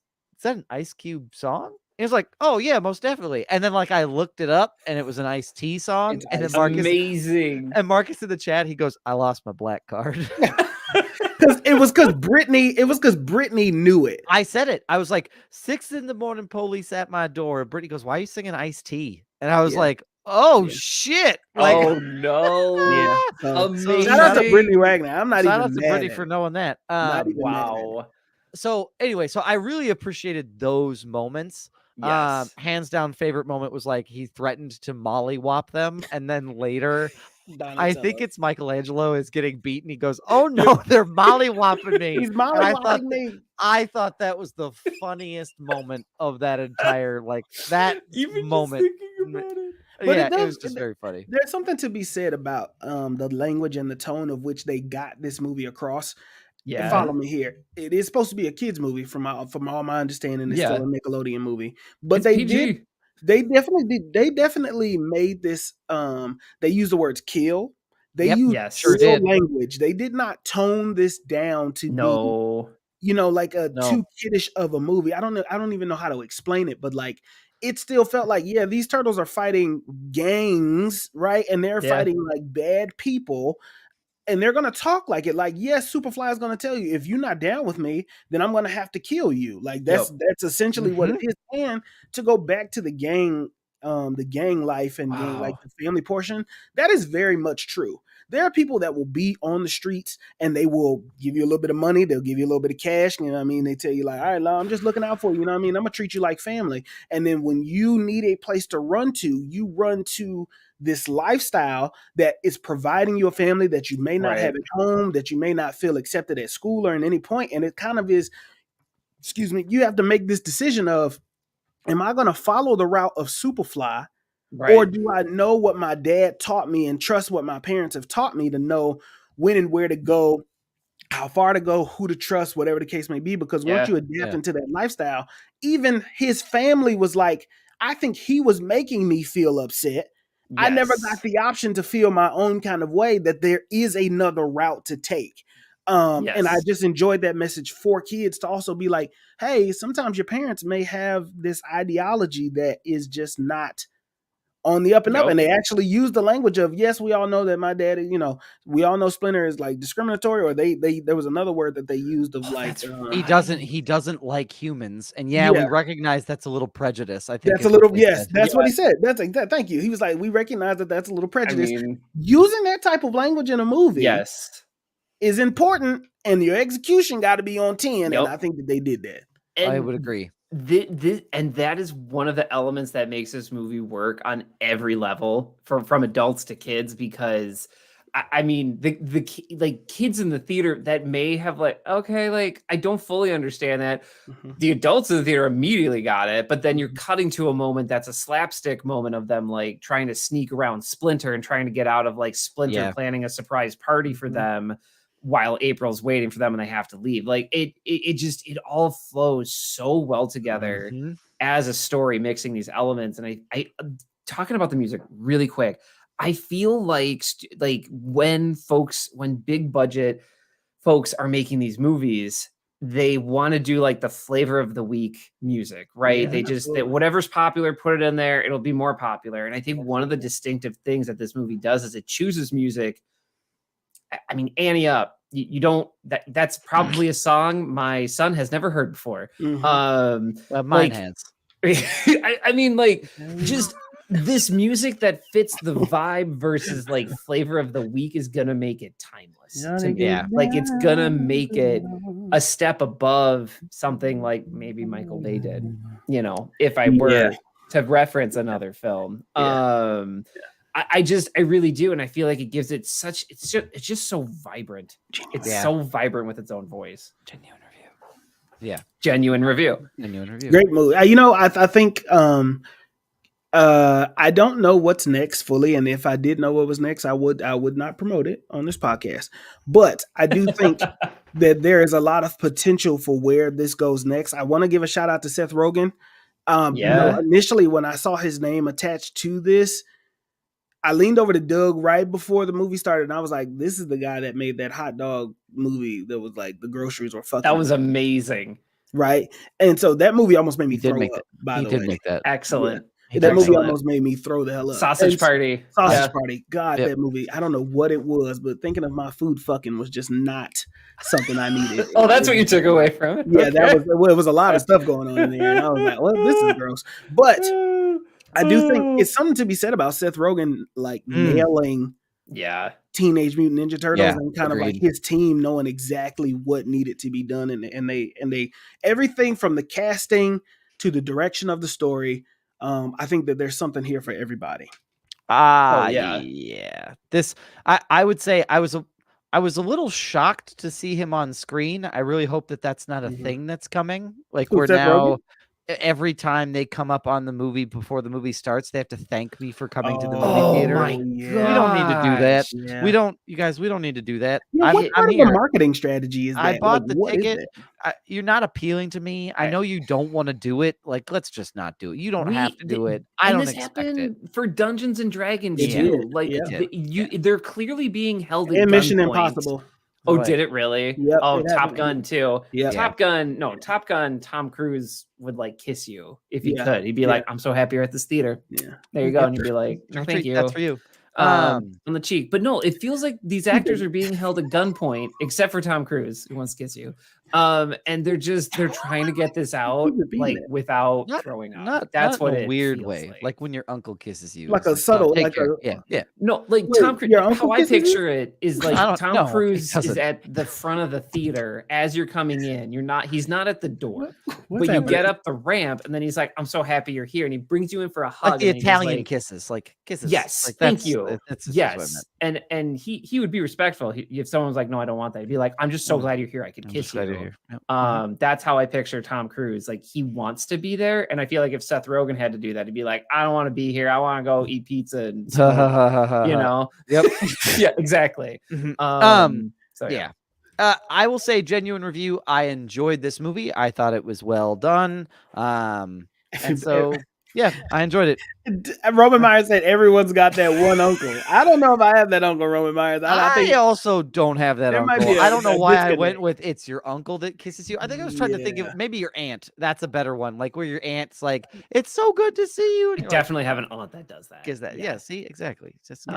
[SPEAKER 1] Cube song? He was like, "Oh yeah, most definitely." And then like I looked it up, and it was an Ice-T song.
[SPEAKER 4] It's
[SPEAKER 1] And then
[SPEAKER 4] Ice-T.
[SPEAKER 3] Amazing.
[SPEAKER 1] Marcus in the chat, he goes, "I lost my black card."
[SPEAKER 4] Because Brittany knew it.
[SPEAKER 1] I said it. I was like, 6 a.m, police at my door. And Brittany goes, "Why are you singing Ice-T?" And I was
[SPEAKER 4] Yeah.
[SPEAKER 1] like, "Oh
[SPEAKER 4] Yeah.
[SPEAKER 1] shit!" Like,
[SPEAKER 3] Oh no.
[SPEAKER 4] Yeah. So,
[SPEAKER 3] Amazing.
[SPEAKER 4] shout out to Brittany Wagner. I'm not
[SPEAKER 1] shout
[SPEAKER 4] even
[SPEAKER 1] out to
[SPEAKER 4] mad
[SPEAKER 1] Brittany
[SPEAKER 4] at
[SPEAKER 1] for
[SPEAKER 4] it.
[SPEAKER 1] knowing that.
[SPEAKER 4] Not even mad at it.
[SPEAKER 3] Wow.
[SPEAKER 1] So anyway, so I really appreciated those moments.
[SPEAKER 3] Yes.
[SPEAKER 1] Hands down, favorite moment was like he threatened to mollywop them, and then later, I think it's Michelangelo is getting beaten. He goes, "Oh no, they're mollywopping me."
[SPEAKER 4] He's
[SPEAKER 1] And I thought
[SPEAKER 4] mollywopping me.
[SPEAKER 1] I thought that was the funniest moment of that entire that
[SPEAKER 3] Even
[SPEAKER 1] moment.
[SPEAKER 3] just thinking about it.
[SPEAKER 4] But
[SPEAKER 1] Yeah,
[SPEAKER 4] it
[SPEAKER 1] it
[SPEAKER 4] does-
[SPEAKER 1] was just very funny.
[SPEAKER 4] There's something to be said about the language and the tone of which they got this movie across.
[SPEAKER 3] Yeah.
[SPEAKER 4] Follow me here. It is supposed to be a kids movie from all my understanding. It's
[SPEAKER 3] Yeah.
[SPEAKER 4] still a Nickelodeon movie, but
[SPEAKER 3] It's
[SPEAKER 4] they
[SPEAKER 3] PG.
[SPEAKER 4] they definitely made this. They used the words kill. They
[SPEAKER 1] Yep,
[SPEAKER 4] used
[SPEAKER 3] yes.
[SPEAKER 1] Sure
[SPEAKER 4] real
[SPEAKER 1] did.
[SPEAKER 4] language. They did not tone this down to be,
[SPEAKER 3] No.
[SPEAKER 4] like a
[SPEAKER 1] No.
[SPEAKER 4] too kiddish of a movie. I don't know. I don't even know how to explain it, but like it still felt like, yeah, these turtles are fighting gangs, right? And they're
[SPEAKER 3] Yeah.
[SPEAKER 4] fighting like bad people. And they're gonna talk like it. Like, yes, Superfly is gonna tell you, if you're not down with me, then I'm gonna have to kill you. Like that's essentially what it is. And to go back to the gang life and gang, like
[SPEAKER 3] Wow.
[SPEAKER 4] the family portion, that is very much true. There are people that will be on the streets and they will give you a little bit of money, they'll give you a little bit of cash, you know what I mean? They tell you like, all right, love, I'm just looking out for you, you know what I mean? I'm gonna treat you like family. And then when you need a place to run to, you run to this lifestyle that is providing you a family that you may not
[SPEAKER 3] Right.
[SPEAKER 4] have at home, that you may not feel accepted at school or in any point. And it kind of is, you have to make this decision of, am I going to follow the route of Superfly,
[SPEAKER 3] Right.
[SPEAKER 4] or do I know what my dad taught me and trust what my parents have taught me to know when and where to go, how far to go, who to trust, whatever the case may be? Because once
[SPEAKER 3] Yeah.
[SPEAKER 4] you adapt into that lifestyle, even his family was like, I think he was making me feel upset. I never
[SPEAKER 3] Yes.
[SPEAKER 4] got the option to feel my own kind of way, that there is another route to take. And I
[SPEAKER 3] Yes.
[SPEAKER 4] just enjoyed that message for kids to also be like, hey, sometimes your parents may have this ideology that is just not on the up and up.
[SPEAKER 3] Yep.
[SPEAKER 4] And they actually use the language of, yes, we all know that my dad, we all know Splinter is like discriminatory, or there was another word that they used of like,
[SPEAKER 1] He doesn't like humans. And yeah, we recognize that's a little prejudice. I think
[SPEAKER 4] that's a little, yes, that's what he said. That's like that. Thank you. He was like, we recognize that that's a little prejudice. Using that type of language in a movie is important, and your execution got to be on 10. And I think that they did that.
[SPEAKER 3] And
[SPEAKER 1] I would agree.
[SPEAKER 3] And that is one of the elements that makes this movie work on every level, from adults to kids, because I mean, the kids in the theater that may have like, okay, like I don't fully understand that. The adults in the theater immediately got it, but then you're cutting to a moment that's a slapstick moment of them like trying to sneak around Splinter and trying to get out of like Splinter planning a surprise party for them, while April's waiting for them and they have to leave. Like it all flows so well together as a story, mixing these elements. And I talking about the music really quick, I feel like when big budget folks are making these movies, they want to do like the flavor of the week music, right? They just, whatever's popular, put it in there, it'll be more popular. And I think one of the distinctive things that this movie does is it chooses music. I mean, Annie Up, you don't, that's probably a song my son has never heard before.
[SPEAKER 1] Mine has.
[SPEAKER 3] I mean, like, just this music that fits the vibe versus like flavor of the week is gonna make it timeless to me. Yeah, like it's gonna make it a step above something like maybe Michael Bay did, if I were to reference another film. I really do, and I feel like it gives it such. It's just so vibrant. It's so vibrant with its own voice. Genuine review.
[SPEAKER 4] Great movie. I think I don't know what's next fully, and if I did know what was next, I would not promote it on this podcast. But I do think that there is a lot of potential for where this goes next. I want to give a shout out to Seth Rogen. Initially when I saw his name attached to this, I leaned over to Doug right before the movie started, and I was like, this is the guy that made that hot dog movie that was like the groceries were fucking.
[SPEAKER 3] That was amazing.
[SPEAKER 4] right? And so that movie almost made me
[SPEAKER 1] He did
[SPEAKER 4] throw
[SPEAKER 1] make
[SPEAKER 4] up.
[SPEAKER 1] that.
[SPEAKER 4] By
[SPEAKER 1] He
[SPEAKER 4] the
[SPEAKER 1] did
[SPEAKER 4] way,
[SPEAKER 1] make that.
[SPEAKER 3] Excellent.
[SPEAKER 1] He
[SPEAKER 4] that
[SPEAKER 1] did make
[SPEAKER 4] movie
[SPEAKER 1] that.
[SPEAKER 3] Excellent.
[SPEAKER 4] almost made me throw the hell up.
[SPEAKER 3] Sausage
[SPEAKER 4] And
[SPEAKER 3] Party.
[SPEAKER 4] Sausage
[SPEAKER 3] Yeah.
[SPEAKER 4] Party. God,
[SPEAKER 1] Yep.
[SPEAKER 4] that movie. I don't know what it was, but thinking of my food fucking was just not something I needed.
[SPEAKER 3] Oh, that's what you took away from it.
[SPEAKER 4] Yeah, that
[SPEAKER 3] Okay.
[SPEAKER 4] was it was a lot of stuff going on in there, and I was like, "Well, this is gross." But I do think it's something to be said about Seth Rogen like nailing
[SPEAKER 3] Yeah.
[SPEAKER 4] Teenage Mutant Ninja Turtles
[SPEAKER 1] Yeah,
[SPEAKER 4] and kind of like
[SPEAKER 1] agreed.
[SPEAKER 4] his team knowing exactly what needed to be done, and they everything from the casting to the direction of the story. I think that there's something here for everybody.
[SPEAKER 3] Yeah.
[SPEAKER 1] Yeah. This I would say I was a little shocked to see him on screen. I really hope that that's not a thing that's coming. Like
[SPEAKER 4] Who,
[SPEAKER 1] we're
[SPEAKER 4] Seth
[SPEAKER 1] now
[SPEAKER 4] Rogen?
[SPEAKER 1] every time they come up on the movie before the movie starts, they have to thank me for coming to the movie
[SPEAKER 3] Oh
[SPEAKER 1] theater.
[SPEAKER 3] my
[SPEAKER 4] yeah.
[SPEAKER 1] We don't need to do that.
[SPEAKER 3] gosh.
[SPEAKER 4] Yeah.
[SPEAKER 1] We don't, you guys. We don't need to do that.
[SPEAKER 4] Yeah, what
[SPEAKER 1] I'm
[SPEAKER 4] kind of a
[SPEAKER 1] here.
[SPEAKER 4] marketing strategy is that?
[SPEAKER 1] I
[SPEAKER 4] Like,
[SPEAKER 1] bought the
[SPEAKER 4] what is
[SPEAKER 1] ticket.
[SPEAKER 4] that?
[SPEAKER 1] You're not appealing to me. I know you don't want to do it. Like, let's just not do it. You don't have to do it. I don't
[SPEAKER 3] this
[SPEAKER 1] expect it.
[SPEAKER 3] happened for Dungeons and Dragons
[SPEAKER 4] It
[SPEAKER 3] too.
[SPEAKER 4] did,
[SPEAKER 3] Like
[SPEAKER 4] yeah.
[SPEAKER 3] they're clearly being held at
[SPEAKER 4] And Mission
[SPEAKER 3] gunpoint.
[SPEAKER 4] Impossible.
[SPEAKER 3] Oh,
[SPEAKER 1] Right.
[SPEAKER 3] did it really?
[SPEAKER 4] Yep,
[SPEAKER 3] Oh,
[SPEAKER 4] it
[SPEAKER 3] Top
[SPEAKER 4] happened.
[SPEAKER 3] Gun too.
[SPEAKER 4] Yep.
[SPEAKER 3] Top Gun. No, Top Gun. Tom Cruise would like kiss you if he
[SPEAKER 4] Yeah,
[SPEAKER 3] could. He'd be
[SPEAKER 4] yeah.
[SPEAKER 3] like, "I'm so happy you're at this theater."
[SPEAKER 4] Yeah.
[SPEAKER 3] There you go, and you'd be like, "No, thank you."
[SPEAKER 1] That's for you.
[SPEAKER 3] On the cheek. But no, it feels like these actors are being held at gunpoint, except for Tom Cruise, who wants to kiss you. And they're trying to get this out like without throwing up. That's what
[SPEAKER 1] in a
[SPEAKER 3] it
[SPEAKER 1] weird
[SPEAKER 3] feels
[SPEAKER 1] way.
[SPEAKER 3] like.
[SPEAKER 1] Like when your uncle kisses you.
[SPEAKER 4] Like
[SPEAKER 1] it's
[SPEAKER 4] a
[SPEAKER 1] "No,
[SPEAKER 4] subtle,
[SPEAKER 1] take
[SPEAKER 4] like
[SPEAKER 1] care."
[SPEAKER 4] a
[SPEAKER 1] Yeah.
[SPEAKER 3] No, like
[SPEAKER 4] Wait,
[SPEAKER 3] Tom Cruise.
[SPEAKER 4] your uncle
[SPEAKER 3] How I
[SPEAKER 4] kisses you?
[SPEAKER 3] picture it is
[SPEAKER 1] I
[SPEAKER 3] like
[SPEAKER 1] don't-
[SPEAKER 3] Tom
[SPEAKER 1] no, he
[SPEAKER 3] Cruise is
[SPEAKER 1] doesn't.
[SPEAKER 3] at the front of the theater as you're coming in. He's not at the door,
[SPEAKER 4] What's
[SPEAKER 3] but you
[SPEAKER 4] happening?
[SPEAKER 3] get up the ramp, and then he's like, "I'm so happy you're here," and he brings you in for a hug.
[SPEAKER 1] Like the
[SPEAKER 3] and he goes
[SPEAKER 1] Italian
[SPEAKER 3] like,
[SPEAKER 1] kisses, like kisses.
[SPEAKER 3] Yes,
[SPEAKER 1] Like
[SPEAKER 3] thank
[SPEAKER 1] that's-
[SPEAKER 3] you.
[SPEAKER 1] That's just what I
[SPEAKER 3] Yes,
[SPEAKER 1] meant.
[SPEAKER 3] and he would be respectful. If someone was like, "No, I don't want that," he'd be like, "I'm just so glad you're here. I could
[SPEAKER 1] I'm
[SPEAKER 3] kiss
[SPEAKER 1] just glad you're
[SPEAKER 3] you."
[SPEAKER 1] here. Yep.
[SPEAKER 3] That's how I picture Tom Cruise. Like he wants to be there, and I feel like if Seth Rogen had to do that, he'd be like, "I don't want to be here. I want to go eat pizza and smoke," you know."
[SPEAKER 1] Yep.
[SPEAKER 3] Yeah, exactly. So
[SPEAKER 1] yeah. I will say genuine review. I enjoyed this movie. I thought it was well done. And so yeah, I enjoyed it.
[SPEAKER 4] Roman Myers said everyone's got that one uncle. I don't know if I have that uncle, Roman Myers. I think
[SPEAKER 1] also don't have that
[SPEAKER 4] there might
[SPEAKER 1] uncle.
[SPEAKER 4] be
[SPEAKER 1] I don't know
[SPEAKER 4] a
[SPEAKER 1] why I
[SPEAKER 4] disconnect.
[SPEAKER 1] went with it's your uncle that kisses you. I think I was trying to think of maybe your aunt. That's a better one. Like where your aunt's like, it's so good to see you.
[SPEAKER 3] I definitely have an aunt that does that.
[SPEAKER 1] Is that? Yeah. See, exactly. Just
[SPEAKER 3] in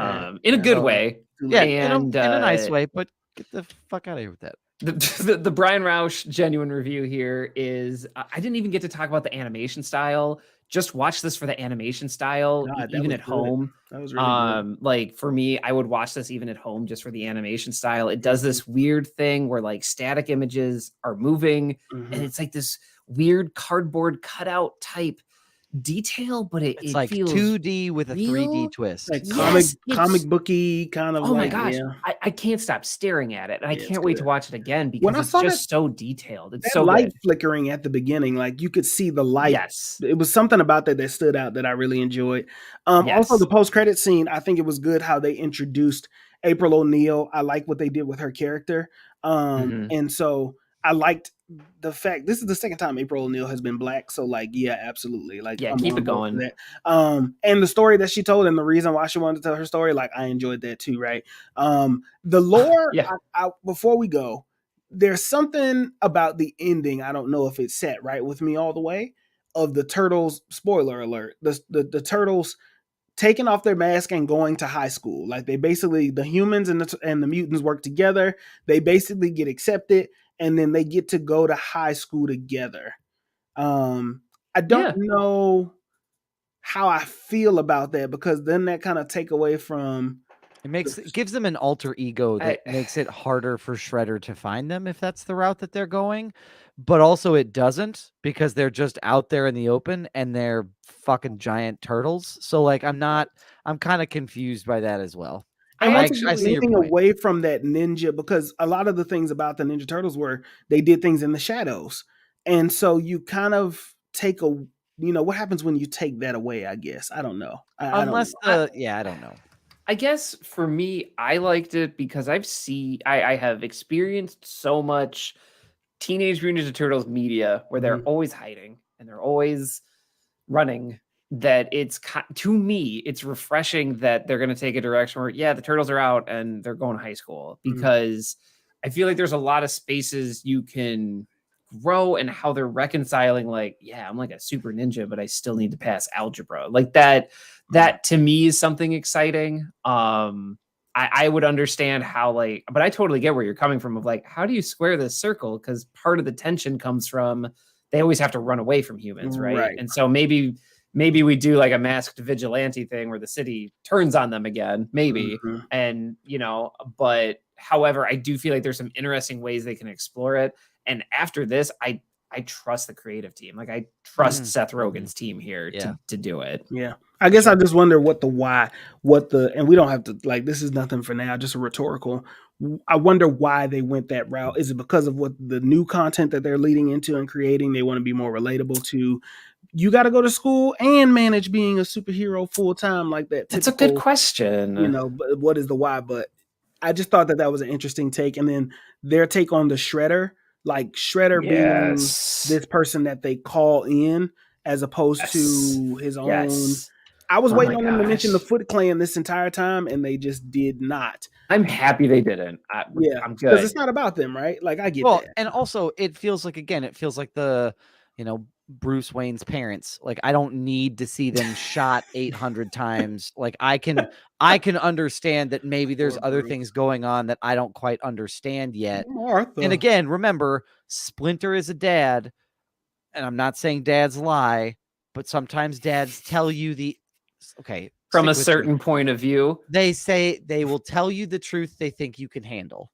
[SPEAKER 3] a good way.
[SPEAKER 1] Yeah,
[SPEAKER 3] and
[SPEAKER 1] in a nice way. But get the fuck out of here with that.
[SPEAKER 3] The Brian Roush genuine review here is I didn't even get to talk about the animation style. Just watch this for the animation style, even at home.
[SPEAKER 4] That was really good.
[SPEAKER 3] Like for me, I would watch this even at home just for the animation style. It does this weird thing where like static images are moving, and it's like this weird cardboard cutout type detail, but it
[SPEAKER 1] like
[SPEAKER 3] feels
[SPEAKER 1] 2D with a
[SPEAKER 3] real.
[SPEAKER 1] 3D twist.
[SPEAKER 4] Like
[SPEAKER 3] Yes,
[SPEAKER 4] comic booky kind of.
[SPEAKER 3] Oh my
[SPEAKER 4] like,
[SPEAKER 3] gosh,
[SPEAKER 4] yeah.
[SPEAKER 3] I can't stop staring at it, and I
[SPEAKER 4] Yeah,
[SPEAKER 3] can't wait to watch it again because
[SPEAKER 4] When I
[SPEAKER 3] it's
[SPEAKER 4] saw
[SPEAKER 3] just so detailed. It's
[SPEAKER 4] that
[SPEAKER 3] so
[SPEAKER 4] light
[SPEAKER 3] good.
[SPEAKER 4] flickering at the beginning, like you could see the light.
[SPEAKER 3] Yes,
[SPEAKER 4] It was something about that stood out that I really enjoyed. Also, the post-credit scene, I think it was good how they introduced April O'Neil. I like what they did with her character, and so I liked the fact this is the second time April O'Neil has been black. So, like, yeah, absolutely, like,
[SPEAKER 3] yeah,
[SPEAKER 4] I'm
[SPEAKER 3] keep
[SPEAKER 4] on
[SPEAKER 3] it
[SPEAKER 4] board for
[SPEAKER 3] going.
[SPEAKER 4] that. And the story that she told and the reason why she wanted to tell her story, like, I enjoyed that too, right? The lore.
[SPEAKER 3] Yeah.
[SPEAKER 4] Before we go, there's something about the ending. I don't know if it sat right with me all the way. Of the turtles, spoiler alert, the turtles taking off their mask and going to high school. Like they basically, the humans and the mutants work together. They basically get accepted, and then they get to go to high school together. I don't know how I feel about that because then that kind of take away from.
[SPEAKER 1] It gives them an alter ego that makes it harder for Shredder to find them if that's the route that they're going. But also it doesn't because they're just out there in the open and they're fucking giant turtles. So like I'm kind of confused by that as well.
[SPEAKER 4] I
[SPEAKER 1] see your
[SPEAKER 4] point.
[SPEAKER 1] point.
[SPEAKER 4] Away from that ninja because a lot of the things about the Ninja Turtles were they did things in the shadows. And so you kind of take what happens when you take that away, I guess. I don't know. I don't know.
[SPEAKER 3] I guess for me, I liked it because I have experienced so much Teenage Mutant Ninja Turtles media where they're always hiding and they're always running that to me, it's refreshing that they're going to take a direction where, the turtles are out and they're going to high school because I feel like there's a lot of spaces you can grow and how they're reconciling, like, yeah, I'm like a super ninja, but I still need to pass algebra. Like that to me is something exciting. I would understand how, like, but I totally get where you're coming from of like, how do you square this circle? Because part of the tension comes from they always have to run away from humans, right? And so maybe we do like a masked vigilante thing where the city turns on them again, maybe. And, but however, I do feel like there's some interesting ways they can explore it. And after this, I trust the creative team. Like I trust Seth Rogen's team here to do it.
[SPEAKER 4] Yeah. I guess I just wonder and we don't have to, like, this is nothing for now, just a rhetorical. I wonder why they went that route. Is it because of what the new content that they're leading into and creating? They want to be more relatable to, you got to go to school and manage being a superhero full time like that.
[SPEAKER 3] That's a good question.
[SPEAKER 4] But what is the why? But I just thought that was an interesting take. And then their take on the Shredder, like Shredder being this person that they call in as opposed to his own. I was waiting on them to mention the Foot Clan this entire time, and they just did not.
[SPEAKER 3] I'm happy they didn't. I'm good.
[SPEAKER 4] Because it's not about them, right? Like, I get that.
[SPEAKER 1] And also it feels like the, Bruce Wayne's parents. Like, I don't need to see them shot 800 times. Like, I can understand that maybe there's other things going on that I don't quite understand yet.
[SPEAKER 4] Martha.
[SPEAKER 1] And again, remember, Splinter is a dad, and I'm not saying dads lie, but sometimes dads tell you
[SPEAKER 3] from a certain point of view.
[SPEAKER 1] They say they will tell you the truth they think you can handle,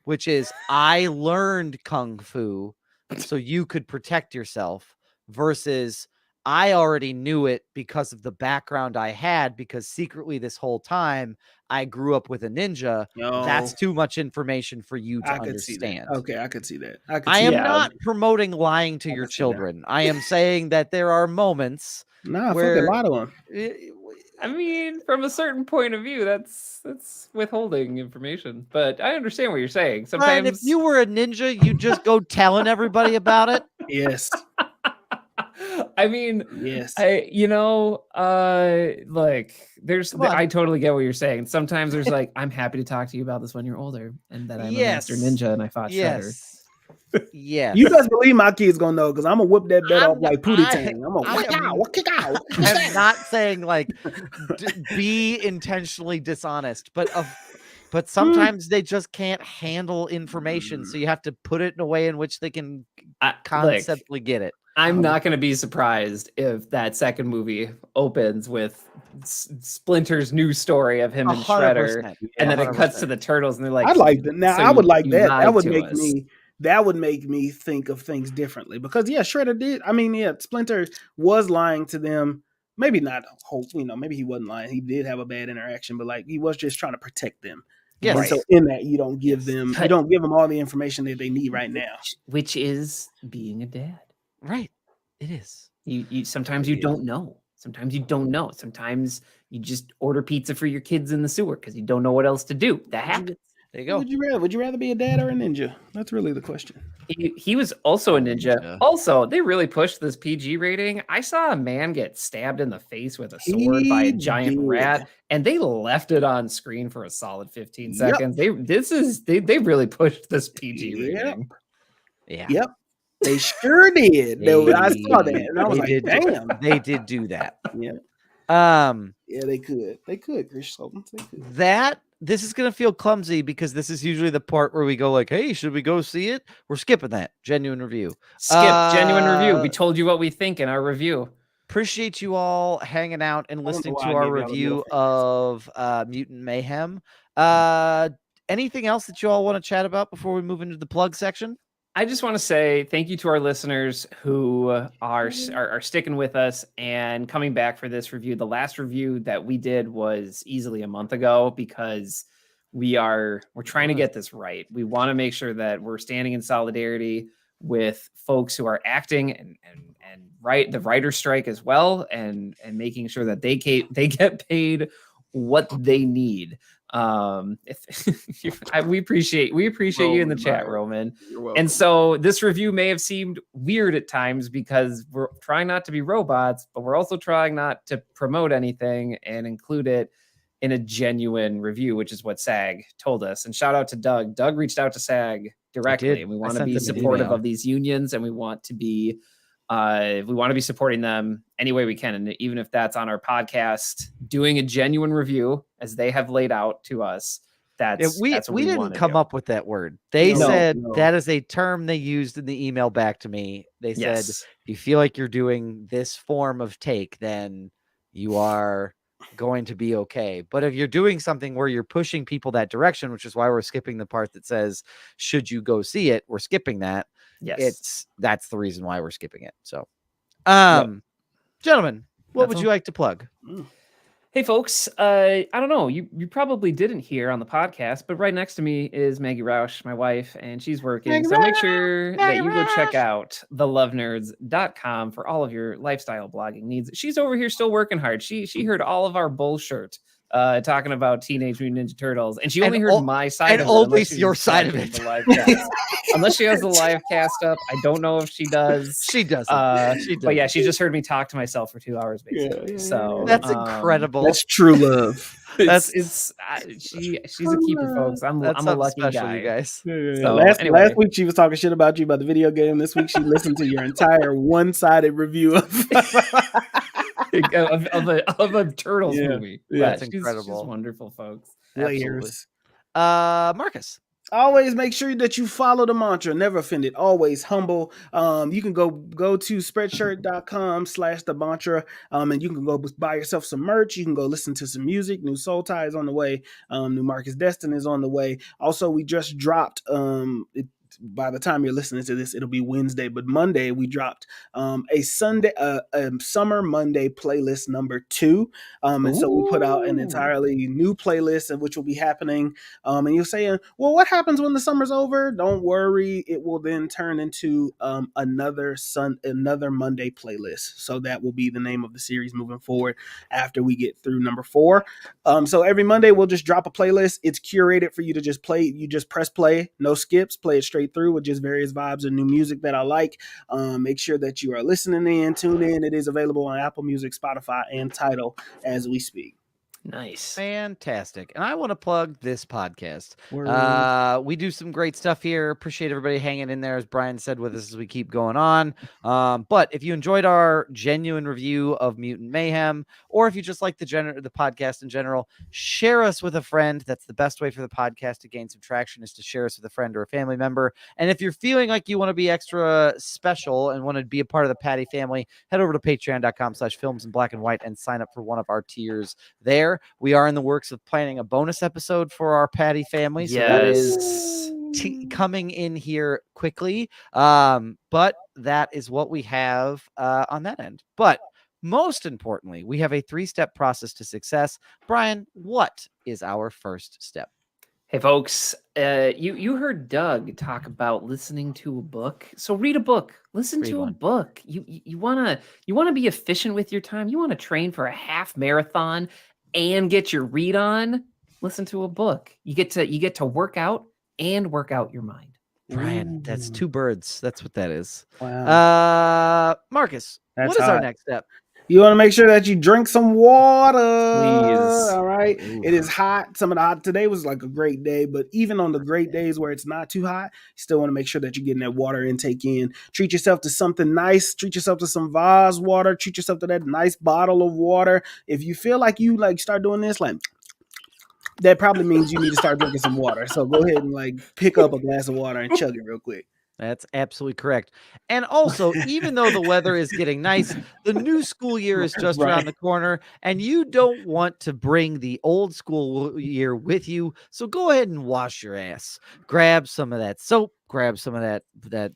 [SPEAKER 1] which is, I learned Kung Fu so you could protect yourself, versus I already knew it because of the background I had, because secretly this whole time I grew up with a ninja. That's too much information for you to understand.
[SPEAKER 4] Okay, I could see that.
[SPEAKER 1] I am not promoting lying to your children. I am saying that there are moments where
[SPEAKER 4] a lot of them.
[SPEAKER 3] I mean, from a certain point of view, that's withholding information. But I understand what you're saying. Sometimes,
[SPEAKER 1] Ryan, if you were a ninja, you just go telling everybody about it.
[SPEAKER 4] Yes.
[SPEAKER 3] I mean,
[SPEAKER 4] yes.
[SPEAKER 3] Like, I totally get what you're saying. Sometimes there's like, I'm happy to talk to you about this when you're older, and that I'm a master ninja and I fought Shredder.
[SPEAKER 1] Yeah,
[SPEAKER 4] you guys believe my kids gonna know, because I'm gonna whip that bed off like Pootie Tang. I'm gonna kick out.
[SPEAKER 1] I'm not saying like be intentionally dishonest, but sometimes they just can't handle information, so you have to put it in a way in which they can conceptually get it.
[SPEAKER 3] I'm not going to be surprised if that second movie opens with Splinter's new story of him and Shredder, and then it cuts to the Turtles, and they're like,
[SPEAKER 4] I like that. Now, I would like that. That would make me think of things differently, because Shredder did. I mean, Splinter was lying to them. Maybe not maybe he wasn't lying. He did have a bad interaction, but like, he was just trying to protect them.
[SPEAKER 1] Yes.
[SPEAKER 4] And so in that, you don't give them all the information that they need right now,
[SPEAKER 3] which is being a dad.
[SPEAKER 1] Right. It is.
[SPEAKER 3] You sometimes you don't know. Sometimes you don't know. Sometimes you just order pizza for your kids in the sewer because you don't know what else to do. That happens.
[SPEAKER 1] There you go.
[SPEAKER 4] Would you rather be a dad or a ninja? That's really the question.
[SPEAKER 3] He was also a ninja. Also, they really pushed this PG rating. I saw a man get stabbed in the face with a sword by a giant rat, and they left it on screen for a solid 15 seconds. They really pushed this PG rating.
[SPEAKER 1] Yeah.
[SPEAKER 4] Yep. They sure did. I saw that, and I was like, "Damn,
[SPEAKER 1] they did do that."
[SPEAKER 4] Yeah. Yeah, they could. They could. Chris Sullivan, they could.
[SPEAKER 1] This is gonna feel clumsy, because this is usually the part where we go like, "Hey, should we go see it?" We're skipping that. Genuine review.
[SPEAKER 3] Genuine review. We told you what we think in our review.
[SPEAKER 1] Appreciate you all hanging out and listening to our review of Mutant Mayhem. Anything else that you all want to chat about before we move into the plug section?
[SPEAKER 3] I just want to say thank you to our listeners who are sticking with us and coming back for this review. The last review that we did was easily a month ago, because we're trying to get this right. We want to make sure that we're standing in solidarity with folks who are acting and the writer's strike as well, and making sure that they get paid what they need. We appreciate you in the chat, Roman. And so this review may have seemed weird at times, because we're trying not to be robots, but we're also trying not to promote anything and include it in a genuine review, which is what SAG told us. And shout out to Doug. Doug reached out to SAG directly. And we want to be supportive of these unions, and we want to be supporting them any way we can. And even if that's on our podcast, doing a genuine review as they have laid out to us, that's what we
[SPEAKER 1] didn't come up with that word. They said that is a term they used in the email back to me. They said, if you feel like you're doing this form of take, then you are going to be okay. But if you're doing something where you're pushing people that direction, which is why we're skipping the part that says, should you go see it? We're skipping that.
[SPEAKER 3] Yes.
[SPEAKER 1] That's the reason why we're skipping it. So, gentlemen, what would you like to plug?
[SPEAKER 3] Hey folks, I don't know, you probably didn't hear on the podcast, but right next to me is Maggie Roush, my wife, and she's working. So make sure that you go check out thelovenerds.com for all of your lifestyle blogging needs. She's over here still working hard. She heard all of our bullshit talking about Teenage Mutant Ninja Turtles, and she only heard my side
[SPEAKER 1] and
[SPEAKER 3] of it.
[SPEAKER 1] Only your side of it.
[SPEAKER 3] Unless she has the live cast up. I don't know if she does.
[SPEAKER 1] She doesn't.
[SPEAKER 3] But yeah, she just heard me talk to myself for 2 hours basically. So
[SPEAKER 1] that's incredible.
[SPEAKER 4] That's true love.
[SPEAKER 3] She's a keeper, folks. I'm a lucky guy.
[SPEAKER 1] You guys.
[SPEAKER 3] So,
[SPEAKER 4] last week she was talking shit about you about the video game. This week she listened to your entire one-sided review of
[SPEAKER 3] a Turtles movie.
[SPEAKER 1] That's incredible.
[SPEAKER 3] She's wonderful, folks.
[SPEAKER 4] Layers.
[SPEAKER 1] Marcus.
[SPEAKER 4] Always make sure that you follow the mantra, never offended, always humble. You can go to spreadshirt.com/the mantra, and you can go buy yourself some merch. You can go listen to some music. New Soul Tie is on the way. New Marcus Destin is on the way. Also, we just dropped by the time you're listening to this, it'll be Wednesday, but Monday we dropped a summer Monday playlist number 2. And so we put out an entirely new playlist, of which will be happening. And you're saying, well, what happens when the summer's over? Don't worry. It will then turn into another Monday playlist. So that will be the name of the series moving forward after we get through number 4. So every Monday we'll just drop a playlist. It's curated for you to just play. You just press play, no skips, play it straight through with just various vibes and new music that I like. Make sure that you are listening in, tune in. It is available on Apple Music, Spotify, and Tidal as we speak.
[SPEAKER 3] Nice.
[SPEAKER 1] Fantastic. And I want to plug this podcast. We do some great stuff here. Appreciate everybody hanging in there, as Brian said, with us as we keep going on. But if you enjoyed our genuine review of Mutant Mayhem, or if you just like the podcast in general, share us with a friend. That's the best way for the podcast to gain some traction, is to share us with a friend or a family member. And if you're feeling like you want to be extra special and want to be a part of the Patty family, head over to patreon.com/filmsinblackandwhite and sign up for one of our tiers there. We are in the works of planning a bonus episode for our Patty family. So that is coming in here quickly. But that is what we have on that end. But most importantly, we have a 3-step process to success. Brian, what is our first step?
[SPEAKER 3] Hey folks, you heard Doug talk about listening to a book. So read a book. Listen to a book. You wanna be efficient with your time. You want to train for a half marathon and get your read on. Listen to a book. You get to work out and work out your mind.
[SPEAKER 1] Brian, that's 2 birds. That's what that is.
[SPEAKER 4] Wow.
[SPEAKER 1] Marcus, what is our next step?
[SPEAKER 4] You want to make sure that you drink some water.
[SPEAKER 3] Please.
[SPEAKER 4] All right. Ooh. It is hot. Today was like a great day, but even on the great days where it's not too hot, you still want to make sure that you're getting that water intake in. Treat yourself to something nice. Treat yourself to some Vaz water. Treat yourself to that nice bottle of water. If you feel like you start doing this, that probably means you need to start drinking some water. So go ahead and pick up a glass of water and chug it real quick.
[SPEAKER 1] That's absolutely correct. And also, even though the weather is getting nice, the new school year is just around the corner, and you don't want to bring the old school year with you. So go ahead and wash your ass. Grab some of that soap. Grab some of that,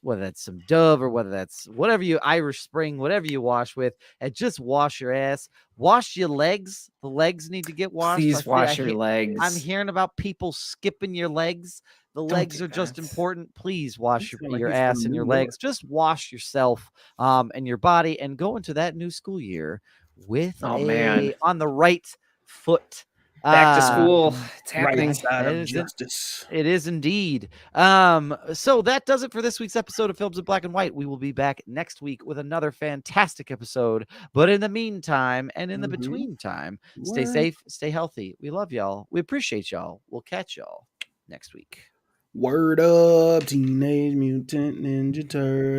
[SPEAKER 1] whether that's some Dove or whether that's whatever you Irish Spring, whatever you wash with, and just wash your ass. Wash your legs. The legs need to get washed.
[SPEAKER 3] Please wash your legs.
[SPEAKER 1] I'm hearing about people skipping your legs. The legs are just important. Please wash your ass and your legs. Just wash yourself and your body, and go into that new school year with on the right foot.
[SPEAKER 3] Back to school. It's happening.
[SPEAKER 1] It is indeed. So that does it for this week's episode of Films in Black and White. We will be back next week with another fantastic episode. But in the meantime, and in the between time, stay safe, stay healthy. We love y'all. We appreciate y'all. We'll catch y'all next week.
[SPEAKER 4] Word up, Teenage Mutant Ninja Turtle.